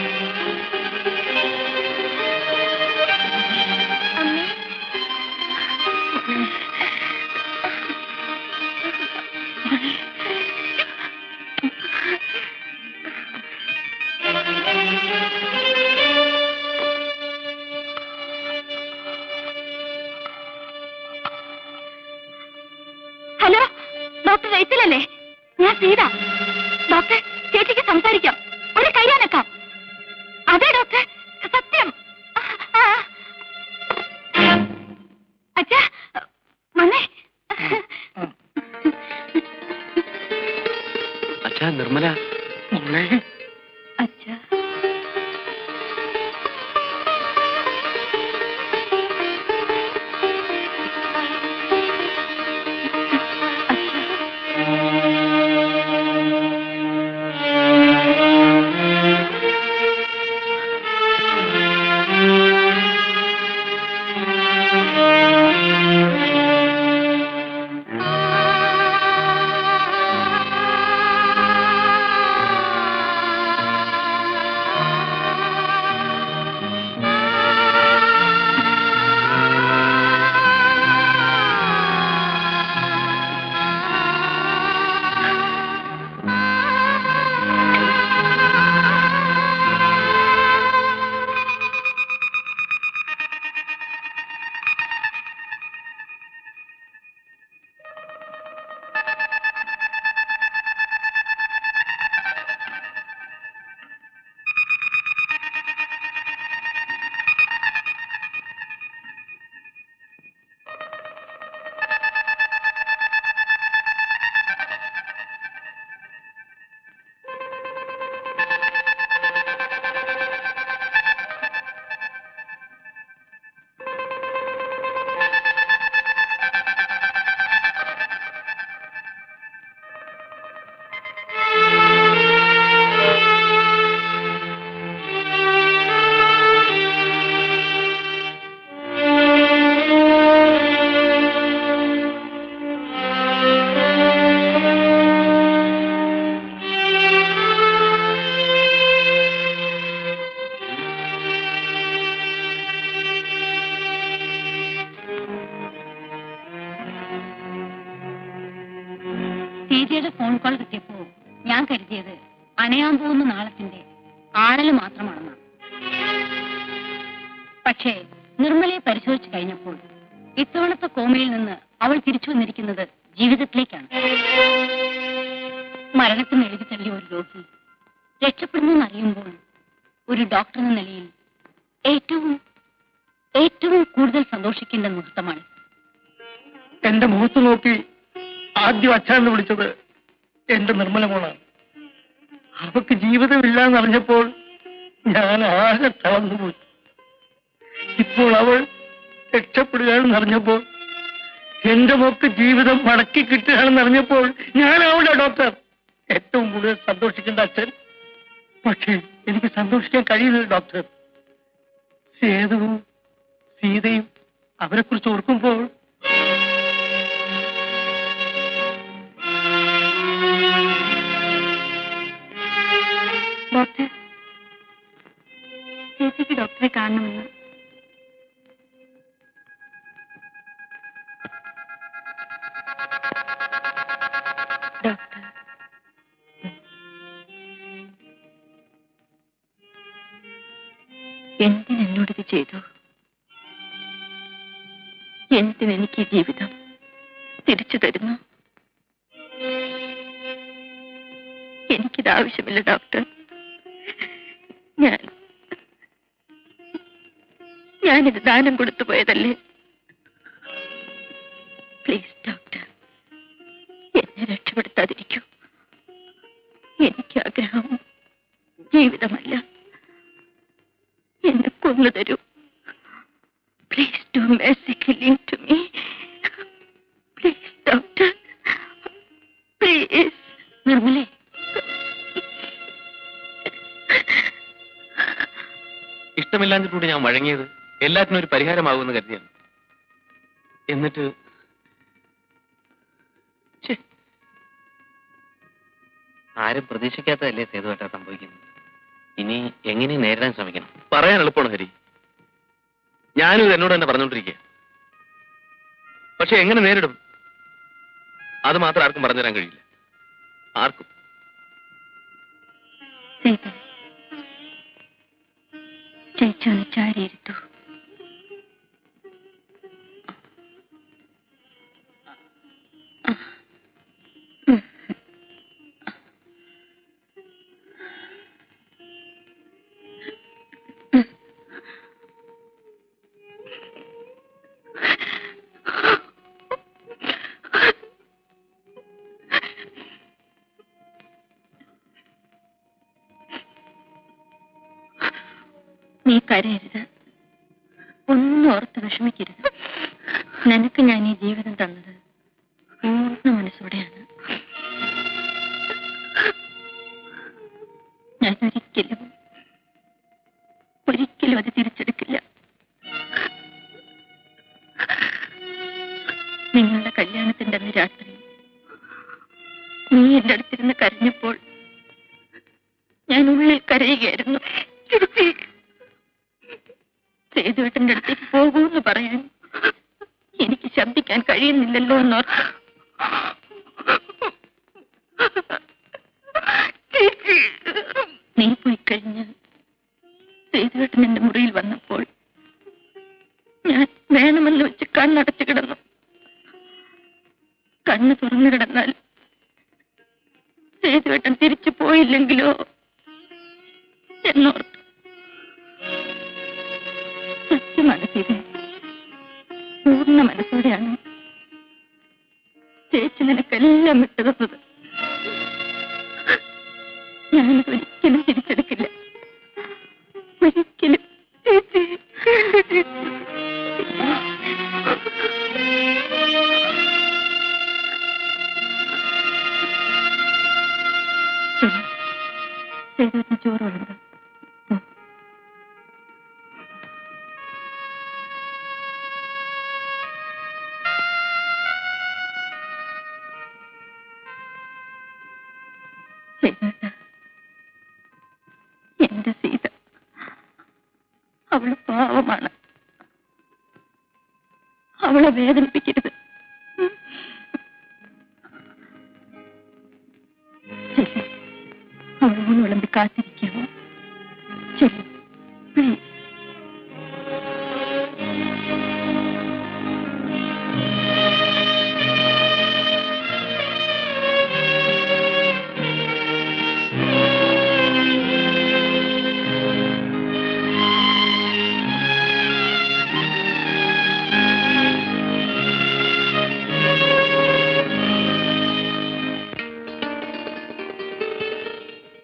ഹലോ, ഡോക്ടർ റേച്ചലല്ലേ? ഞാൻ സീത. ഡോക്ടർ, ചേച്ചിക്ക് സംസാരിക്കാം. ഒരു കൈ അനക്കാം. അതെ ഡോക്ടർ, സത്യം. അച്ഛാ മന്നേ. അച്ഛാ നിർമ്മല. മോളെ, അച്ഛാ, സീതയുടെ ഫോൺ കോൾ കിട്ടിയപ്പോ ഞാൻ കരുതിയത് അണയാൻ പോകുന്ന നാളത്തിന്റെ ആഴല് മാത്രമാണെന്നാണ്. പക്ഷേ നിർമ്മലയെ പരിശോധിച്ചു കഴിഞ്ഞപ്പോൾ ഇത്തവണത്തെ കോമയിൽ നിന്ന് അവൾ തിരിച്ചു വന്നിരിക്കുന്നത് ജീവിതത്തിലേക്കാണ്. മരണത്തിന് എഴുതി തള്ളിയ ഒരു രോഗി രക്ഷപ്പെടുന്നെന്നറിയുമ്പോൾ ഒരു ഡോക്ടർ എന്ന നിലയിൽ ഏറ്റവും കൂടുതൽ സന്തോഷിക്കേണ്ട മുഹൂർത്തമാണ്. എന്റെ മുഖത്ത് നോക്കി ആദ്യം അച്ഛനെന്ന് വിളിച്ചത് എന്റെ നിർമ്മല മോളാണ്. അവക്ക് ജീവിതമില്ല എന്നറിഞ്ഞപ്പോൾ ഞാൻ ആകെ തളർന്നുപോയി. ഇപ്പോൾ അവൾ രക്ഷപ്പെടുകയാണെന്ന് അറിഞ്ഞപ്പോൾ, എന്റെ മോക്ക് ജീവിതം മടക്കി കിട്ടുകയാണെന്ന് അറിഞ്ഞപ്പോൾ ഞാനാവില്ല ഡോക്ടർ ഏറ്റവും കൂടുതൽ സന്തോഷിക്കേണ്ട അച്ഛൻ. പക്ഷേ എനിക്ക് സന്തോഷിക്കാൻ കഴിയുന്നില്ല ഡോക്ടർ. സേതുവും സീതയും അവരെക്കുറിച്ച് ഓർക്കുമ്പോൾ ഡോക്ടർ, ചേച്ചിക്ക് ഡോക്ടറെ കാണണമെന്ന്. ഡോക്ടർ, എന്തിനെന്നോടിത് ചെയ്തു? എന്തിനെനിക്ക് ഈ ജീവിതം തിരിച്ചു തരുന്നു? എനിക്കിത് ആവശ്യമില്ല ഡോക്ടർ. ഞാനിത് ദാനം കൊടുത്തു പോയതല്ലേ. പ്ലീസ് ഡോക്ടർ, എന്നെ രക്ഷപ്പെടുത്താതിരിക്കൂ. എനിക്ക് ആഗ്രഹം ജീവിതമല്ല, എന്നെ കൊന്നു തരൂ. Please do mercy killing to me. Please doctor, please. നിർമ്മലേ, ഇഷ്ടമില്ലാഞ്ഞിട്ടുണ്ട് ഞാൻ വഴങ്ങിയത് എല്ലാത്തിനും ഒരു പരിഹാരമാകുമെന്ന് കരുതിയാണ്. എന്നിട്ട് ആരും പ്രതീക്ഷിക്കാത്തതല്ലേ സേതുവേട്ടാ സംഭവിക്കുന്നത്. ഇനി എങ്ങനെ നേരിടാൻ ശ്രമിക്കണം? പറയാൻ എളുപ്പമാണ് ഹരി. ഞാനും ഇത് എന്നോട് തന്നെ പറഞ്ഞുകൊണ്ടിരിക്കുക. പക്ഷെ എങ്ങനെ നേരിടും അത് മാത്രം ആർക്കും പറഞ്ഞുതരാൻ കഴിയില്ല. ആർക്കും. ചേച്ചൊന്ന് ചാരിയിരുത്തു. നീ കരയരുത്, ഒന്നും ഓർത്ത് വിഷമിക്കരുത്. നിനക്ക് ഞാൻ ഈ ജീവിതം തന്നത് പൂർണ്ണ മനസ്സോടെയാണ്. ഞാൻ ഒരിക്കലും അത് തിരിച്ചെടുക്കില്ല. നിങ്ങളുടെ കല്യാണത്തിന്റെ അന്ന് രാത്രി നീ എന്റെ അടുത്തിരുന്ന് കരഞ്ഞപ്പോൾ ഞാൻ ഉള്ളിൽ കരയുകയായിരുന്നു. സേതുവേട്ടന്റെ അടുത്തേക്ക് പോകൂന്ന് പറയാൻ എനിക്ക് ശബ്ദിക്കാൻ കഴിയുന്നില്ലല്ലോ എന്നോർത്ത്. നീ പോയി കഴിഞ്ഞ് സേതുവേട്ടൻ എന്റെ മുറിയിൽ വന്നപ്പോൾ ഞാൻ വേണമെന്ന് വെച്ച് കണ്ണടച്ചു കിടന്നു. കണ്ണ് തുറന്നു കിടന്നാൽ സേതുവേട്ടൻ തിരിച്ചു പോയില്ലെങ്കിലോ എന്നോർത്ത്. സത്യമാണ്, പൂർണ്ണ മനസ്സോടെയാണ് ചേച്ചി നിനക്കെല്ലാം വിട്ടു തന്നത്. ഞാനത് ഒരിക്കലും തിരിച്ചെടുക്കില്ല, ഒരിക്കലും. ചേച്ചി ചോറുണ്ട്. എന്റെ സീത, അവള് പാവമാണ്. അവളെ വേദനിപ്പിക്കരുത്. കാത്തിരിക്കാമോ? ശരി, പ്ലീസ്.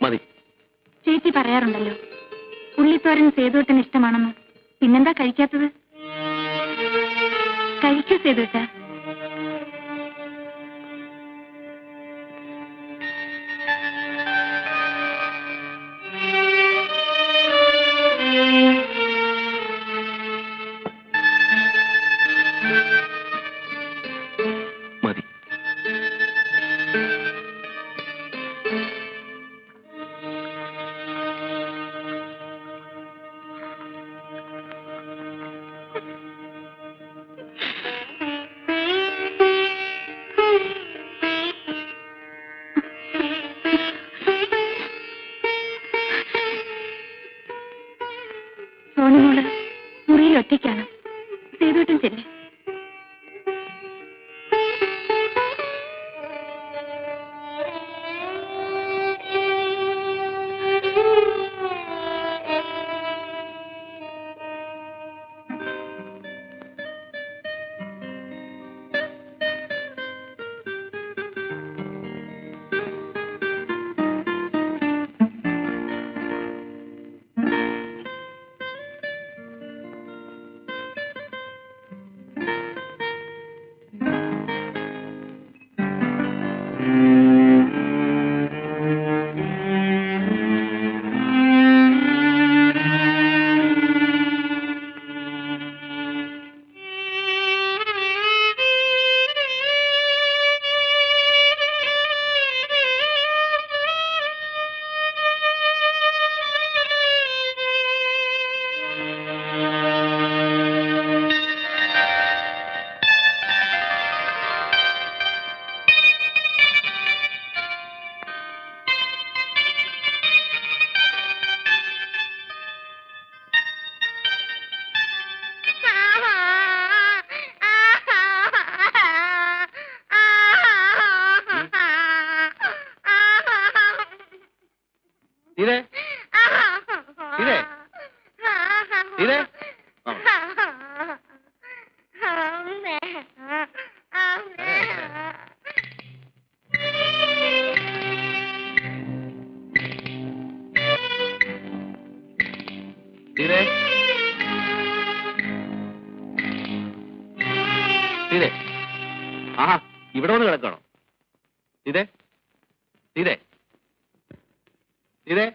മതി. ചേച്ചി പറയാറുണ്ടല്ലോ ഉള്ളിത്തോരൻ സേതുവേട്ടന് ഇഷ്ടമാണെന്ന്. പിന്നെന്താ കഴിക്കാത്തത്? കഴിക്കൂ സേതുവേട്ട. മതി. സോണിമോള് മുറിയിൽ ഒറ്റയ്ക്കാണ്. സേതുവേട്ടൻ ചെല്ലേ. ഇതേ ഇതേ ഇതേ ഇതേ ഇതേ ആഹാ ഇവിടെ വന്ന് കിടക്കണോ? ഇതേ ഇതേ ഇതേ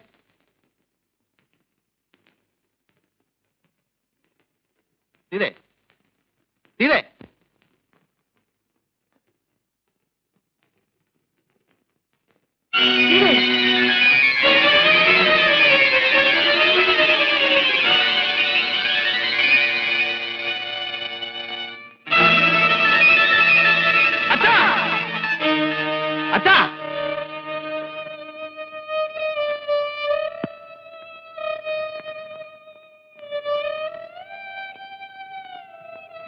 ഇതേ ഇതേ അച്ഛാ അച്ഛാ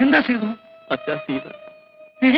എന്താ ചെയ്തു? അച്ഛാ സീത ഏ